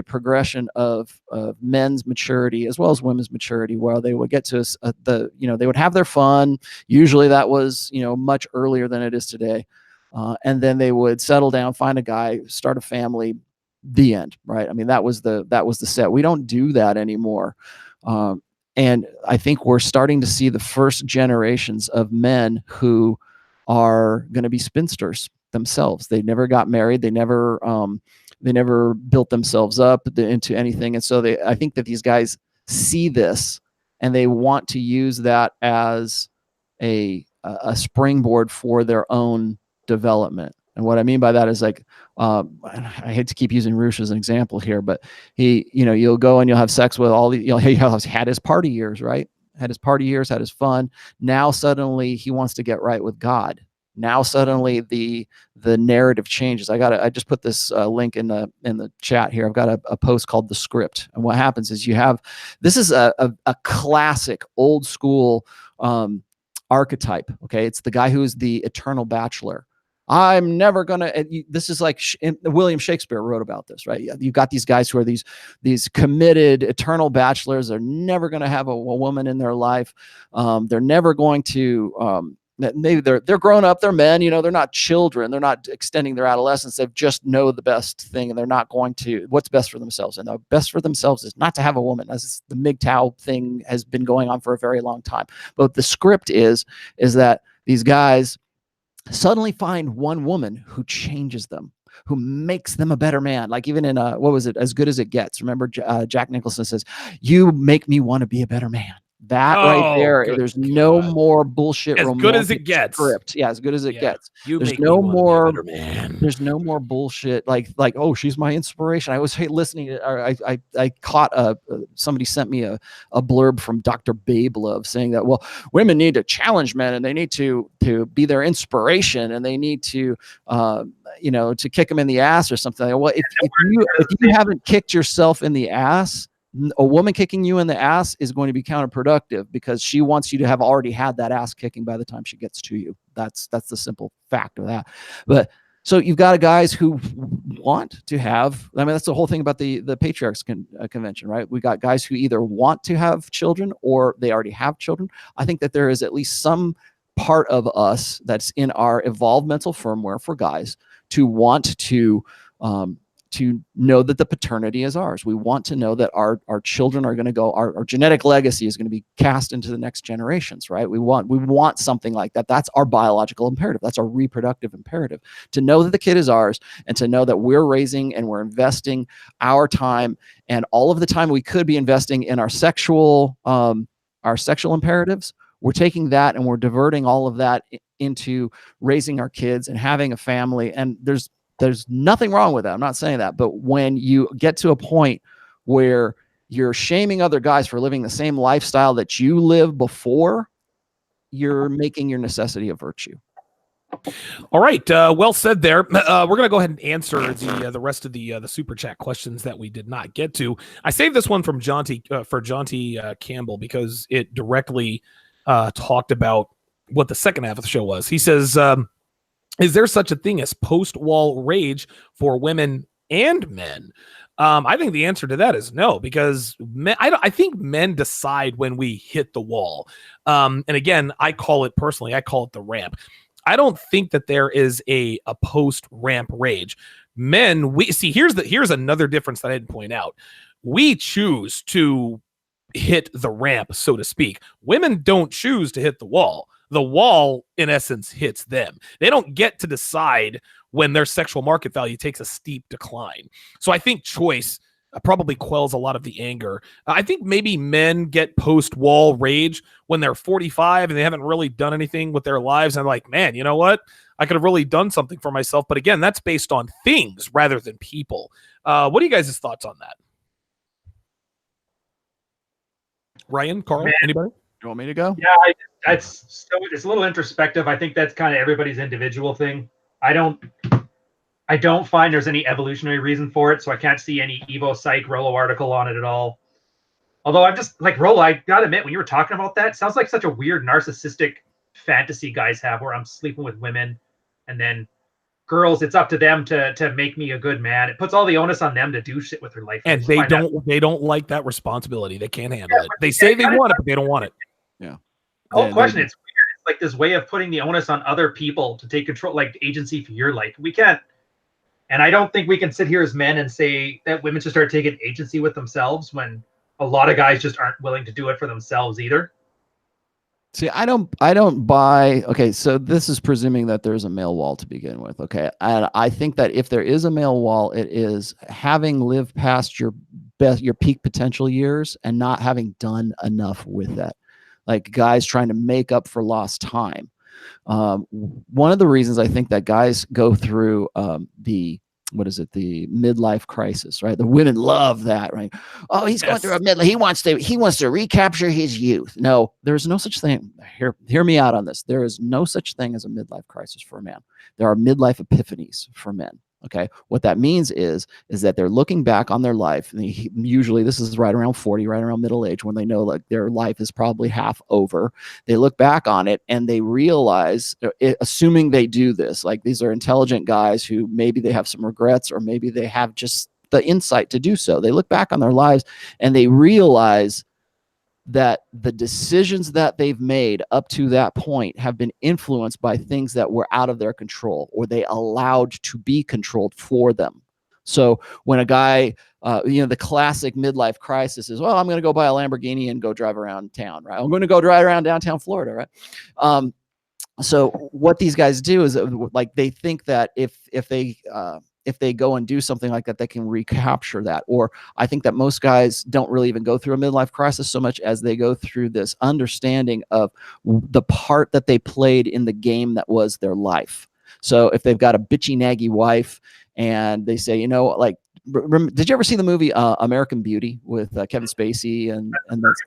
progression of men's maturity as well as women's maturity, where they would get to they would have their fun. Usually that was, much earlier than it is today. And then they would settle down, find a guy, start a family, the end, right? I mean, that was the set. We don't do that anymore. And I think we're starting to see the first generations of men who are going to be spinsters themselves. They never got married. They never built themselves up into anything. And so I think that these guys see this and they want to use that as a springboard for their own development. And what I mean by that is like, I hate to keep using Roosh as an example here, but he, you know, you'll go and you'll have sex with all the, you know, he has had his party years, right? Had his party years, had his fun. Now suddenly he wants to get right with God. Now suddenly the narrative changes. I just put this link in the chat here. I've got a post called The Script. And what happens is this is a classic old school archetype. Okay. It's the guy who is the eternal bachelor. I'm never gonna. This is like William Shakespeare wrote about this, right? You've got these guys who are these committed eternal bachelors. They're never going to have a woman in their life. They're never going to. Maybe they're grown up. They're men. You know, they're not children. They're not extending their adolescence. They just know the best thing, and they're not going to what's best for themselves. And the best for themselves is not to have a woman. As the MGTOW thing has been going on for a very long time. But the script is that these guys suddenly find one woman who changes them, who makes them a better man. Like even in what was it, As Good as It Gets? Remember, Jack Nicholson says, "You make me want to be a better man." That right there, there's no more bullshit. As good as it gets. Script. Yeah, as good as it gets. You There's make no me more. want to be a better man. There's no more bullshit. Like oh, she's my inspiration. I was listening to. I caught somebody sent me a blurb from Dr. Babe Love saying that, well, women need to challenge men and they need to be their inspiration and they need to you know, to kick them in the ass or something. Well, if you haven't kicked yourself in the ass, a woman kicking you in the ass is going to be counterproductive because she wants you to have already had that ass kicking by the time she gets to you. That's the simple fact of that. But so you've got guys who want to have, I mean, that's the whole thing about the Patriarchs Convention, right? We got guys who either want to have children or they already have children. I think that there is at least some part of us that's in our evolved mental firmware for guys to want to know that the paternity is ours. We want to know that our children are going to go, our genetic legacy is going to be cast into the next generations, right? We want something like that. That's our biological imperative. That's our reproductive imperative, to know that the kid is ours and to know that we're raising and we're investing our time and all of the time we could be investing in our sexual imperatives. We're taking that and we're diverting all of that into raising our kids and having a family. And there's nothing wrong with that. I'm not saying that. But when you get to a point where you're shaming other guys for living the same lifestyle that you lived before, you're making your necessity a virtue. All right. Well said there. We're going to go ahead and answer the rest of the super chat questions that we did not get to. I saved this one from John T. Campbell because it directly talked about what the second half of the show was. He says, is there such a thing as post-wall rage for women and men? I think the answer to that is no, because I think men decide when we hit the wall. And again, I call it the ramp. I don't think that there is a post-ramp rage. Men, here's another difference that I didn't point out. We choose to hit the ramp, so to speak. Women don't choose to hit the wall. The wall, in essence, hits them. They don't get to decide when their sexual market value takes a steep decline. So I think choice probably quells a lot of the anger. I think maybe men get post-wall rage when they're 45 and they haven't really done anything with their lives. And like, man, you know what? I could have really done something for myself. But again, that's based on things rather than people. What are you guys' thoughts on that? Ryan, Carl, anybody? You want me to go? Yeah, it's a little introspective. I think that's kind of everybody's individual thing. I don't find there's any evolutionary reason for it, so I can't see any Evo Psych Rollo article on it at all. Although I'm just like, Rollo, I gotta admit, when you were talking about that, it sounds like such a weird narcissistic fantasy guys have where I'm sleeping with women and then girls, it's up to them to make me a good man. It puts all the onus on them to do shit with their life. And they don't like that responsibility. They can't handle it. They say they want it, but they don't want it. Yeah. The whole question, it's weird. It's like this way of putting the onus on other people to take control, like agency for your life. We can't, and I don't think we can sit here as men and say that women should start taking agency with themselves when a lot of guys just aren't willing to do it for themselves either. See, I don't buy. Okay, so this is presuming that there's a male wall to begin with. Okay, and I think that if there is a male wall, it is having lived past your peak potential years and not having done enough with that. Like guys trying to make up for lost time. One of the reasons I think that guys go through the midlife crisis, right? The women love that, right? Oh, he's going through a midlife. He wants to recapture his youth. No, there's no such thing. Hear me out on this. There is no such thing as a midlife crisis for a man. There are midlife epiphanies for men. Okay, what that means is that they're looking back on their life, and usually this is right around 40, right around middle age, when they know like their life is probably half over. They look back on it and they realize, assuming they do this, like these are intelligent guys who maybe they have some regrets, or maybe they have just the insight to do so. They look back on their lives and they realize that the decisions that they've made up to that point have been influenced by things that were out of their control, or they allowed to be controlled for them. So when a guy, the classic midlife crisis is, well, I'm going to go buy a Lamborghini and go drive around town, right? I'm going to go drive around downtown Florida, right? So what these guys do is like they think that if they go and do something like that, they can recapture that. Or I think that most guys don't really even go through a midlife crisis so much as they go through this understanding of the part that they played in the game that was their life. So if they've got a bitchy, naggy wife and they say, like, did you ever see the movie American Beauty with Kevin Spacey and that's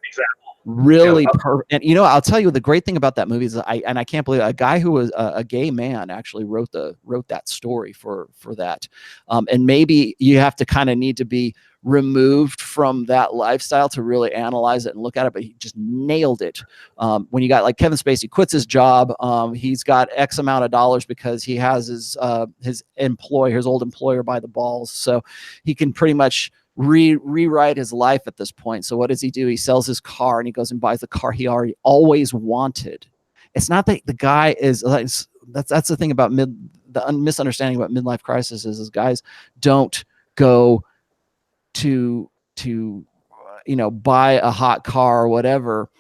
really perfect? And I'll tell you the great thing about that movie is I can't believe a guy who was a gay man actually wrote that story for that. And maybe you have to kind of need to be removed from that lifestyle to really analyze it and look at it, but he just nailed it. When you got like Kevin Spacey quits his job, he's got X amount of dollars because he has his old employer by the balls, so he can pretty much rewrite his life at this point. So what does he do? He sells his car and he goes and buys the car he always wanted. It's not that the guy is that's the thing about the misunderstanding about midlife crisis is guys don't go to buy a hot car or whatever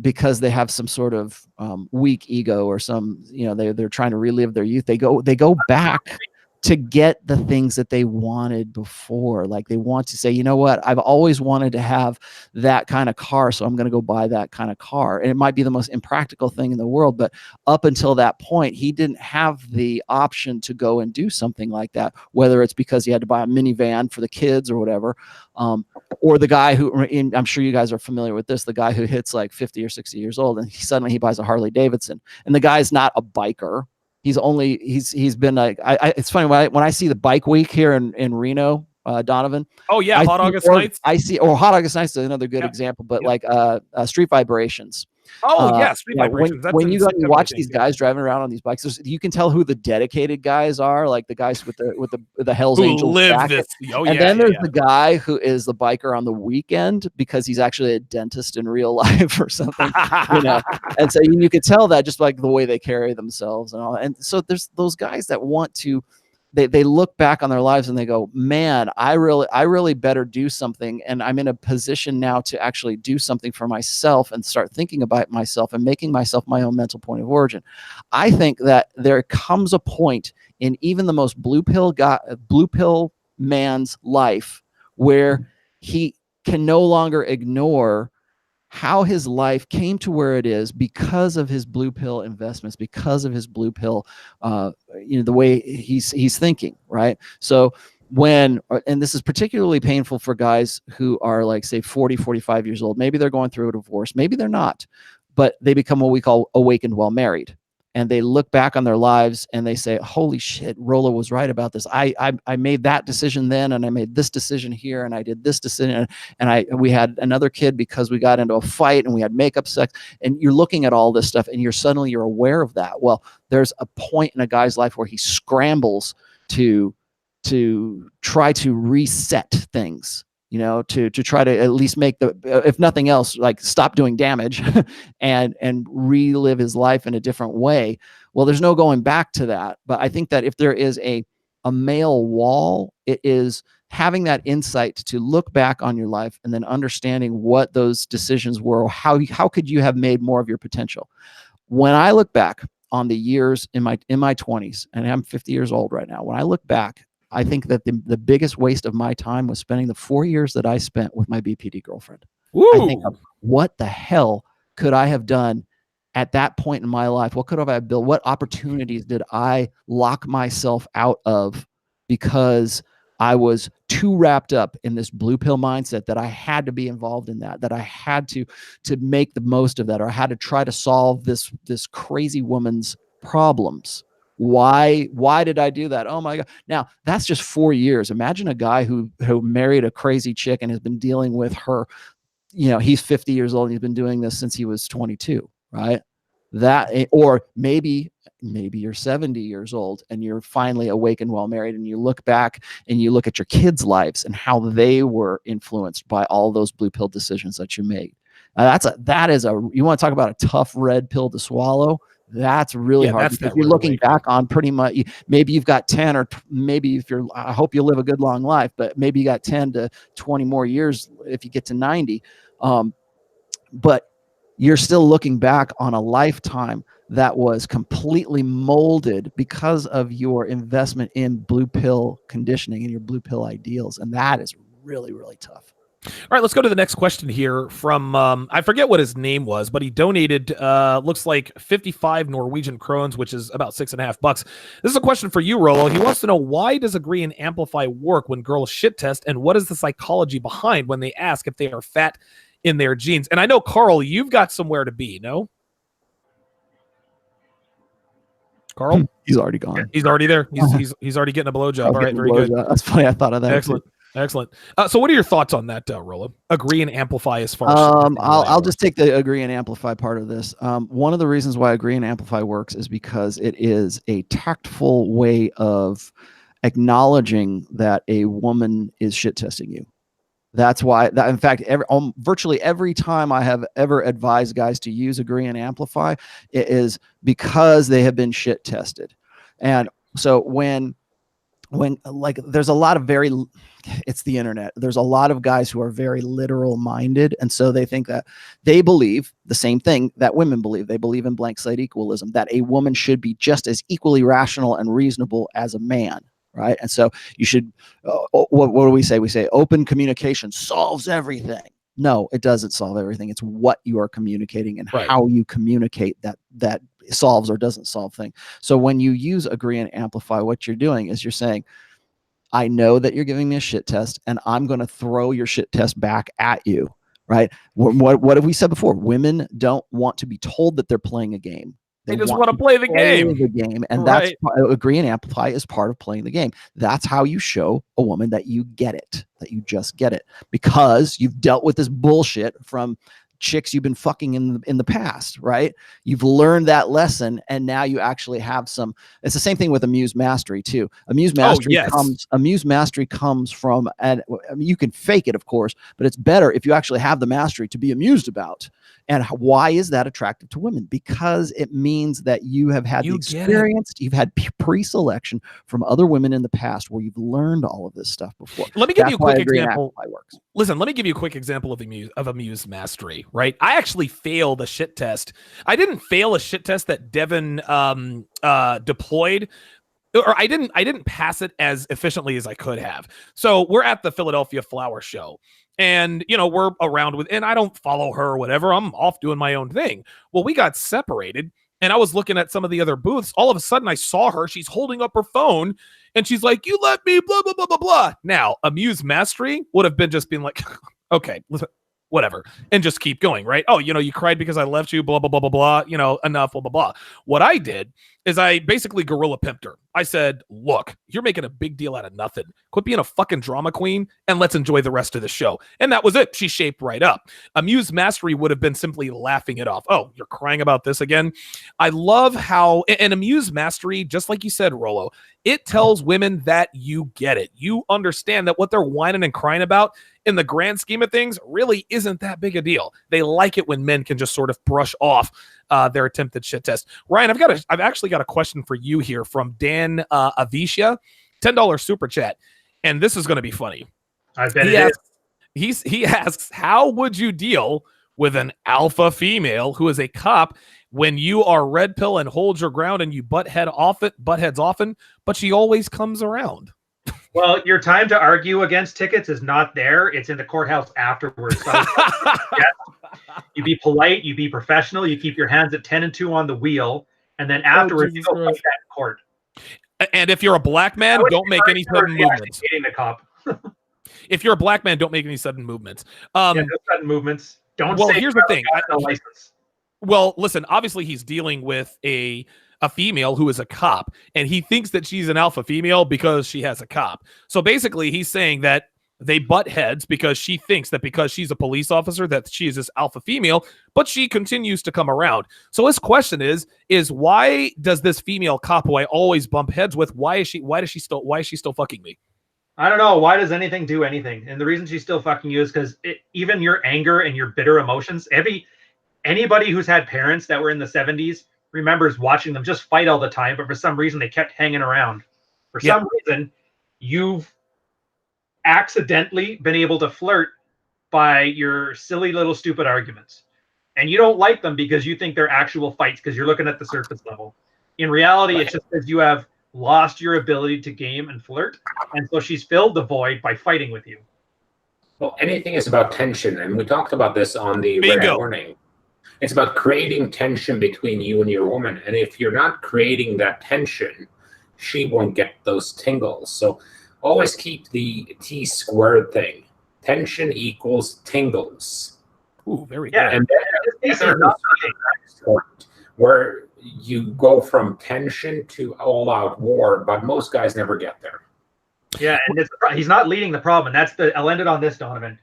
because they have some sort of weak ego or some they're trying to relive their youth. They go back to get the things that they wanted before. Like they want to say, you know what, I've always wanted to have that kind of car, so I'm going to go buy that kind of car. And it might be the most impractical thing in the world, but up until that point, he didn't have the option to go and do something like that, whether it's because he had to buy a minivan for the kids or whatever. Or the guy who, I'm sure you guys are familiar with this, the guy who hits like 50 or 60 years old and suddenly he buys a Harley Davidson, and the guy's not a biker. He's been like, it's funny when I see the bike week here in Reno, Donovan. Oh yeah, Hot August Nights. Hot August Nights is another good example, but like Street Vibrations. Oh yeah, Street Vibrations. When you watch these guys driving around on these bikes, you can tell who the dedicated guys are, like the guys with the Hell's Angels jacket. And then there's the guy who is the biker on the weekend because he's actually a dentist in real life or something. And so you could tell that just like the way they carry themselves and all. And so there's those guys that want to. They look back on their lives and they go, man, I really better do something. And I'm in a position now to actually do something for myself and start thinking about myself and making myself my own mental point of origin. I think that there comes a point in even the most blue pill man's life where he can no longer ignore how his life came to where it is because of his blue pill investments, because of his blue pill, the way he's thinking, right? So and this is particularly painful for guys who are like, say, 40, 45 years old. Maybe they're going through a divorce. Maybe they're not, but they become what we call awakened while married. And they look back on their lives and they say, holy shit, Rollo was right about this. I made that decision then, and I made this decision here, and I did this decision, and we had another kid because we got into a fight and we had makeup sex. And you're looking at all this stuff and you're aware of that. Well, there's a point in a guy's life where he scrambles to try to reset things, to try to at least make if nothing else, like stop doing damage and relive his life in a different way. Well, there's no going back to that. But I think that if there is a male wall, it is having that insight to look back on your life and then understanding what those decisions were, or how could you have made more of your potential. When I look back on the years in my 20s, and I'm 50 years old right now, when I look back, I think that the biggest waste of my time was spending the 4 years that I spent with my BPD girlfriend. Woo! I think, what the hell could I have done at that point in my life, what could have I built? What opportunities did I lock myself out of because I was too wrapped up in this blue pill mindset that I had to be involved in that I had to make the most of that, or I had to try to solve this crazy woman's problems. Why did I do that? Oh my God. Now that's just 4 years. Imagine a guy who married a crazy chick and has been dealing with her. He's 50 years old and he's been doing this since he was 22, right? Or maybe you're 70 years old and you're finally awakened while married, and you look back and you look at your kids' lives and how they were influenced by all those blue pill decisions that you made. You want to talk about a tough red pill to swallow? That's really hard, because you're looking back on pretty much, maybe you've got 10 or maybe I hope you live a good long life, but maybe you got 10 to 20 more years if you get to 90. But you're still looking back on a lifetime that was completely molded because of your investment in blue pill conditioning and your blue pill ideals. And that is really, really tough. All right, let's go to the next question here from, I forget what his name was, but he donated, looks like 55 Norwegian krones, which is about $6.50. This is a question for you, Rollo. He wants to know, why does agree and amplify work when girls shit test, and what is the psychology behind when they ask if they are fat in their genes? And I know, Carl, you've got somewhere to be, no? Carl? He's already gone. He's already there. He's already getting a blowjob. All right, very good. That's funny. I thought of that. Excellent. So what are your thoughts on that, Rollo? Agree and amplify as far as... I'll just take the agree and amplify part of this. One of the reasons why agree and amplify works is because it is a tactful way of acknowledging that a woman is shit testing you. That's why, in fact, virtually every time I have ever advised guys to use agree and amplify, it is because they have been shit tested. And so when like, there's a lot of it's the internet. There's a lot of guys who are very literal minded. And so they think that they believe the same thing that women believe. They believe in blank slate equalism, that a woman should be just as equally rational and reasonable as a man. Right. And so you should, what do we say? We say open communication solves everything. No, it doesn't solve everything. It's what you are communicating and how you communicate that solves or doesn't solve thing. So when you use agree and amplify, what you're doing is you're saying, I know that you're giving me a shit test, and I'm going to throw your shit test back at you. Right. What have we said before? Women don't want to be told that they're playing a game. They just want to play the game. And that's agree and amplify is part of playing the game. That's how you show a woman that you get it, that you just get it, because you've dealt with this bullshit from chicks you've been fucking in the past, right? You've learned that lesson, and now you actually have some. It's the same thing with amused mastery too. Amused mastery comes from, and you can fake it, of course, but it's better if you actually have the mastery to be amused about. And why is that attractive to women? Because it means that you have had the experience, you've had pre-selection from other women in the past where you've learned all of this stuff before. Let me give you a quick example. Listen, let me give you a quick example of amused mastery, right? I actually failed a shit test. I didn't fail a shit test that Devin deployed, or I didn't pass it as efficiently as I could have. So we're at the Philadelphia Flower Show. And, we're around and I don't follow her or whatever. I'm off doing my own thing. Well, we got separated, and I was looking at some of the other booths. All of a sudden I saw her. She's holding up her phone and she's like, you let me, blah, blah, blah, blah, blah. Now, amused mastery would have been just being like, okay, whatever, and just keep going, right? Oh, you cried because I left you, blah, blah, blah, blah, blah, enough, blah, blah, blah. What I did is I basically gorilla pimped her. I said, look, you're making a big deal out of nothing. Quit being a fucking drama queen and let's enjoy the rest of the show. And that was it. She shaped right up. Amused mastery would have been simply laughing it off. Oh, you're crying about this again? I love how, and amused mastery, just like you said, Rollo, it tells women that you get it. You understand that what they're whining and crying about in the grand scheme of things really isn't that big a deal. They like it when men can just sort of brush off their attempted shit test. Ryan, I've actually got a question for you here from Dan Avisha, $10 super chat, and this is going to be funny. I bet he asks, how would you deal with an alpha female who is a cop when you are red pill and hold your ground and you butt heads often, but she always comes around? Well, your time to argue against tickets is not there. It's in the courthouse afterwards. So you be polite, you be professional, you keep your hands at 10 and 2 on the wheel, and then afterwards you go fight that in court. And if you're a black man, don't make any sudden movements. The cop. If you're a black man, don't make any sudden movements. No sudden movements. Don't. Well, say here's the thing. License. Well, listen. Obviously, he's dealing with a female who is a cop, and he thinks that she's an alpha female because she has a cop. So basically, he's saying that they butt heads because she thinks that because she's a police officer that she is this alpha female, but she continues to come around. So his question is why does this female cop who I always bump heads with, why is she still fucking me? I don't know. Why does anything do anything? And the reason she's still fucking you is because even your anger and your bitter emotions, anybody who's had parents that were in the 70s remembers watching them just fight all the time, but for some reason they kept hanging around. For some reason, you've accidentally been able to flirt by your silly little stupid arguments. And you don't like them because you think they're actual fights because you're looking at the surface level. In reality, it's just because you have lost your ability to game and flirt. And so she's filled the void by fighting with you. Well, anything is about tension. And we talked about this on the Red Warning. It's about creating tension between you and your woman. And if you're not creating that tension, she won't get those tingles. So always keep the T squared thing. Tension equals tingles. Ooh, very good. And then where you go from tension to all-out war, but most guys never get there. Yeah, and he's not leading the problem. I'll end it on this, Donovan.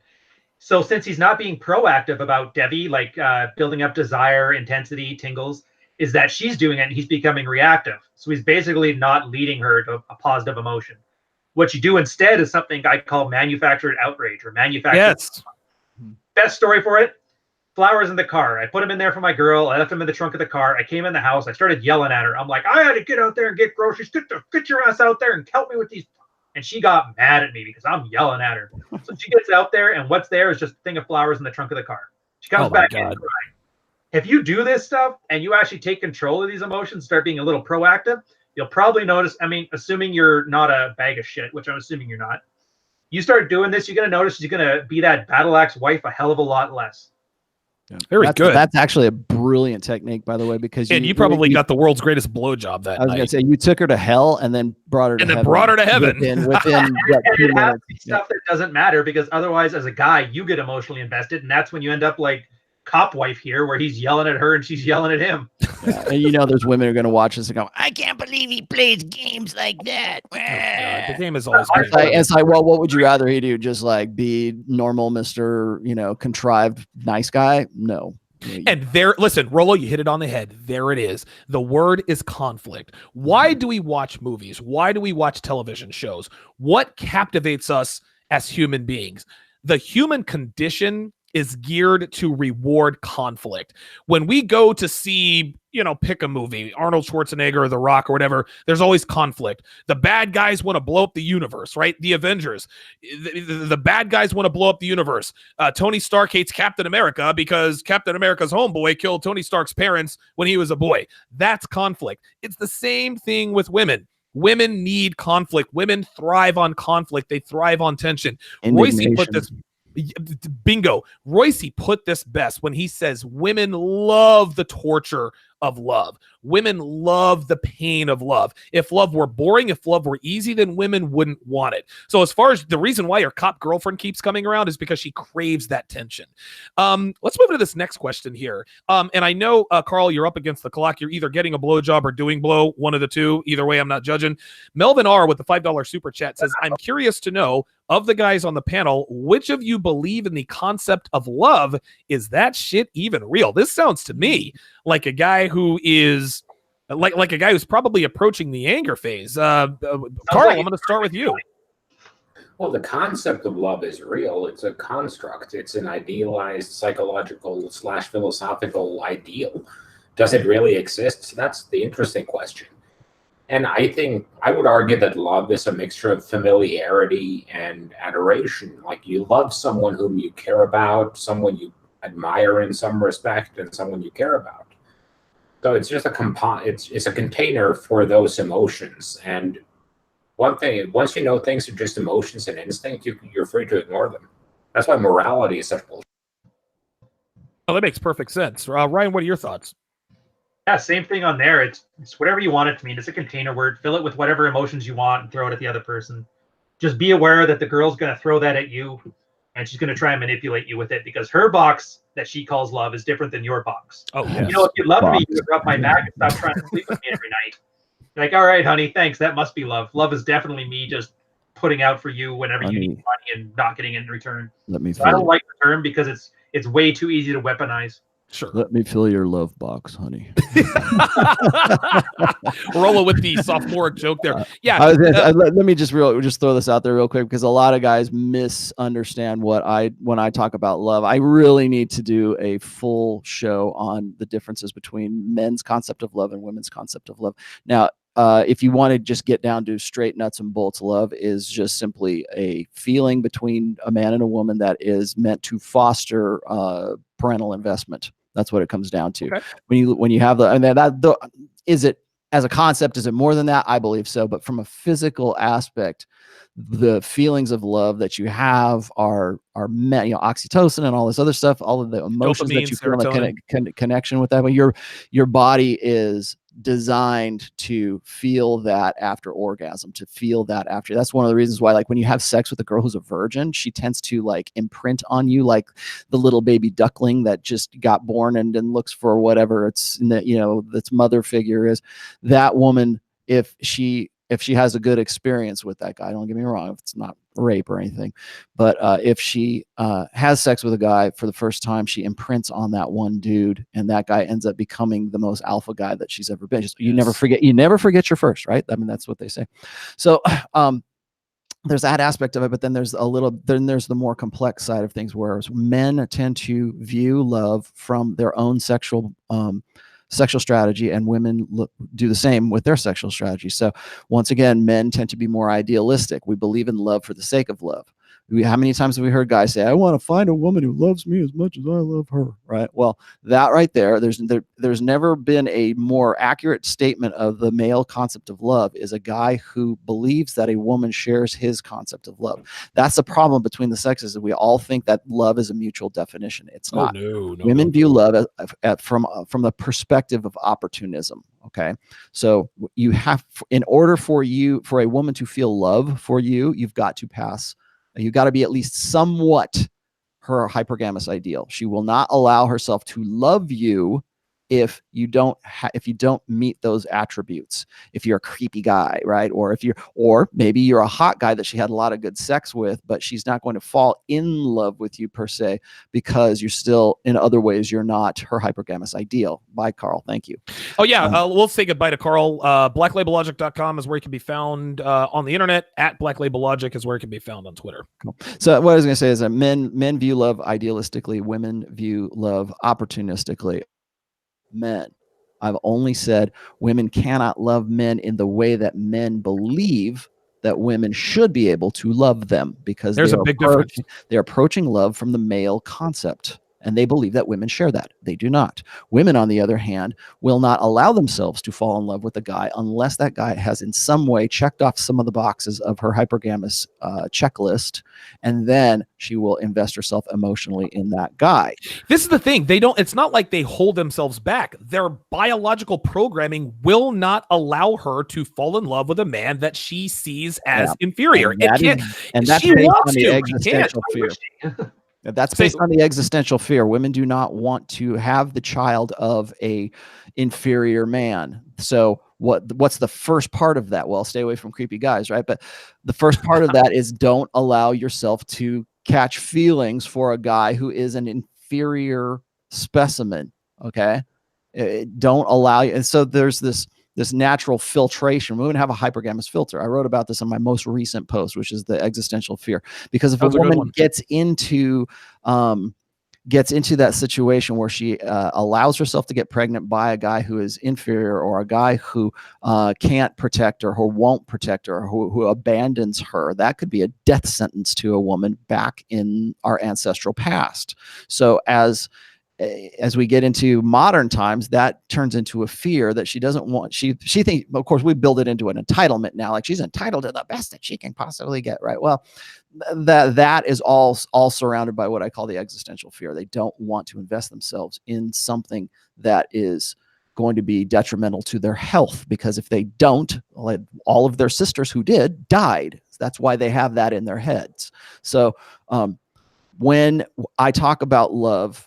So since he's not being proactive about Debbie, like building up desire, intensity, tingles, is that she's doing it and he's becoming reactive. So he's basically not leading her to a positive emotion. What you do instead is something I call manufactured outrage or manufactured. Yes. Best story for it. Flowers in the car. I put them in there for my girl. I left them in the trunk of the car. I came in the house. I started yelling at her. I'm like, I had to get out there and get groceries. Get your ass out there and help me with these. And she got mad at me because I'm yelling at her. So she gets out there, and what's there is just a thing of flowers in the trunk of the car. She comes back in crying. If you do this stuff and you actually take control of these emotions, start being a little proactive, you'll probably notice, assuming you're not a bag of shit, which I'm assuming you're not, you start doing this, you're going to notice you're going to be that battle axe wife a hell of a lot less. Yeah. Very good. That's actually a brilliant technique, by the way, because you probably got the world's greatest blowjob that night. I was going to say, you took her to hell and then brought her to heaven. Within it has to be stuff that doesn't matter, because otherwise, as a guy, you get emotionally invested, and that's when you end up like cop wife here, where he's yelling at her and she's yelling at him. Yeah, and there's women who are going to watch this and go, I can't believe he plays games like that. Oh, God, the game is always it's like, well, what would you rather he do? Just like be normal, Mr. Contrived nice guy? No. And listen, Rollo, you hit it on the head. There it is. The word is conflict. Why do we watch movies? Why do we watch television shows? What captivates us as human beings? The human condition is geared to reward conflict. When we go to see, pick a movie, Arnold Schwarzenegger or The Rock or whatever, there's always conflict. The bad guys want to blow up the universe, right? The Avengers. The bad guys want to blow up the universe. Tony Stark hates Captain America because Captain America's homeboy killed Tony Stark's parents when he was a boy. That's conflict. It's the same thing with women. Women need conflict. Women thrive on conflict. They thrive on tension. Royce put this... Bingo. Royce put this best when he says women love the torture of love. Women love the pain of love. If love were boring, if love were easy, then women wouldn't want it. So as far as the reason why your cop girlfriend keeps coming around is because she craves that tension. Let's move into this next question here. And I know, Carl, you're up against the clock. You're either getting a blowjob or doing blow, one of the two. Either way, I'm not judging. Melvin R. with the $5 super chat says, I'm curious to know, of the guys on the panel, which of you believe in the concept of love? Is that shit even real? This sounds to me like a guy who is like a guy who's probably approaching the anger phase. Carl, I'm going to start with you. Well, the concept of love is real. It's a construct. It's an idealized psychological / philosophical ideal. Does it really exist? That's the interesting question. And I think I would argue that love is a mixture of familiarity and adoration. Like, you love someone whom you care about, someone you admire in some respect, and someone you care about. So it's just it's a container for those emotions. And one thing, once you know things are just emotions and instinct, you're free to ignore them. That's why morality is such bullshit. Oh, that makes perfect sense. Ryan, what are your thoughts? Yeah, same thing on there. It's whatever you want it to mean. It's a container word. Fill it with whatever emotions you want and throw it at the other person. Just be aware that the girl's going to throw that at you, and she's going to try and manipulate you with it, because her box that she calls love is different than your box. Oh, yes. You know, if you loved me, you would rub my back and stop trying to sleep with me every night. You're like, all right, honey, thanks. That must be love. Love is definitely me just putting out for you whenever you need money and not getting it in return. Let me. So I don't like the term because it's way too easy to weaponize. Sure. Let me fill your love box, honey. Rolling with the sophomoric joke there. Yeah. Let me just throw this out there real quick, because a lot of guys misunderstand when I talk about love. I really need to do a full show on the differences between men's concept of love and women's concept of love. Now, if you want to just get down to straight nuts and bolts, love is just simply a feeling between a man and a woman that is meant to foster parental investment. That's what it comes down to. Okay. When you have is it as a concept, is it more than that? I believe so. But from a physical aspect, the feelings of love that you have are met, oxytocin and all this other stuff, all of the emotions Dopamine, that you feel, the connection with that. When your body is designed to feel that after orgasm, to feel that after. That's one of the reasons why, like, when you have sex with a girl who's a virgin, she tends to like imprint on you like the little baby duckling that just got born and then looks for whatever its its mother figure is. That woman, if she has a good experience with that guy, don't get me wrong, if it's not rape or anything, but if she has sex with a guy for the first time, she imprints on that one dude, and that guy ends up becoming the most alpha guy that she's ever been. You never forget your first, right? I mean, that's what they say. So there's that aspect of it, but then there's the more complex side of things, whereas men tend to view love from their own sexual strategy, and women do the same with their sexual strategy. So once again, men tend to be more idealistic. We believe in love for the sake of love. How many times have we heard guys say, I want to find a woman who loves me as much as I love her, right? Well, that right there, there's never been a more accurate statement of the male concept of love, is a guy who believes that a woman shares his concept of love. That's the problem between the sexes, is we all think that love is a mutual definition. It's not. No, Women view love from the perspective of opportunism. Okay. So you have, in order for a woman to feel love for you, you've got to be at least somewhat her hypergamous ideal. She will not allow herself to love you if you don't meet those attributes. If you're a creepy guy, right? Or maybe you're a hot guy that she had a lot of good sex with, but she's not going to fall in love with you per se, because you're still, in other ways, you're not her hypergamous ideal. Bye, Carl. Thank you. Oh, yeah. We'll say goodbye to Carl. BlackLabelLogic.com is where it can be found on the internet. At BlackLabelLogic is where it can be found on Twitter. Cool. So what I was going to say is that men view love idealistically. Women view love opportunistically. Men, I've only said women cannot love men in the way that men believe that women should be able to love them, because there's a big difference. They're approaching love from the male concept, and they believe that women share that. They do not. Women, on the other hand, will not allow themselves to fall in love with a guy unless that guy has in some way checked off some of the boxes of her hypergamous checklist, and then she will invest herself emotionally in that guy. This is the thing. It's not like they hold themselves back. Their biological programming will not allow her to fall in love with a man that she sees as inferior. And that's based on the existential fear. That's based on the existential fear. Women do not want to have the child of a inferior man. So what's the first part of that? Well, stay away from creepy guys, right? But the first part of that is don't allow yourself to catch feelings for a guy who is an inferior specimen. Okay. Don't allow you. And so there's this natural filtration. Women have a hypergamous filter. I wrote about this in my most recent post, which is the existential fear. Because if a woman gets into that situation where she allows herself to get pregnant by a guy who is inferior, or a guy who can't protect her, who won't protect her, who abandons her, that could be a death sentence to a woman back in our ancestral past. So as as we get into modern times, that turns into a fear that she doesn't want. She thinks, of course, we build it into an entitlement now, like she's entitled to the best that she can possibly get, right? Well, that is all surrounded by what I call the existential fear. They don't want to invest themselves in something that is going to be detrimental to their health, because if they don't, all of their sisters who did died. That's why they have that in their heads. So when I talk about love,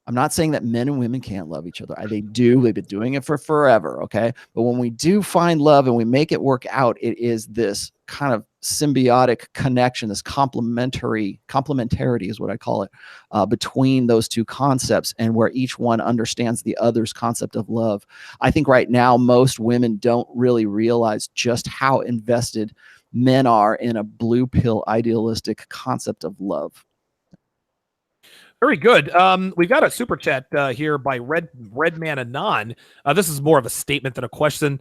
I'm not saying that men and women can't love each other. They do. They've been doing it for forever. Okay. But when we do find love and we make it work out, it is this kind of symbiotic connection, this complementarity is what I call it, between those two concepts, and where each one understands the other's concept of love. I think right now, most women don't really realize just how invested men are in a blue pill idealistic concept of love. Very good. We've got a super chat here by Redman Anon. This is more of a statement than a question.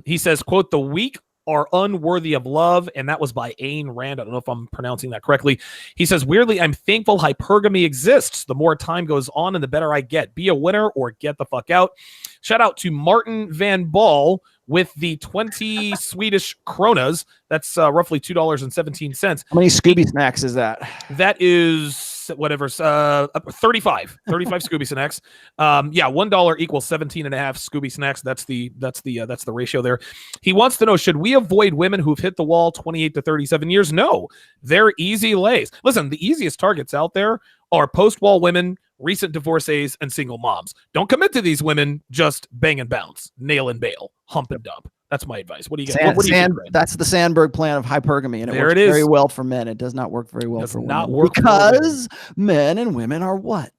He says, quote, "The weak are unworthy of love," and that was by Ayn Rand. I don't know if I'm pronouncing that correctly. He says, "Weirdly, I'm thankful hypergamy exists. The more time goes on and the better I get. Be a winner or get the fuck out." Shout out to Martin Van Ball with the 20 Swedish kronas. That's roughly $2.17. How many Scooby snacks is that? That is whatever, 35 Scooby snacks. Yeah, $1 equals 17.5 Scooby snacks. That's the ratio there. He wants to know, should we avoid women who've hit the wall 28 to 37 years? No, they're easy lays. Listen, the easiest targets out there are post-wall women, recent divorcees, and single moms. Don't commit to these women. Just bang and bounce, nail and bail, hump and dump. That's my advice. What do you guys? What do you think, that's the Sandberg plan of hypergamy, and it works very well for men. It does not work very well for women, because men and women are what?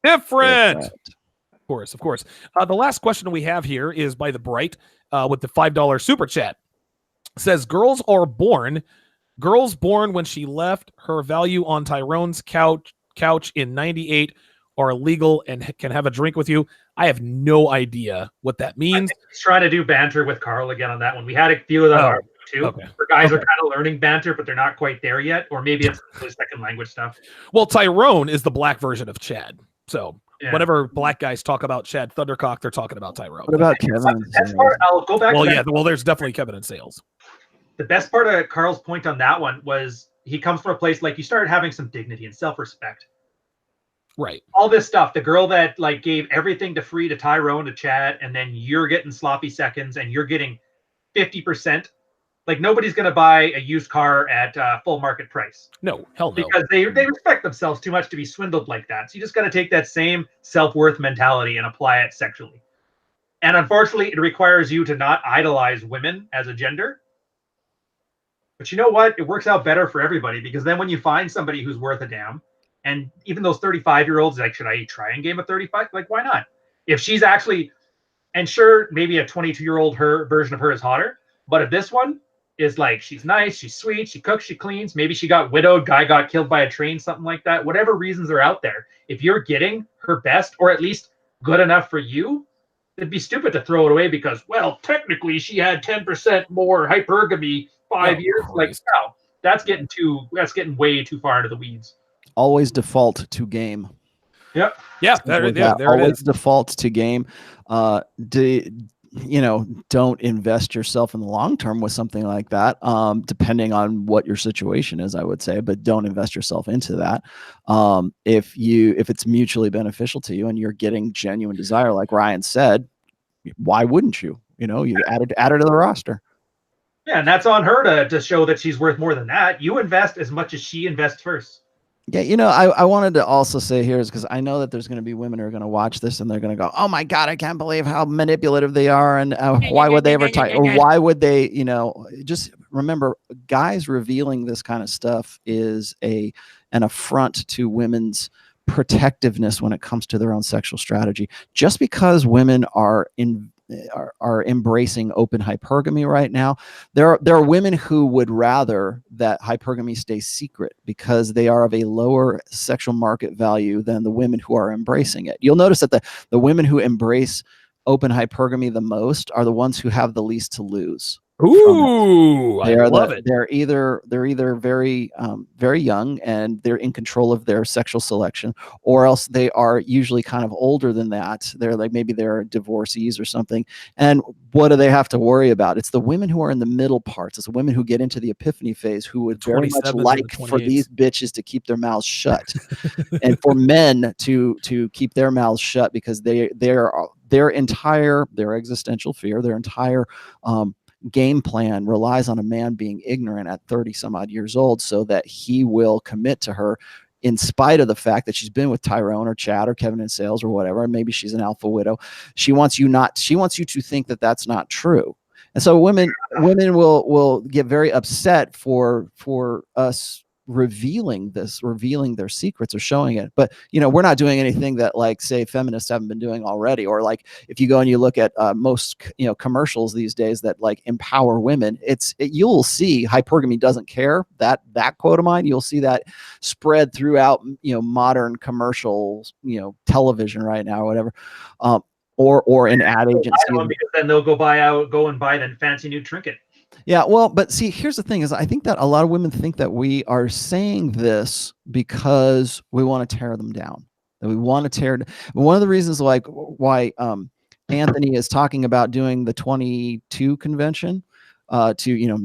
Different. Of course. The last question we have here is by the Bright with the $5 super chat. It says, girls born when she left her value on Tyrone's couch in 98 are illegal and can have a drink with you. I have no idea what that means. He's trying to do banter with Carl again on that one. We had a few of them too. Okay. Where guys are kind of learning banter, but they're not quite there yet. Or maybe it's the second language stuff. Well, Tyrone is the black version of Chad. So whenever black guys talk about Chad Thundercock, they're talking about Tyrone. What about Kevin? I'll go back. Well, well, there's definitely Kevin in sales. The best part of Carl's point on that one was he comes from a place like you started having some dignity and self-respect. Right. All this stuff. The girl that like gave everything to free to Tyrone, to Chad, and then you're getting sloppy seconds and you're getting 50%. Like nobody's going to buy a used car at full market price. No, hell no. Because they respect themselves too much to be swindled like that. So you just got to take that same self-worth mentality and apply it sexually. And unfortunately, it requires you to not idolize women as a gender. But you know what? It works out better for everybody, because then when you find somebody who's worth a damn, and even those 35-year-olds, like, should I try and game a 35? Like, why not? If she's actually, and sure, maybe a 22-year-old version of her is hotter, but if this one is like, she's nice, she's sweet, she cooks, she cleans, maybe she got widowed, guy got killed by a train, something like that, whatever reasons are out there, if you're getting her best, or at least good enough for you, it'd be stupid to throw it away because, well, technically she had 10% more hypergamy 5 years. Like, no, that's getting way too far into the weeds. Always default to game. Yep. Yeah. There it always is. Default to game. Don't invest yourself in the long term with something like that. Depending on what your situation is, I would say, but don't invest yourself into that. If it's mutually beneficial to you and you're getting genuine desire, like Ryan said, why wouldn't you? You add her to the roster. Yeah, and that's on her to show that she's worth more than that. You invest as much as she invests first. Yeah, I wanted to also say here is because I know that there's going to be women who are going to watch this and they're going to go, "Oh my God, I can't believe how manipulative they are, and why would they ever or why would they?" Just remember, guys revealing this kind of stuff is an affront to women's protectiveness when it comes to their own sexual strategy. Just because women are embracing open hypergamy right now, there are women who would rather that hypergamy stay secret because they are of a lower sexual market value than the women who are embracing it. You'll notice that the women who embrace open hypergamy the most are the ones who have the least to lose. Ooh, I love it. They're either very very young and they're in control of their sexual selection, or else they are usually kind of older than that. They're like, maybe they're divorcees or something. And what do they have to worry about? It's the women who are in the middle parts. It's the women who get into the epiphany phase, who would very much 27s and like the for 28s. these bitches to keep their mouths shut, and for men to keep their mouths shut, because their existential fear, their entire game plan relies on a man being ignorant at 30 some odd years old, so that he will commit to her in spite of the fact that she's been with Tyrone or Chad or Kevin in sales or whatever, and maybe she's an alpha widow. She wants you to think that that's not true. And so women will get very upset for us revealing their secrets or showing it. But we're not doing anything that, like, say, feminists haven't been doing already, or like if you go and you look at most commercials these days that like empower women, you'll see hypergamy doesn't care, that quote of mine, you'll see that spread throughout modern commercials, television right now or whatever, or in ad agencies, because then they'll go and buy the fancy new trinket. Yeah, well, but see, here's the thing: is I think that a lot of women think that we are saying this because we want to tear them down. That we want to tear. One of the reasons, like, why Anthony is talking about doing the 22 convention to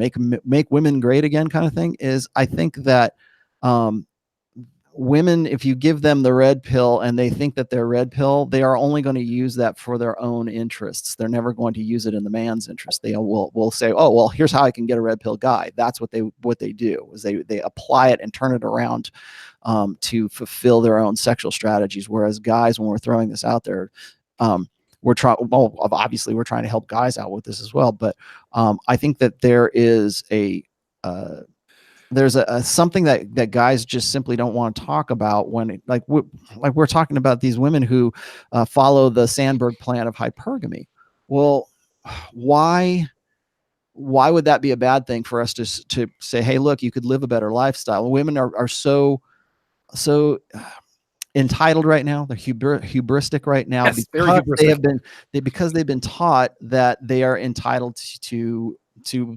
make women great again, kind of thing, is I think that women, if you give them the red pill and they think that they're red pill, they are only going to use that for their own interests. They're never going to use it in the man's interest. They will say, oh, well, here's how I can get a red pill guy. That's what they do, is they apply it and turn it around to fulfill their own sexual strategies. Whereas guys, when we're throwing this out there, obviously we're trying to help guys out with this as well. But I think that there is there's something that guys just simply don't want to talk about when we're talking about these women who follow the Sandberg plan of hypergamy. Well, why would that be a bad thing for us to say, hey, look, you could live a better lifestyle? Women are so entitled right now. They're hubristic right now, yes, because they've been taught that they are entitled to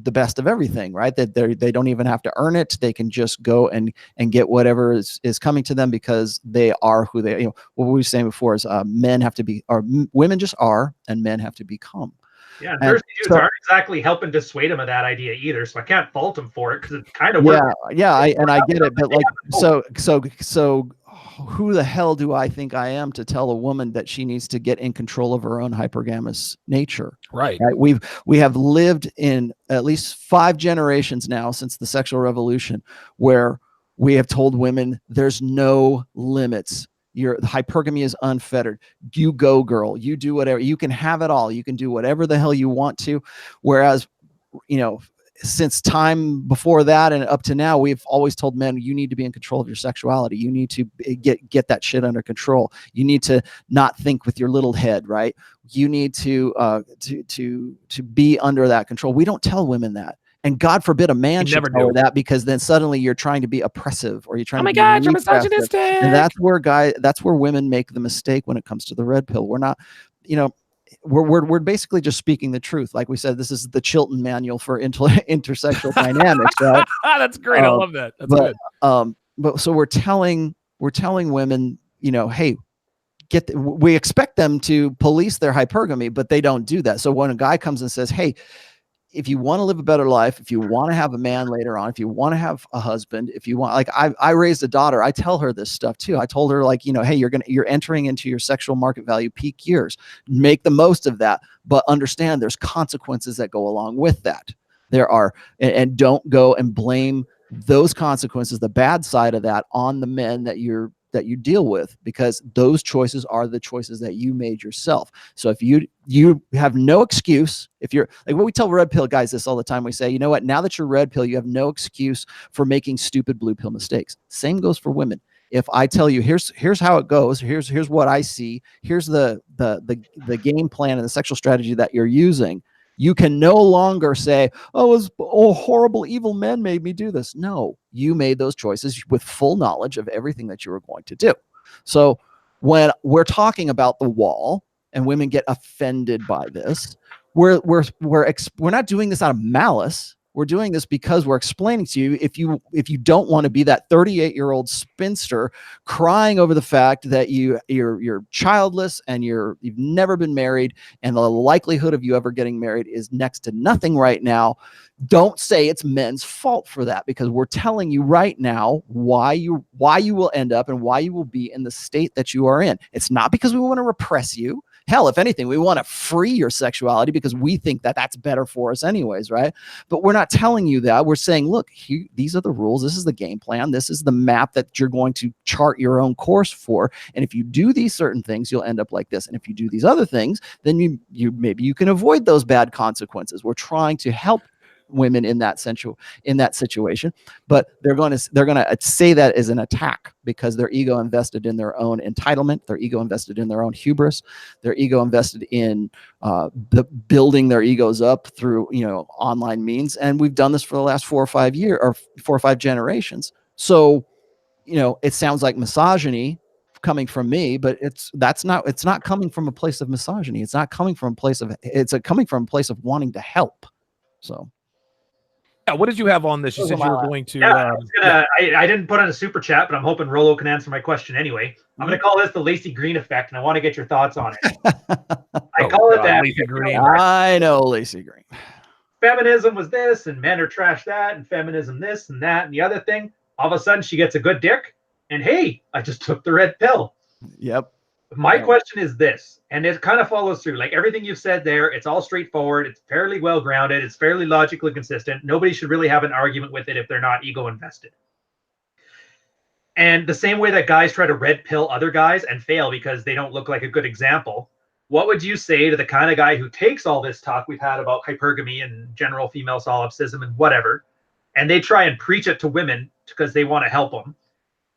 the best of everything, right? That they don't even have to earn it. They can just go and get whatever is coming to them, because they are who they, what we were saying before is men have to be, or women just are, and men have to become. Yeah, and thirsty dudes aren't exactly helping dissuade him of that idea either, so I can't fault him for it, because it's kind of I get it, but like, so who the hell do I think I am to tell a woman that she needs to get in control of her own hypergamous nature? Right. We have lived in at least 5 generations now since the sexual revolution, where we have told women there's no limits. The hypergamy is unfettered. You go, girl. You do whatever. You can have it all. You can do whatever the hell you want to. Whereas, since time before that and up to now, we've always told men, you need to be in control of your sexuality. You need to get that shit under control. You need to not think with your little head, right? You need to be under that control. We don't tell women that. And God forbid a man should tell her that, because then suddenly you're trying to be oppressive, or you're trying to be God, you're misogynistic. And that's where women make the mistake when it comes to the red pill. We're not, we're basically just speaking the truth. Like we said, this is the Chilton manual for intersexual dynamics, right? That's great. I love that. That's good. But so we're telling women, hey, we expect them to police their hypergamy, but they don't do that. So when a guy comes and says, hey, if you want to live a better life, if you want to have a man later on, if you want to have a husband, if you want, like I raised a daughter, I tell her this stuff too. I told her, like, hey, you're entering into your sexual market value peak years. Make the most of that, but understand there's consequences that go along with that. There are, and don't go and blame those consequences, the bad side of that, on the men that you deal with, because those choices are the choices that you made yourself. So if you have no excuse, if you're like, what we tell red pill guys this all the time, we say, you know what, now that you're red pill, you have no excuse for making stupid blue pill mistakes. Same goes for women. If I tell you, here's how it goes, here's what I see, here's the game plan and the sexual strategy that you're using, you can no longer say, oh, horrible, evil men made me do this. No, you made those choices with full knowledge of everything that you were going to do. So when we're talking about the wall and women get offended by this, we're not doing this out of malice. We're doing this because we're explaining to you, if you don't want to be that 38-year-old spinster crying over the fact that you're childless and you've never been married, and the likelihood of you ever getting married is next to nothing right now, don't say it's men's fault for that, because we're telling you right now why you will end up and why you will be in the state that you are in. It's not because we want to repress you. Hell, if anything, we want to free your sexuality because we think that that's better for us anyways, right? But we're not telling you that. We're saying, look, these are the rules. This is the game plan. This is the map that you're going to chart your own course for. And if you do these certain things, you'll end up like this. And if you do these other things, then maybe you can avoid those bad consequences. We're trying to help women in that situation, but they're going to say that as an attack because their ego invested in their own entitlement, their ego invested in their own hubris, their ego invested in the building their egos up through online means. And we've done this for the last 4 or 5 generations. So it sounds like misogyny coming from me, but it's not coming from a place of misogyny. It's not coming from a place of coming from a place of wanting to help. So yeah, what did you have on this? You said you were going to. Yeah, I didn't put on a super chat, but I'm hoping Rollo can answer my question anyway. I'm going to call this the Lacey Green effect, and I want to get your thoughts on it. I call it that. Lacey Green. I know Lacey Green. Feminism was this, and men are trash that, and feminism this and that and the other thing. All of a sudden, she gets a good dick, and hey, I just took the red pill. Yep. My question is this, and it kind of follows through. Like everything you've said there, it's all straightforward. It's fairly well grounded. It's fairly logically consistent. Nobody should really have an argument with it if they're not ego invested. And the same way that guys try to red pill other guys and fail because they don't look like a good example, what would you say to the kind of guy who takes all this talk we've had about hypergamy and general female solipsism and whatever, and they try and preach it to women because they want to help them,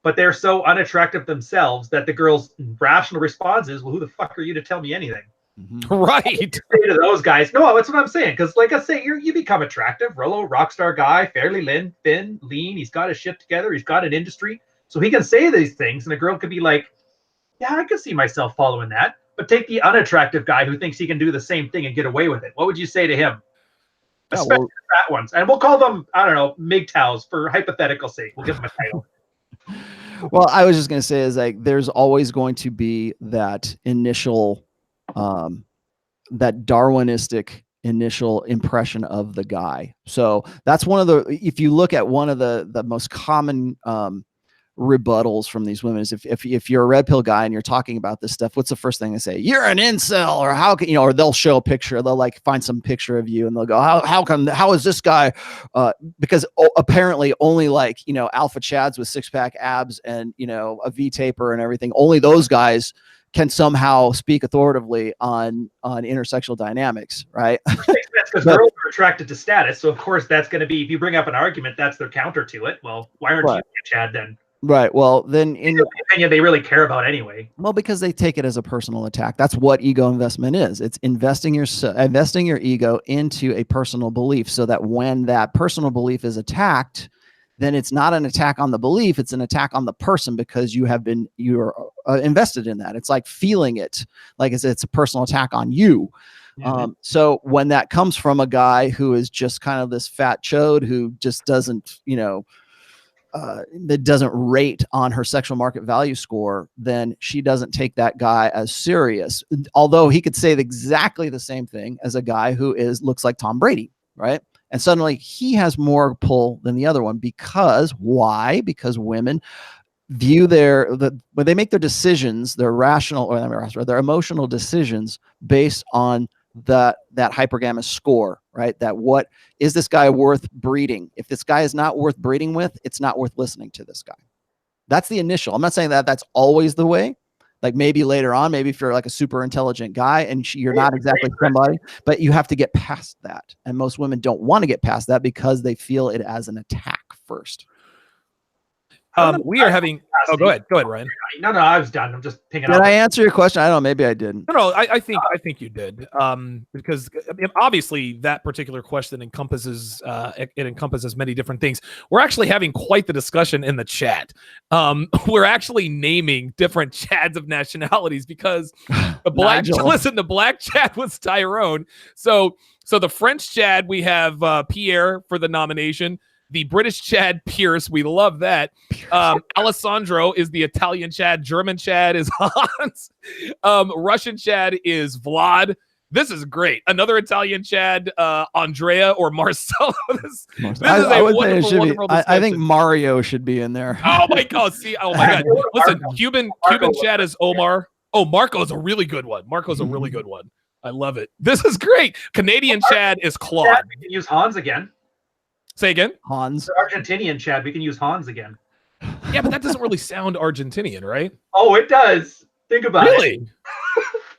but they're so unattractive themselves that the girl's rational response is, well, who the fuck are you to tell me anything? Mm-hmm. Right. Say to those guys, no, that's what I'm saying. Because like I say, you become attractive. Rollo, rock star guy, fairly thin, lean. He's got his shit together. He's got an industry. So he can say these things, and a girl could be like, yeah, I could see myself following that. But take the unattractive guy who thinks he can do the same thing and get away with it. What would you say to him? Especially the fat ones. And we'll call them, I don't know, MGTOWs for hypothetical sake. We'll give them a title. Well, I was just going to say is like, there's always going to be that initial, that Darwinistic initial impression of the guy. So that's one of the, if you look at one of the most common, rebuttals from these women is if you're a red pill guy and you're talking about this stuff, what's the first thing they say? You're an incel, or how can or they'll show a picture, they'll like find some picture of you and they'll go, how is this guy because apparently only like alpha chads with 6-pack abs and a V taper and everything, only those guys can somehow speak authoritatively on intersexual dynamics, right? Because girls are attracted to status, so of course that's going to be, if you bring up an argument, that's their counter to it. Well, why aren't you a Chad then? Right. Well, then in your opinion, they really care about anyway. Well, because they take it as a personal attack. That's what ego investment is. It's investing your ego into a personal belief, so that when that personal belief is attacked, then it's not an attack on the belief, it's an attack on the person, because you're invested in that. It's like feeling it, like it's a personal attack on you. Mm-hmm. So when that comes from a guy who is just kind of this fat chode who just doesn't, that doesn't rate on her sexual market value score, then she doesn't take that guy as serious. Although he could say exactly the same thing as a guy who looks like Tom Brady, right? And suddenly he has more pull than the other one. Because why? Because women view when they make their decisions, their rational or their emotional decisions based on that hypergamous score, right? That what is this guy worth breeding? If this guy is not worth breeding with, it's not worth listening to this guy. That's the initial. I'm not saying that that's always the way. Like maybe later on, maybe if you're like a super intelligent guy and you're not exactly somebody, but you have to get past that. And most women don't want to get past that because they feel it as an attack first. We are having. Oh, go ahead, Ryan. No, I was done. I'm just picking Did up. I answer your question? I don't know. Maybe I didn't. No, I think you did. Because obviously that particular question encompasses it encompasses many different things. We're actually having quite the discussion in the chat. We're actually naming different Chads of nationalities because the black the black Chad was Tyrone. So the French Chad, we have Pierre for the nomination. The British Chad, Pierce. We love that. Alessandro is the Italian Chad. German Chad is Hans. Russian Chad is Vlad. This is great. Another Italian Chad, Andrea or Marcelo. This is a wonderful I think Mario should be in there. Oh my God. See, oh my God. Listen, Cuban Chad is Omar. Oh, Marco's a really good one. Marco's a really good one. I love it. This is great. Canadian Chad is Claude. We can use Hans again. Say again? Hans. The Argentinian Chad, we can use Hans again. Yeah, but that doesn't really sound Argentinian, right? Oh, it does. Think about it. Really?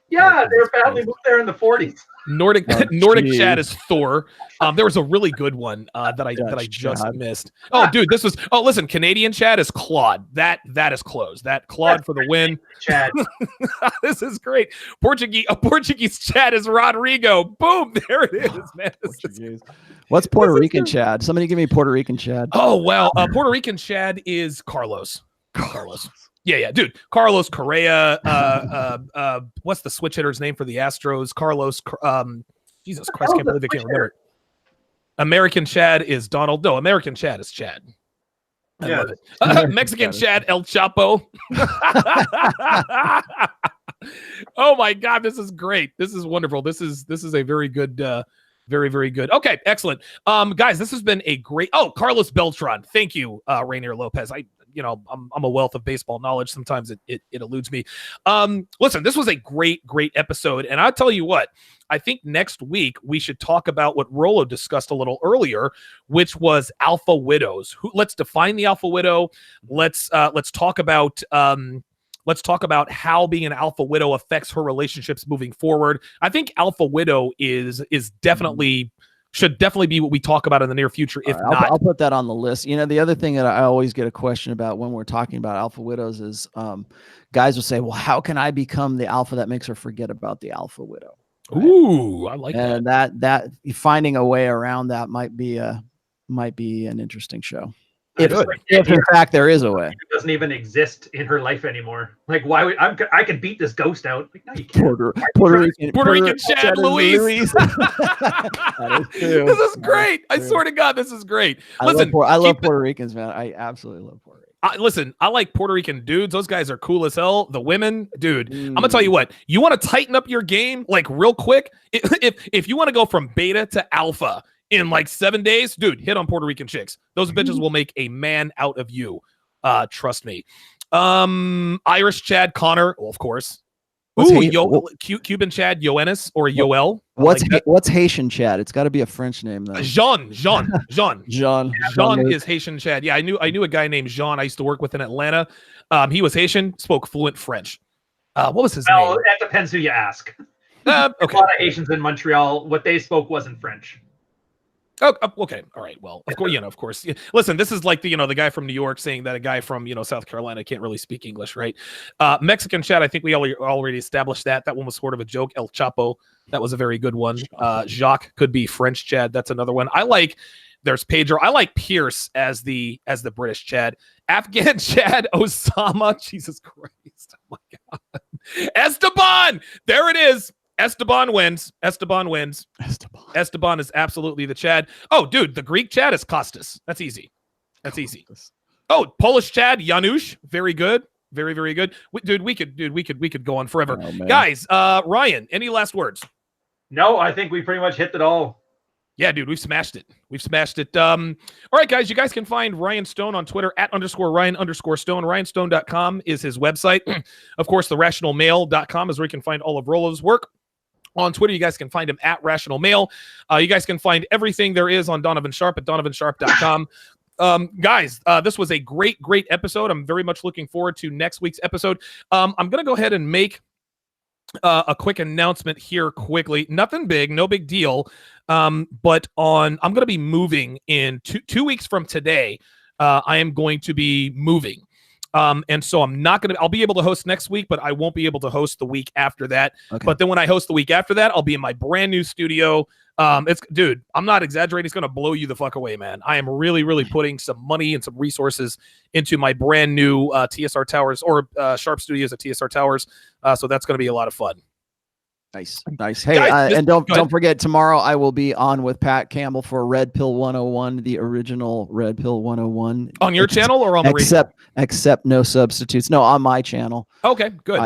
Yeah, their family moved there in the 40s. Nordic Chad is Thor. There was a really good one that I just missed. Oh, dude, this was. Oh, listen, Canadian Chad is Claude. That is closed. That Claude for the win. Chad. This is great. Portuguese Chad is Rodrigo. Boom, there it is, man. What's Puerto Rican Chad? Somebody give me Puerto Rican Chad. Oh well, Puerto Rican Chad is Carlos. Yeah, dude. Carlos Correa. What's the switch hitter's name for the Astros? Carlos. Jesus Christ, can't believe I can't remember it. American Chad is Donald. No, American Chad is Chad. I love it. Mexican Chad, El Chapo. Oh my God, this is great. This is wonderful. This is a very good. Very, very good. Okay, excellent. Guys, this has been a great. Oh, Carlos Beltran. Thank you, Rainier Lopez. I'm a wealth of baseball knowledge. Sometimes it eludes me. Listen, this was a great episode. And I'll tell you what, I think next week we should talk about what Rollo discussed a little earlier, which was alpha widows. Let's define the alpha widow. Let's talk about how being an alpha widow affects her relationships moving forward. I think alpha widow is definitely should definitely be what we talk about in the near future. If not, I'll put that on the list. You know, the other thing that I always get a question about when we're talking about alpha widows is guys will say, well, how can I become the alpha that makes her forget about the alpha widow? Right? Ooh, I like that. And that finding a way around that might be an interesting show. If in fact there is a way. It doesn't even exist in her life anymore. Like, why would I could beat this ghost out? Like, no, you can't. Puerto Rican Chad Luis. This is great. I swear to God, this is great. Listen, I love Puerto Ricans, man. I absolutely love Puerto Ricans. Listen, I like Puerto Rican dudes. Those guys are cool as hell. The women, dude. I'm gonna tell you what. You want to tighten up your game like real quick. If you want to go from beta to alpha in like 7 days, dude, hit on Puerto Rican chicks. Those bitches will make a man out of you. Trust me. Irish Chad Connor, well, of course. Cuban Chad Yoenis or Yoel. What's Haitian Chad? It's got to be a French name though. Jean Jean is Haitian Chad. Yeah, I knew a guy named Jean. I used to work with in Atlanta. He was Haitian, spoke fluent French. What was his name? Well, that depends who you ask. Okay. A lot of Haitians in Montreal, what they spoke wasn't French. Oh, okay. All right. Well, of course. Listen, this is like the guy from New York saying that a guy from, South Carolina can't really speak English, right? Mexican Chad, I think we already established that. That one was sort of a joke. El Chapo, that was a very good one. Jacques could be French Chad. That's another one. There's Pedro. I like Pierce as the British Chad. Afghan Chad Osama. Jesus Christ. Oh my God. Esteban. There it is. Esteban wins. Esteban is absolutely the Chad. Oh, dude, the Greek Chad is Kostas. That's easy. Oh, Polish Chad Janusz. Very good. Very, very good. We could go on forever. Oh, guys, Ryan, any last words? No, I think we pretty much hit it all. Yeah, dude, we've smashed it. All right, guys, you guys can find Ryan Stone on Twitter @_Ryan_Stone. RyanStone.com is his website. Of course, therationalmail.com is where you can find all of Rollo's work. On Twitter, you guys can find him @RationalMail. You guys can find everything there is on Donovan Sharp at DonovanSharp.com. Guys, this was a great episode. I'm very much looking forward to next week's episode. I'm going to go ahead and make a quick announcement here quickly. Nothing big, no big deal. But I'm going to be moving in two weeks from today. I am going to be moving. And so I'll be able to host next week, but I won't be able to host the week after that. Okay. But then when I host the week after that, I'll be in my brand new studio. Dude, I'm not exaggerating. It's going to blow you the fuck away, man. I am really, really putting some money and some resources into my brand new TSR Towers or Sharp Studios at TSR Towers. So that's going to be a lot of fun. Nice. Hey, Guys, and don't forget, tomorrow I will be on with Pat Campbell for Red Pill 101, the original Red Pill 101. On your channel or on the radio? Except no substitutes. No, on my channel. Okay, good.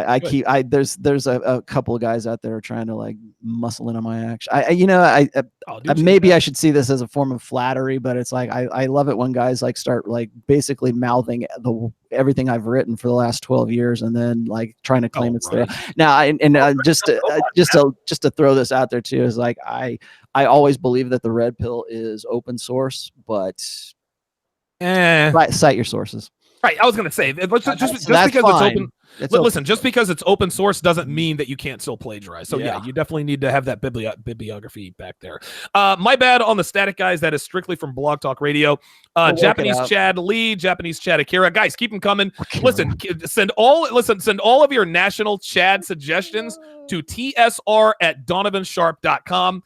There's a couple of guys out there trying to like muscle in on my action. Maybe I should see this as a form of flattery, but it's like I love it when guys like start like basically mouthing everything I've written for the last 12 years and then like trying to claim it's there. Now, just to throw this out there too, is like I always believe that the Red Pill is open source, but cite your sources. Right, I was going to say, just because it's open. Listen, just because it's open source doesn't mean that you can't still plagiarize. So yeah, you definitely need to have that bibliography back there. My bad on the static, guys. That is strictly from Blog Talk Radio. Japanese Chad Lee, Japanese Chad Akira. Guys, keep them coming. Listen, send all of your national Chad suggestions to tsr@donovansharp.com.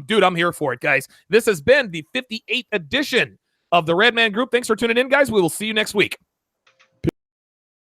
Dude, I'm here for it, guys. This has been the 58th edition of the Red Man Group. Thanks for tuning in, guys. We will see you next week.